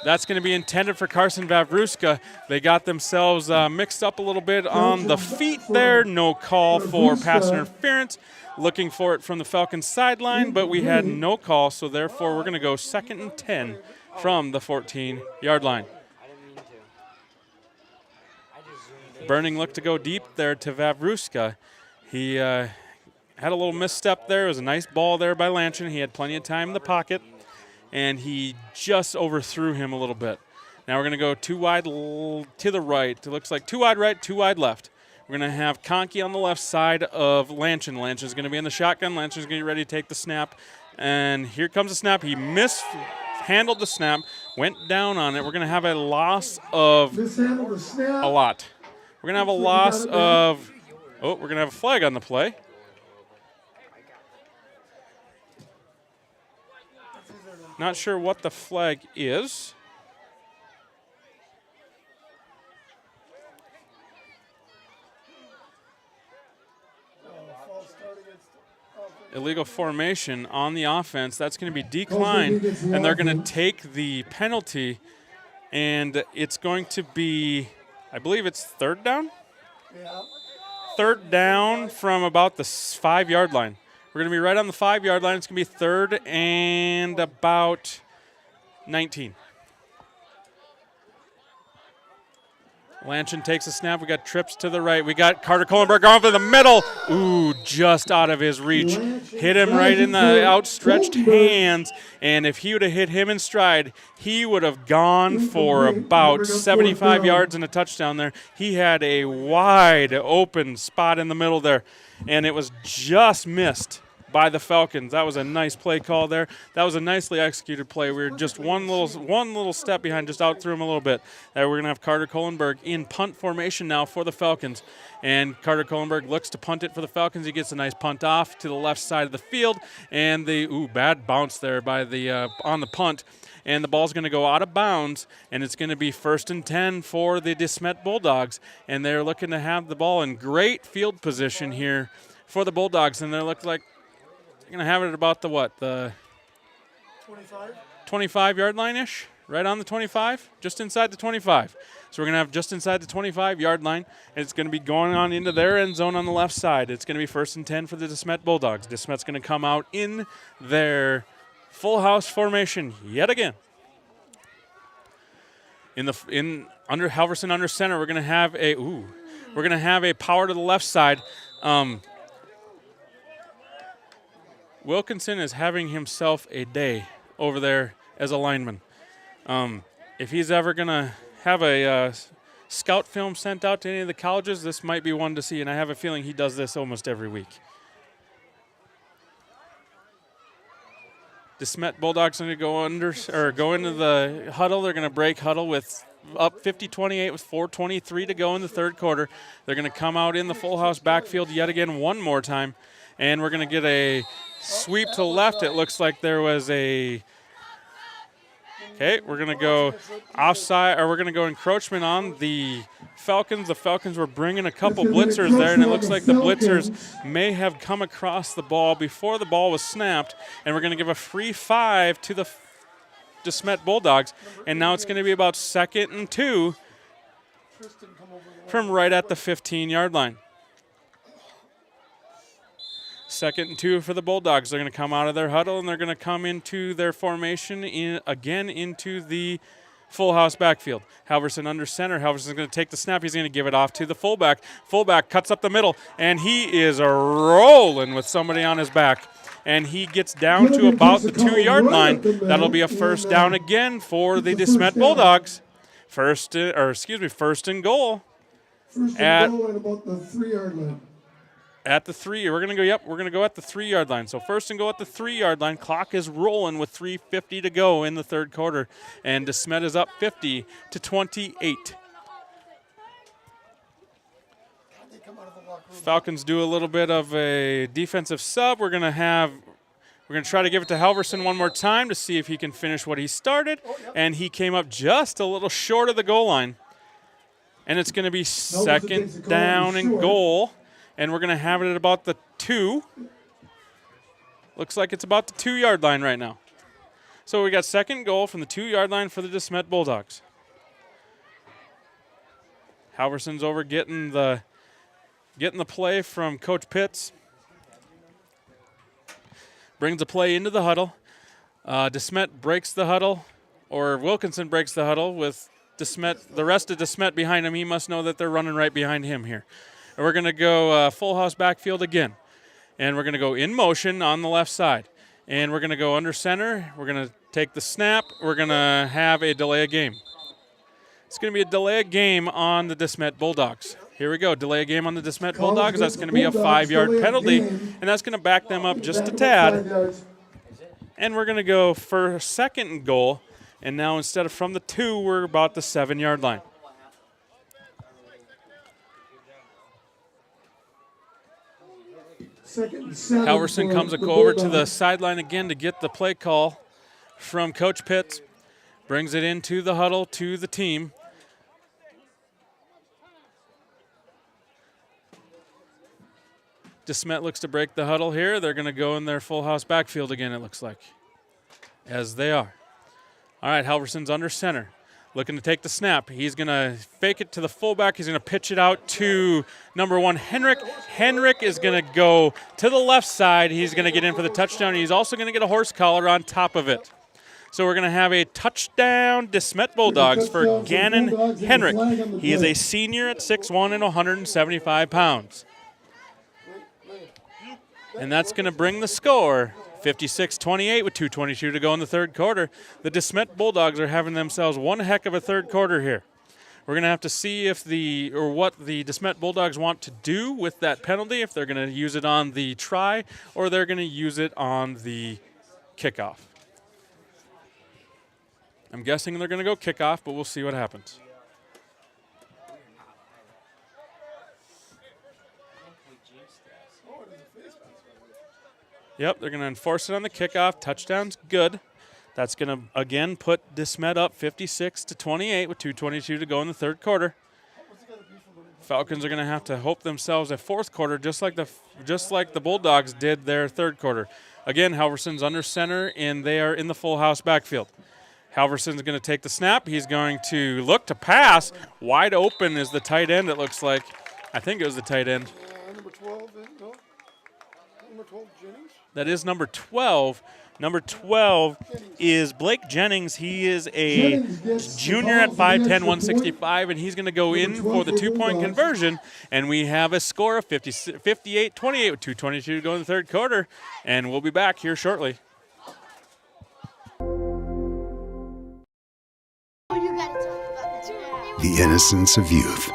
that's going to be intended for Carson Vavruska. They got themselves mixed up a little bit on the feet there. No call for pass interference. Looking for it from the Falcons sideline, but we had no call, so therefore we're going to go 2nd and 10 from the 14-yard line. Burning looked to go deep there to Vavruska. He had a little misstep there. It was a nice ball there by Lanchin. He had plenty of time in the pocket, and he just overthrew him a little bit. Now we're going to go 2 wide to the right. It looks like 2 wide right, 2 wide left. We're going to have Conkey on the left side of Lanchin. Lanchin's going to be in the shotgun. Lanchin's going to get ready to take the snap. And here comes the snap. He mishandled the snap, went down on it. We're going to have a loss of a lot. We're going to have a loss of, we're going to have a flag on the play. Not sure what the flag is. Illegal formation on the offense. That's going to be declined, and they're going to take the penalty, and it's going to be, I believe it's 3rd down? Yeah. 3rd down from about the 5-yard line. We're going to be right on the 5-yard line. It's going to be 3rd and about 19. Lanchin takes a snap. We got trips to the right. We got Carter Kohlenberg going for the middle. Ooh, just out of his reach. Hit him right in the outstretched hands. And if he would have hit him in stride, he would have gone for about 75 yards and a touchdown there. He had a wide open spot in the middle there, and it was just missed by the Falcons. That was a nice play call there. That was a nicely executed play. We were just one little step behind, just out through him a little bit. We're going to have Carter Kohlenberg in punt formation now for the Falcons. And Carter Kohlenberg looks to punt it for the Falcons. He gets a nice punt off to the left side of the field. And bad bounce there by the on the punt. And the ball's going to go out of bounds, and it's going to be 1st and 10 for the DeSmet Bulldogs. And they're looking to have the ball in great field position here for the Bulldogs. And they look like going to have it at about the 25-yard line-ish, right on the 25, just inside the 25. So we're going to have just inside the 25-yard line, and it's going to be going on into their end zone on the left side. It's going to be 1st and 10 for the DeSmet Bulldogs. DeSmet's going to come out in their full house formation yet again. Under Halverson under center, we're going to have a power to the left side. Wilkinson is having himself a day over there as a lineman. If he's ever going to have a scout film sent out to any of the colleges, this might be one to see, and I have a feeling he does this almost every week. DeSmet Bulldogs are going to go into the huddle. They're going to break huddle with up 50-28 with 4:23 to go in the third quarter. They're going to come out in the full house backfield yet again one more time, and we're going to get a sweep to the left. It looks like there was a okay. We're going to go offside, or we're going to go encroachment on the Falcons. The Falcons were bringing a couple blitzers there, and it looks like the blitzers may have come across the ball before the ball was snapped, and we're going to give a free 5 to the DeSmet Bulldogs, and now it's going to be about 2nd and 2 from right at the 15-yard line. 2nd and 2 for the Bulldogs. They're going to come out of their huddle, and they're going to come into their formation again into the full house backfield. Halverson under center. Halverson's going to take the snap. He's going to give it off to the fullback. Fullback cuts up the middle, and he is rolling with somebody on his back. And he gets down to about the 2-yard line. That'll be a first down again for the DeSmet Bulldogs. First and goal. At about the 3-yard line. At the 3, we're gonna go at the 3-yard line. So first and goal at the 3-yard line. Clock is rolling with 3:50 to go in the third quarter, and DeSmet is up 50-28. Falcons do a little bit of a defensive sub. We're gonna try to give it to Halverson one more time to see if he can finish what he started, and he came up just a little short of the goal line. And it's gonna be second down and goal, and we're gonna have it at about the 2. Looks like it's about the 2-yard line right now. So we got second goal from the 2-yard line for the DeSmet Bulldogs. Halverson's over getting the play from Coach Pitts. Brings the play into the huddle. DeSmet breaks the huddle, or Wilkinson breaks the huddle with DeSmet, the rest of DeSmet behind him. He must know that they're running right behind him here. And we're going to go full house backfield again. And we're going to go in motion on the left side. And we're going to go under center. We're going to take the snap. We're going to have a delay of game. It's going to be a delay of game on the DeSmet Bulldogs. Here we go, delay a game on the DeSmet Bulldogs. That's going to be a 5-yard penalty, and that's going to back them up just a tad. And we're going to go for second and goal, and now instead of from the 2, we're about the 7-yard line. Halverson comes over to the sideline again to get the play call from Coach Pitts. Brings it into the huddle to the team. DeSmet looks to break the huddle here. They're going to go in their full house backfield again, it looks like, as they are. All right, Halverson's under center, looking to take the snap. He's going to fake it to the fullback. He's going to pitch it out to number 1, Henrik. Henrik is going to go to the left side. He's going to get in for the touchdown. He's also going to get a horse collar on top of it. So we're going to have a touchdown DeSmet Bulldogs for Gannon Henrik. He is a senior at 6'1" and 175 pounds. And that's going to bring the score 56-28 with 2:22 to go in the third quarter. The DeSmet Bulldogs are having themselves one heck of a third quarter here. We're going to have to see what the DeSmet Bulldogs want to do with that penalty, if they're going to use it on the try or they're going to use it on the kickoff. I'm guessing they're going to go kickoff, but we'll see what happens. Yep, they're going to enforce it on the kickoff. Touchdown's good. That's going to, again, put DeSmet up 56-28 with 2:22 to go in the third quarter. Falcons are going to have to hope themselves a fourth quarter, just like the Bulldogs did their third quarter. Again, Halverson's under center, and they are in the full house backfield. Halverson's going to take the snap. He's going to look to pass. Wide open is the tight end, it looks like. I think it was the tight end. Number 12, no? Number 12, Jennings? That is number 12. Number 12 is Blake Jennings. He is a junior at 5'10", 165, and he's going to go in for the two-point conversion. And we have a score of 58-28 with 2:22 to go in the third quarter. And we'll be back here shortly. The innocence of youth.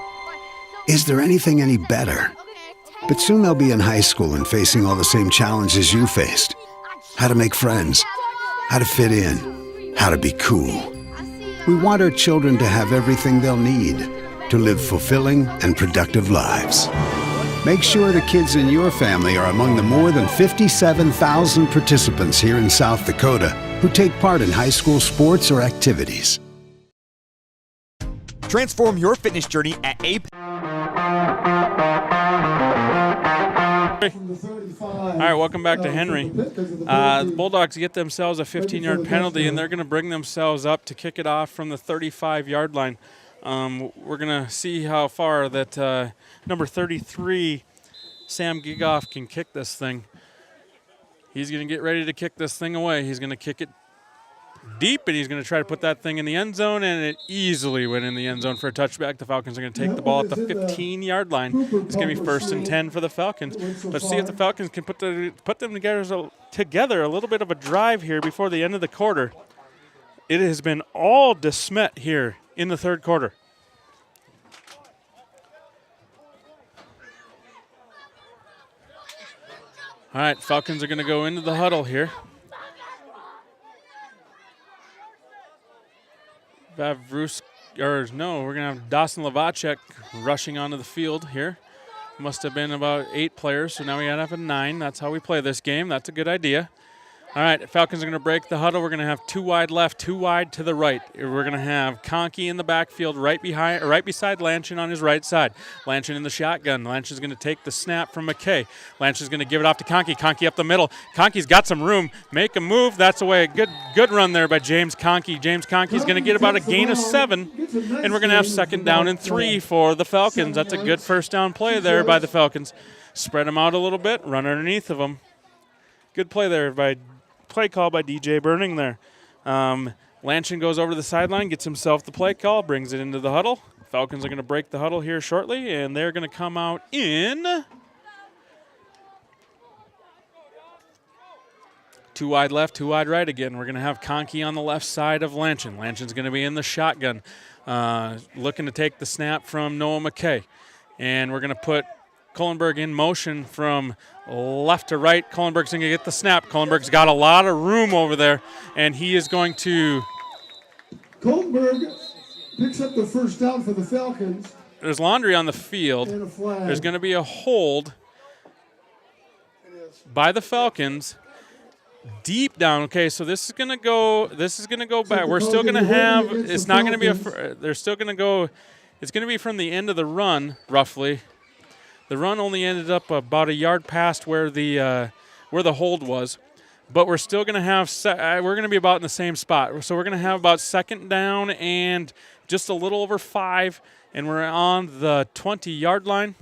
Is there anything any better? But soon they'll be in high school and facing all the same challenges you faced. How to make friends, how to fit in, how to be cool. We want our children to have everything they'll need to live fulfilling and productive lives. Make sure the kids in your family are among the more than 57,000 participants here in South Dakota who take part in high school sports or activities. Transform your fitness journey at Apex. All right, welcome back to Henry. The Bulldogs get themselves a 15-yard penalty, and they're going to bring themselves up to kick it off from the 35-yard line. We're going to see how far that number 33, Sam Gigoff, can kick this thing. He's going to get ready to kick this thing away. He's going to kick it deep, and he's going to try to put that thing in the end zone, and it easily went in the end zone for a touchback. The Falcons are going to take the ball at the 15-yard line. It's going to be 1st and 10 for the Falcons. Let's see if the Falcons can put them together a little bit of a drive here before the end of the quarter. It has been all DeSmet here in the third quarter. All right, Falcons are going to go into the huddle here. We're going to have Dawson Lavacek rushing onto the field here. Must have been about 8 players, so now we got up at 9. That's how we play this game. That's a good idea. All right, Falcons are going to break the huddle. We're going to have 2 wide left, 2 wide to the right. We're going to have Conkey in the backfield right beside Lanchin on his right side. Lanchin in the shotgun. Lanchin's going to take the snap from McKay. Lanchin's going to give it off to Conkey. Conkey up the middle. Conkey's got some room. Make a move. That's away. Good run there by James Conkey. James Conkey's going to get about a gain of 7, and we're going to have 2nd down and 3 for the Falcons. That's a good first down play there by the Falcons. Spread them out a little bit, run underneath of them. Good play there play call by DJ Burning there. Lanchin goes over to the sideline, gets himself the play call, brings it into the huddle. Falcons are going to break the huddle here shortly, and they're going to come out in 2 wide left, 2 wide right again. We're going to have Conkey on the left side of Lanchin. Lanchin's going to be in the shotgun, looking to take the snap from Noah McKay. And we're going to put Kohlenberg in motion from left to right. Kohlenberg's going to get the snap. Kohlenberg's got a lot of room over there, and he is going to... Kohlenberg picks up the first down for the Falcons. There's laundry on the field. There's going to be a hold by the Falcons deep down. Okay, so this is going to go back. We're still going to have... It's not going to be they're still going to go... It's going to be from the end of the run, roughly. The run only ended up about a yard past where the hold was, but we're still going to have we're going to be about in the same spot. So we're going to have about 2nd down and just a little over 5, and we're on the 20-yard line.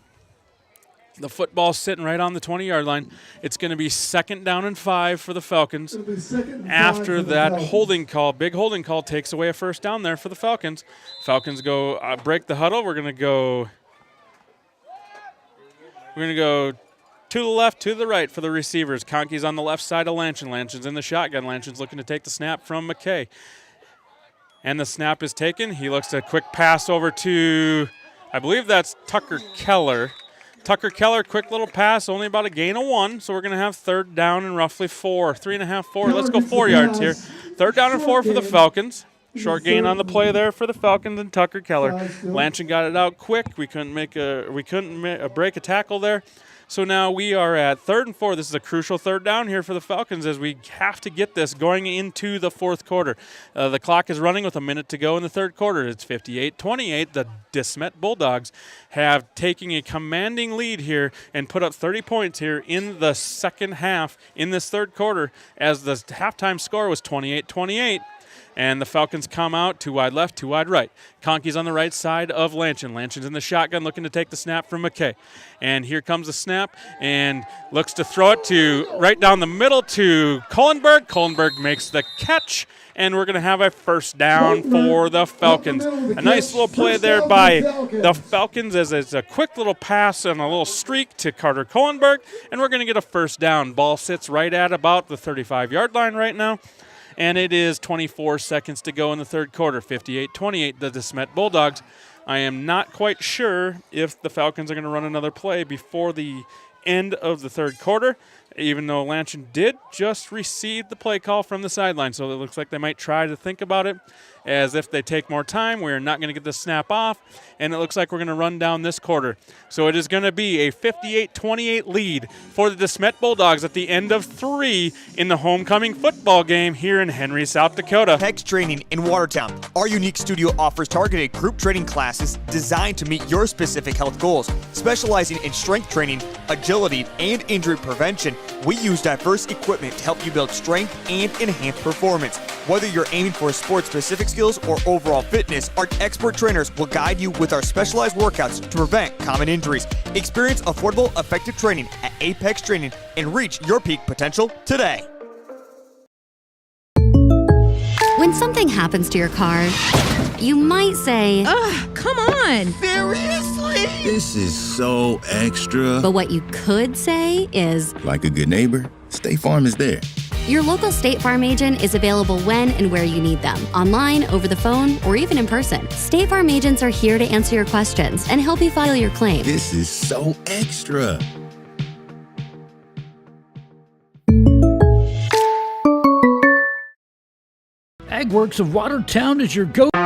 The football's sitting right on the 20-yard line. It's going to be 2nd down and 5 for the Falcons. After that holding call, big holding call takes away a first down there for the Falcons. Falcons go break the huddle. We're going to go to the left, to the right for the receivers. Conkey's on the left side of Lanchin. Lanchin's in the shotgun. Lanchin's looking to take the snap from McKay. And the snap is taken. He looks a quick pass over to, I believe that's Tucker Keller. Tucker Keller, quick little pass, only about a gain of 1. So we're going to have 3rd down and roughly 4, 3.5, 4. Let's go 4 yards here. 3rd down and 4 for the Falcons. Short gain on the play there for the Falcons and Tucker Keller. Lanchin got it out quick. We couldn't break a tackle there. So now we are at 3rd and 4. This is a crucial 3rd down here for the Falcons as we have to get this going into the 4th quarter. The clock is running with a minute to go in the 3rd quarter. It's 58-28. The DeSmet Bulldogs have taken a commanding lead here and put up 30 points here in the 2nd half in this 3rd quarter as the halftime score was 28-28. And the Falcons come out 2 wide left, 2 wide right. Conkey's on the right side of Lanchin. Lanchin's in the shotgun looking to take the snap from McKay. And here comes the snap and looks to throw it to right down the middle to Kohlenberg. Kohlenberg makes the catch, and we're going to have a first down for the Falcons. A nice little play there by the Falcons as it's a quick little pass and a little streak to Carter Kohlenberg, and we're going to get a first down. Ball sits right at about the 35-yard line right now. And it is 24 seconds to go in the 3rd quarter, 58-28, the DeSmet Bulldogs. I am not quite sure if the Falcons are going to run another play before the end of the 3rd quarter. even though Lanchin did just receive the play call from the sideline. So it looks like they might try to think about it as if they take more time. We're not going to get the snap off, and it looks like we're going to run down this quarter. So it is going to be a 58-28 lead for the DeSmet Bulldogs at the end of 3 in the homecoming football game here in Henry, South Dakota. Apex Training in Watertown. Our unique studio offers targeted group training classes designed to meet your specific health goals. Specializing in strength training, agility, and injury prevention, we use diverse equipment to help you build strength and enhance performance. Whether you're aiming for sport-specific skills or overall fitness, our expert trainers will guide you with our specialized workouts to prevent common injuries. Experience affordable, effective training at Apex Training and reach your peak potential today. When something happens to your car, you might say, "Ugh, come on." Seriously? This is so extra. But what you could say is, like a good neighbor, State Farm is there. your local State Farm agent is available when and where you need them, online, over the phone, or even in person. State Farm agents are here to answer your questions and help you file your claim. This is so extra. AgWorks of Watertown is your go. All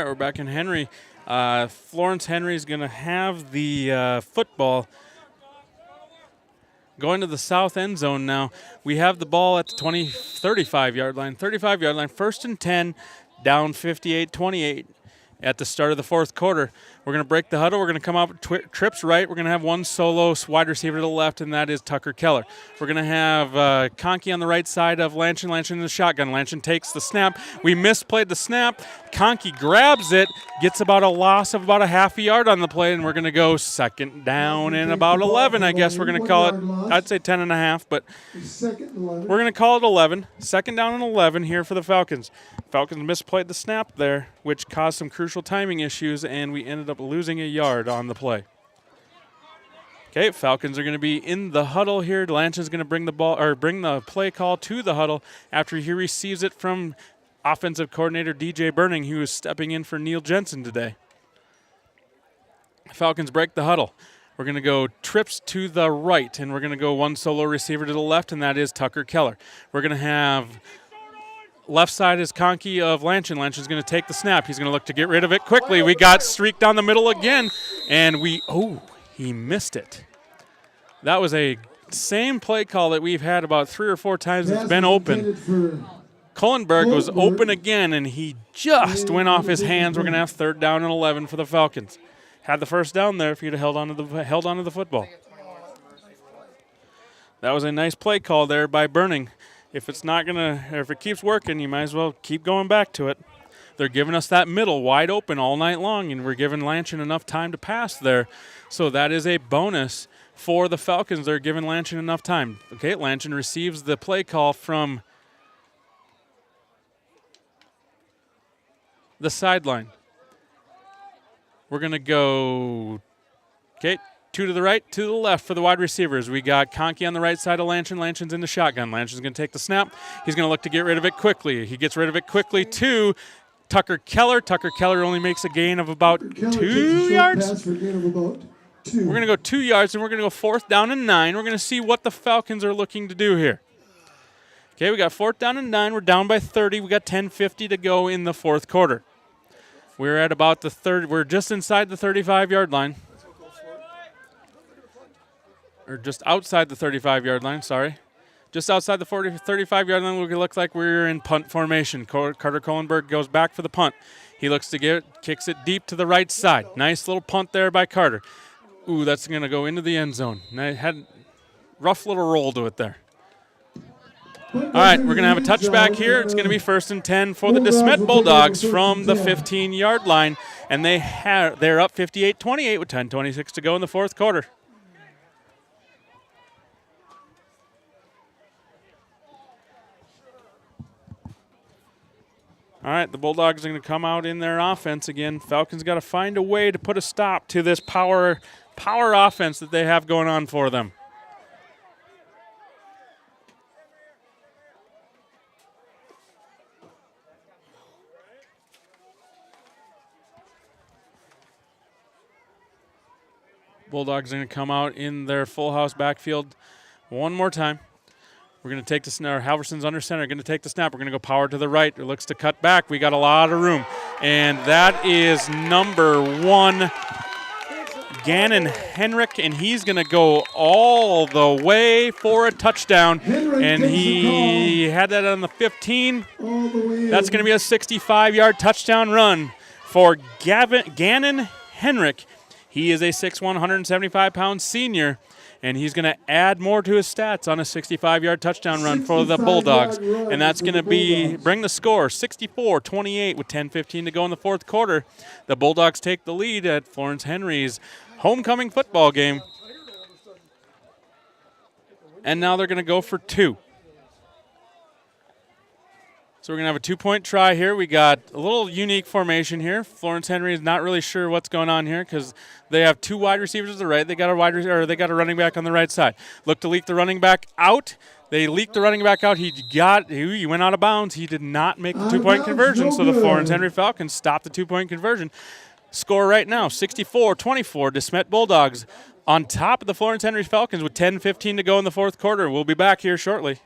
right, we're back in Henry. Florence Henry is going to have the football going to the south end zone now. We have the ball at the 35-yard line. 35-yard line, 1st and 10, down 58-28 at the start of the fourth quarter. We're going to break the huddle. We're going to come out trips right. We're going to have one solo wide receiver to the left, and that is Tucker Keller. We're going to have Conkey on the right side of Lanchin. Lanchin in the shotgun. Lanchin takes the snap. We misplayed the snap. Conkey grabs it, gets about a loss of about a half a yard on the play, and we're going to go second down and about 11, I guess we're going to call it. I'd say 10 and a half, but we're going to call it 11. Second down and 11 here for the Falcons. Falcons misplayed the snap there, which caused some crucial timing issues, and we ended up losing a yard on the play. Okay, Falcons are going to be in the huddle here. Lanchin's going to bring the play call to the huddle after he receives it from offensive coordinator DJ Burning, who is stepping in for Neil Jensen today. Falcons break the huddle. We're going to go trips to the right, and we're going to go one solo receiver to the left, and that is Tucker Keller. We're going to have left side is Conkey of Lanchin. Lanchin's going to take the snap. He's going to look to get rid of it quickly. We got streaked down the middle again, and he missed it. That was a same play call that we've had about 3 or 4 times. It's been open. Cullenberg was open again, and he just went off his hands. We're going to have 3rd down and 11 for the Falcons. Had the first down there if you'd have held onto the football. That was a nice play call there by Burning. If it keeps working, you might as well keep going back to it. They're giving us that middle wide open all night long, and we're giving Lanchin enough time to pass there. So that is a bonus for the Falcons. They're giving Lanchin enough time. Okay, Lanchin receives the play call from the sideline. We're going to go, 2 to the right, 2 to the left for the wide receivers. We got Conkey on the right side of Lanchin. Lanchin's in the shotgun. Lanchin's going to take the snap. He's going to look to get rid of it quickly. He gets rid of it quickly to Tucker Keller. Tucker Keller only makes a gain of about 2 yards. We're going to go 2 yards, and we're going to go 4th down and 9. We're going to see what the Falcons are looking to do here. Okay, we got 4th down and 9. We're down by 30. We got 10:50 to go in the fourth quarter. We're at about the third. We're just inside the 35-yard line. Or just outside the 35-yard line, sorry. Just outside the 35-yard line, we look like we're in punt formation. Carter Cullenberg goes back for the punt. He looks to get it, kicks it deep to the right side. Nice little punt there by Carter. Ooh, that's going to go into the end zone. Had rough little roll to it there. All right, we're going to have a touchback here. It's going to be 1st and 10 for the DeSmet Bulldogs from the 15-yard line, and they're up 58-28 with 10:26 to go in the fourth quarter. All right, the Bulldogs are going to come out in their offense again. Falcons got to find a way to put a stop to this power offense that they have going on for them. Bulldogs are going to come out in their full house backfield one more time. We're going to take the snap. Halverson's under center, going to take the snap. We're going to go power to the right. It looks to cut back. We got a lot of room. And that is number 1, Gannon Henrik, and he's going to go all the way for a touchdown. And he had that on the 15. That's going to be a 65-yard touchdown run for Gannon Henrik. He is a 6'1", 175-pound senior, and he's going to add more to his stats on a 65-yard touchdown run for the Bulldogs. And that's going to bring the score 64-28 with 10:15 to go in the fourth quarter. The Bulldogs take the lead at Florence Henry's homecoming football game. And now they're going to go for 2. So we're going to have a 2-point try here. We got a little unique formation here. Florence Henry is not really sure what's going on here because they have 2 wide receivers to the right. They got a running back on the right side. Look to leak the running back out. They leaked the running back out. He went out of bounds. He did not make the 2-point conversion, so the Florence Henry Falcons stopped the 2-point conversion. Score right now, 64-24, DeSmet Bulldogs on top of the Florence Henry Falcons with 10:15 to go in the fourth quarter. We'll be back here shortly.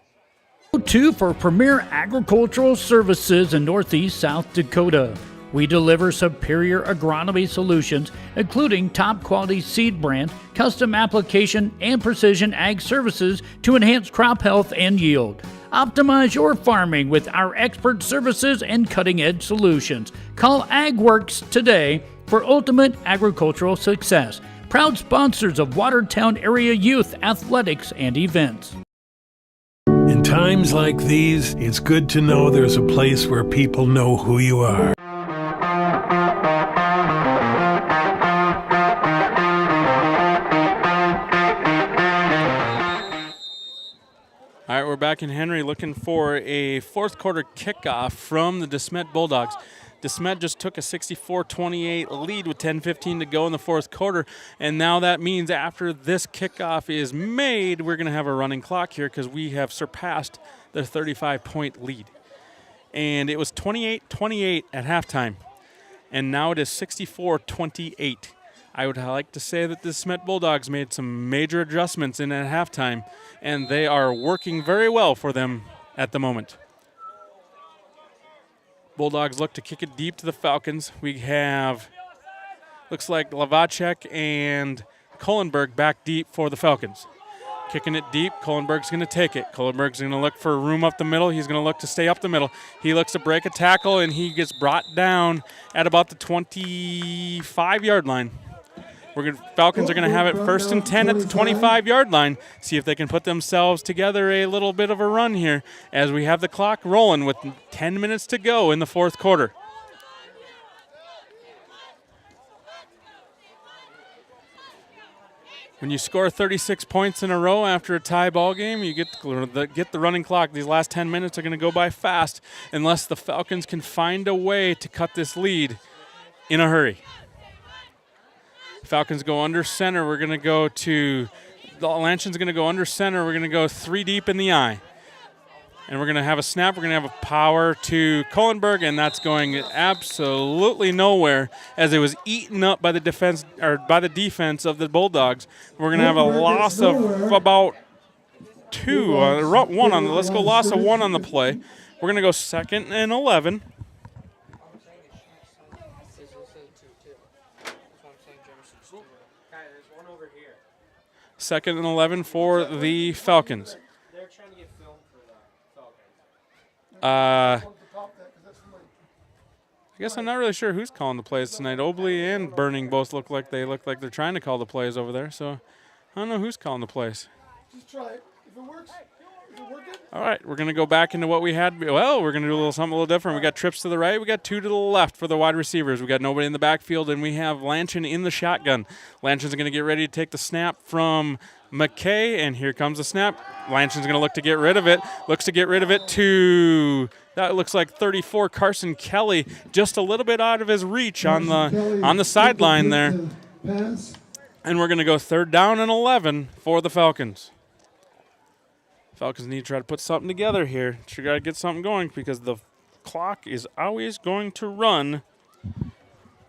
Go-to for premier agricultural services in Northeast South Dakota. We deliver superior agronomy solutions, including top-quality seed brand, custom application, and precision ag services to enhance crop health and yield. Optimize your farming with our expert services and cutting-edge solutions. Call AgWorks today for ultimate agricultural success. Proud sponsors of Watertown area youth athletics and events. In times like these, it's good to know there's a place where people know who you are. All right, we're back in Henry looking for a fourth quarter kickoff from the DeSmet Bulldogs. DeSmet just took a 64-28 lead with 10:15 to go in the fourth quarter, and now that means after this kickoff is made, we're going to have a running clock here because we have surpassed the 35-point lead. And it was 28-28 at halftime, and now it is 64-28. I would like to say that the DeSmet Bulldogs made some major adjustments in at halftime, and they are working very well for them at the moment. Bulldogs look to kick it deep to the Falcons. We have, looks like Lavacek and Kohlenberg back deep for the Falcons. Kicking it deep, Kohlenberg's going to take it. Kohlenberg's going to look for room up the middle. He's going to look to stay up the middle. He looks to break a tackle, and he gets brought down at about the 25-yard line. Falcons are going to have it 1st and 10 at the 25-yard line. See if they can put themselves together a little bit of a run here as we have the clock rolling with 10 minutes to go in the fourth quarter. When you score 36 points in a row after a tie ball game, you get the running clock. These last 10 minutes are going to go by fast unless the Falcons can find a way to cut this lead in a hurry. Falcons go under center. We're going to go to – the Lanchan's going to go under center. We're going to go 3 deep in the eye. And we're going to have a snap. We're going to have a power to Kohlenberg, and that's going absolutely nowhere as it was eaten up by the defense of the Bulldogs. We're going to have a loss of about 2, one on the – let's go loss of 1 on the play. We're going to go 2nd and 11. Second and 11 for the Falcons. I guess I'm not really sure who's calling the plays tonight. Obley and Burning both look like they're trying to call the plays over there. So I don't know who's calling the plays. Just try it. If it works, all right, we're going to go back into what we had. Well, we're going to do something a little different. We got trips to the right. We got 2 to the left for the wide receivers. We got nobody in the backfield, and we have Lanchan in the shotgun. Lanchan's going to get ready to take the snap from McKay, and here comes the snap. Lanchan's going to look to get rid of it. Looks to get rid of it to, that looks like 34, Carson Kelly, just a little bit out of his reach on the sideline there. And we're going to go 3rd down and 11 for the Falcons. Falcons need to try to put something together here. Sure got to get something going because the clock is always going to run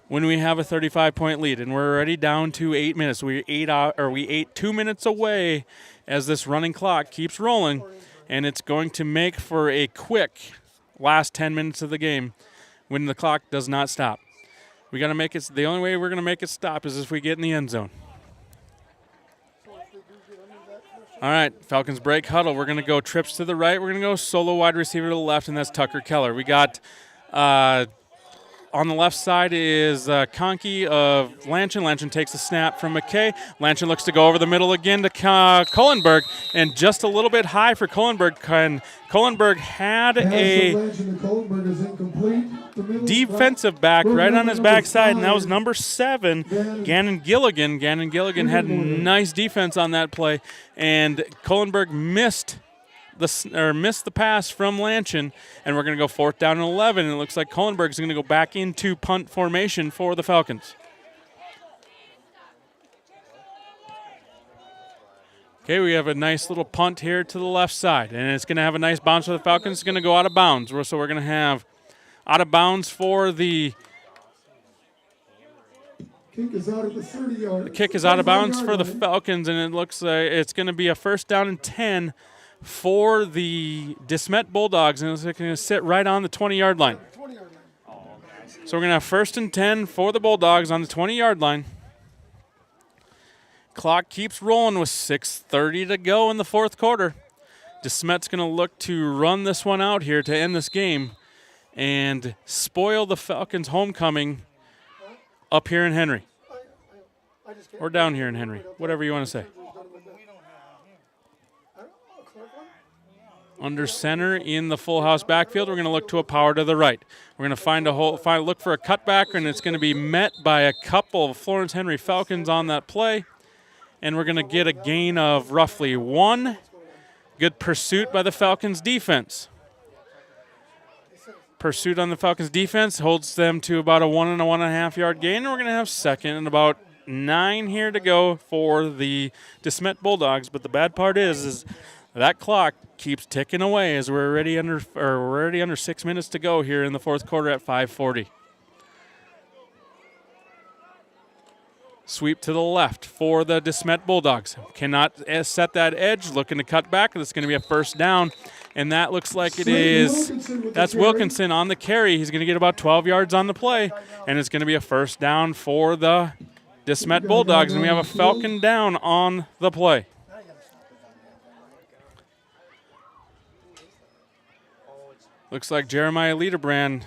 when we have a 35-point lead, and we're already down to 8 minutes. We ate 2 minutes away as this running clock keeps rolling, and it's going to make for a quick last 10 minutes of the game when the clock does not stop. We got to make it. The only way we're going to make it stop is if we get in the end zone. All right, Falcons break huddle. We're going to go trips to the right. We're going to go solo wide receiver to the left, and that's Tucker Keller. We got on the left side is Conkey of Lanchin. Lanchin takes a snap from McKay. Lanchin looks to go over the middle again to Kohlenberg, and just a little bit high for Kohlenberg. Kohlenberg had a defensive back right on his backside, and that was number 7, Gannon Gilligan. Gannon Gilligan had nice defense on that play, and Kohlenberg missed the pass from Lanchin, and we're going to go 4th down and 11, and it looks like Kohlenberg is going to go back into punt formation for the Falcons. Okay, we have a nice little punt here to the left side, and it's going to have a nice bounce for the Falcons. It's going to go out of bounds, so we're going to have out of bounds for the kick is out at the 30-yard. The kick is out of bounds for the Falcons, and it looks like it's going to be a 1st down and 10 for the DeSmet Bulldogs, and it's going to sit right on the 20-yard line. So we're going to have 1st and 10 for the Bulldogs on the 20-yard line. Clock keeps rolling with 6:30 to go in the 4th quarter. DeSmet's going to look to run this one out here to end this game and spoil the Falcons' homecoming up here in Henry. Or down here in Henry, whatever you want to say. Under center in the full house backfield, we're going to look to a power to the right. We're going to look for a cutback, and it's going to be met by a couple of Florence Henry Falcons on that play. And we're going to get a gain of roughly 1. Good pursuit by the Falcons defense. Pursuit on the Falcons defense holds them to about a 1 and a 1.5 yard gain. And we're going to have 2nd and about 9 here to go for the DeSmet Bulldogs. But the bad part is that clock keeps ticking away as we're already under 6 minutes to go here in the 4th quarter at 5:40. Sweep to the left for the DeSmet Bulldogs. Cannot set that edge, looking to cut back. It's going to be a 1st down, and that looks like it is. That's Wilkinson on the carry. He's going to get about 12 yards on the play, and it's going to be a 1st down for the DeSmet Bulldogs, and we have a Falcon down on the play. Looks like Jeremiah Liederbrand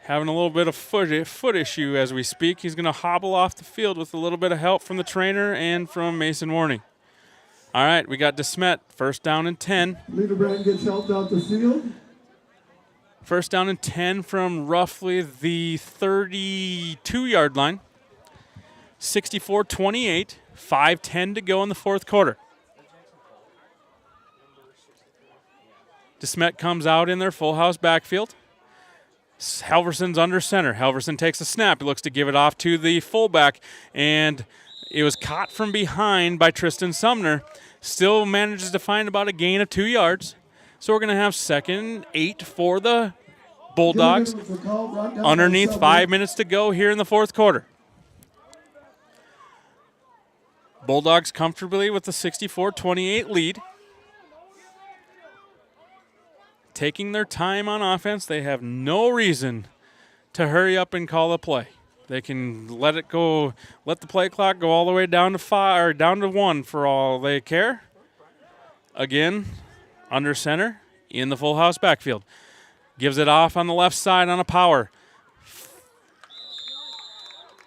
having a little bit of foot issue as we speak. He's going to hobble off the field with a little bit of help from the trainer and from Mason Warning. All right, we got DeSmet, 1st down and 10. Liederbrand gets helped out the field. 1st down and 10 from roughly the 32-yard line. 64-28, 5:10 to go in the 4th quarter. DeSmet comes out in their full house backfield. Halverson's under center. Halverson takes a snap. He looks to give it off to the fullback, and it was caught from behind by Tristan Sumner. Still manages to find about a gain of 2 yards. So we're going to have 2nd and 8 for the Bulldogs. Underneath 5 minutes to go here in the 4th quarter. Bulldogs comfortably with the 64-28 lead. Taking their time on offense. They have no reason to hurry up and call a play. They can let it go, let the play clock go all the way down to 5 or down to 1 for all they care. Again, under center in the full house backfield. Gives it off on the left side on a power.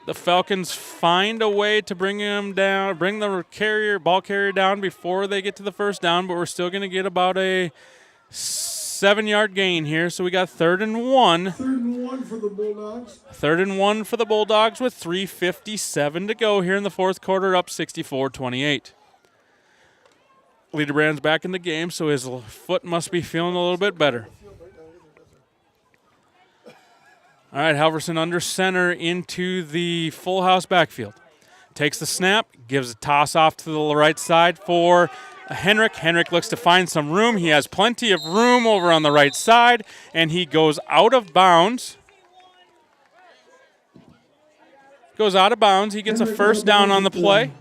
The Falcons find a way to bring him down, bring the ball carrier down before they get to the 1st down, but we're still going to get about a 7-yard gain here, so we got 3rd and 1. 3rd and 1 for the Bulldogs. 3rd and 1 for the Bulldogs with 3:57 to go here in the 4th quarter, up 64-28. Liederbrand's back in the game, so his foot must be feeling a little bit better. All right, Halverson under center into the full house backfield. Takes the snap, gives a toss off to the right side for Henrik. Henrik looks to find some room. He has plenty of room over on the right side, and he goes out of bounds. goes out of bounds. He gets a first down on the play.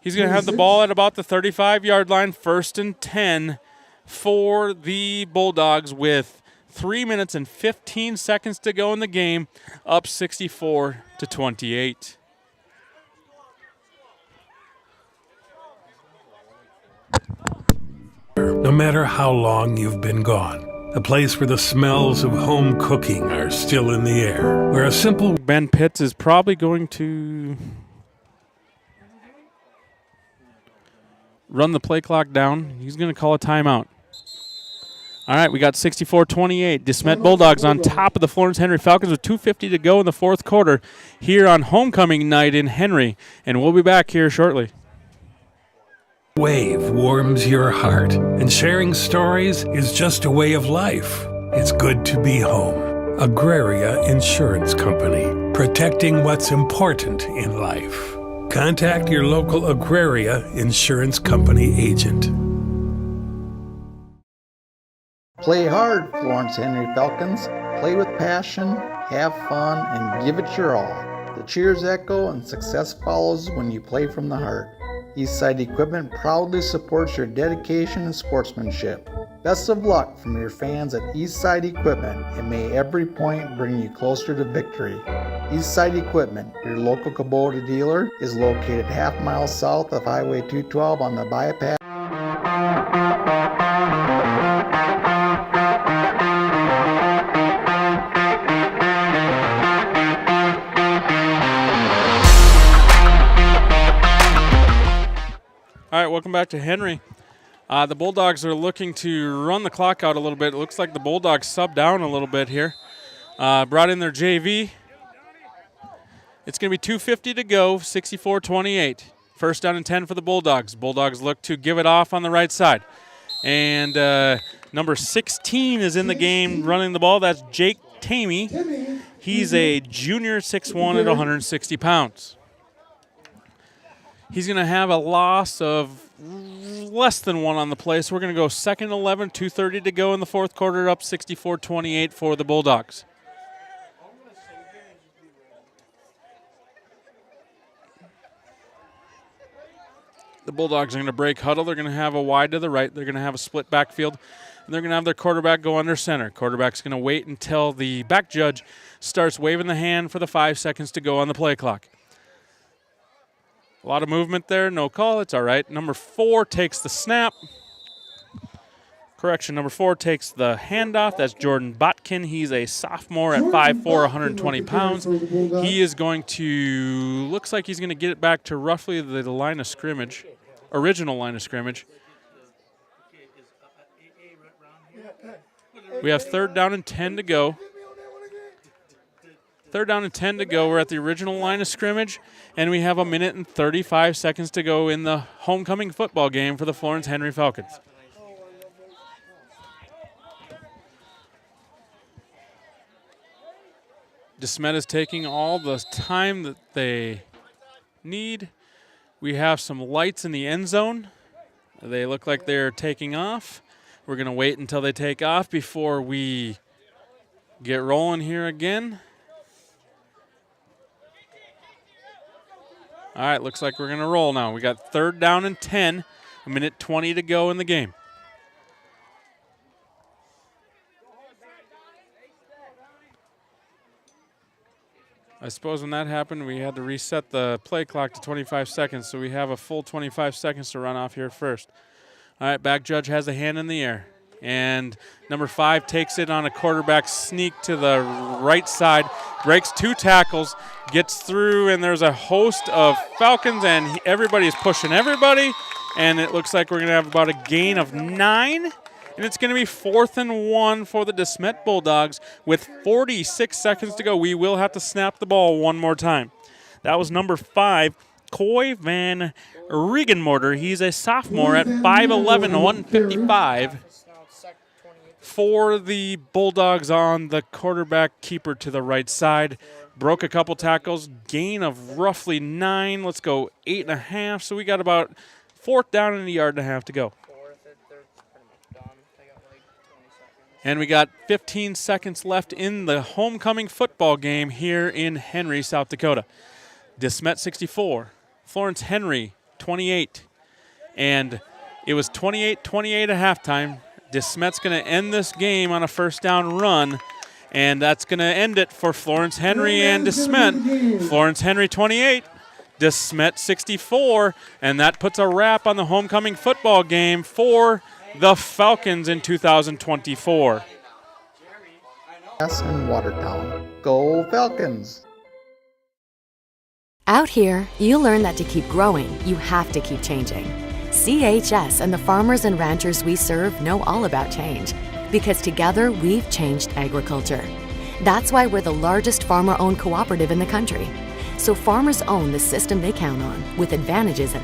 He's going to have the ball at about the 35-yard line, 1st and 10 for the Bulldogs with 3 minutes and 15 seconds to go in the game, up 64-28. No matter how long you've been gone, a place where the smells of home cooking are still in the air, where a simple Ben Pitts is probably going to run the play clock down. He's going to call a timeout. All right, we got 64-28. DeSmet Bulldogs on top of the Florence Henry Falcons with 2:50 to go in the fourth quarter here on homecoming night in Henry. And we'll be back here shortly. wave warms your heart, and sharing stories is just a way of life. It's good to be home. Agraria Insurance Company, protecting what's important in life. Contact your local Agraria Insurance Company agent. Play hard, Florence Henry Falcons. Play with passion, have fun, and give it your all. The cheers echo and success follows when you play from the heart. Eastside Equipment proudly supports your dedication and sportsmanship. Best of luck from your fans at Eastside Equipment, and may every point bring you closer to victory. Eastside Equipment, your local Kubota dealer, is located half-mile south of Highway 212 on the bypass. All right, welcome back to Henry. The Bulldogs are looking to run the clock out a little bit. It looks like the Bulldogs subbed down a little bit here. Brought in their JV. It's going to be 2:50 to go, 64-28. First down and 10 for the Bulldogs. Bulldogs look to give it off on the right side. And number 16 is in the game running the ball. That's Jake Tamey. He's a junior, 6'1" at 160 pounds. He's going to have a loss of less than one on the play, so we're going to go 2nd and 11, 2:30 to go in the fourth quarter, up 64-28 for the Bulldogs. The Bulldogs are going to break huddle. They're going to have a wide to the right. They're going to have a split backfield, and they're going to have their quarterback go under center. Quarterback's going to wait until the back judge starts waving the hand for the 5 seconds to go on the play clock. A lot of movement there, no call, it's all right. Number 4 takes the snap. Correction, number 4 takes the handoff. That's Jordan Botkin. He's a sophomore at 5'4", 120 pounds. He is going to, looks like he's going to get it back to roughly the line of scrimmage, original line of scrimmage. We have 3rd down and 10 to go. 3rd down and 10 to go. We're at the original line of scrimmage, and we have 1 minute and 35 seconds to go in the homecoming football game for the Florence Henry Falcons. DeSmet is taking all the time that they need. We have some lights in the end zone. They look like they're taking off. We're going to wait until they take off before we get rolling here again. All right, looks like we're going to roll now. We got 3rd down and 10, 1 minute 20 to go in the game. I suppose when that happened, we had to reset the play clock to 25 seconds, so we have a full 25 seconds to run off here first. All right, back judge has a hand in the air. And number 5 takes it on a quarterback sneak to the right side, breaks 2 tackles, gets through, and there's a host of Falcons, and everybody is pushing everybody. And it looks like we're going to have about a gain of 9. And it's going to be 4th and 1 for the DeSmet Bulldogs with 46 seconds to go. We will have to snap the ball one more time. That was number 5, Coy Van Regenmorter. He's a sophomore at 5'11", 155. For the Bulldogs on the quarterback keeper to the right side. Broke a couple tackles, gain of roughly 9. Let's go 8.5. So we got about 4th down and 1.5 yards to go. And we got 15 seconds left in the homecoming football game here in Henry, South Dakota. DeSmet 64, Florence Henry 28. And it was 28-28 at halftime. DeSmet's going to end this game on a first down run, and that's going to end it for Florence Henry and DeSmet. Florence Henry 28, DeSmet 64, and that puts a wrap on the homecoming football game for the Falcons in 2024. In Watertown. Go Falcons! Out here, you learn that to keep growing, you have to keep changing. CHS and the farmers and ranchers we serve know all about change, because together we've changed agriculture. That's why we're the largest farmer-owned cooperative in the country. So farmers own the system they count on, with advantages at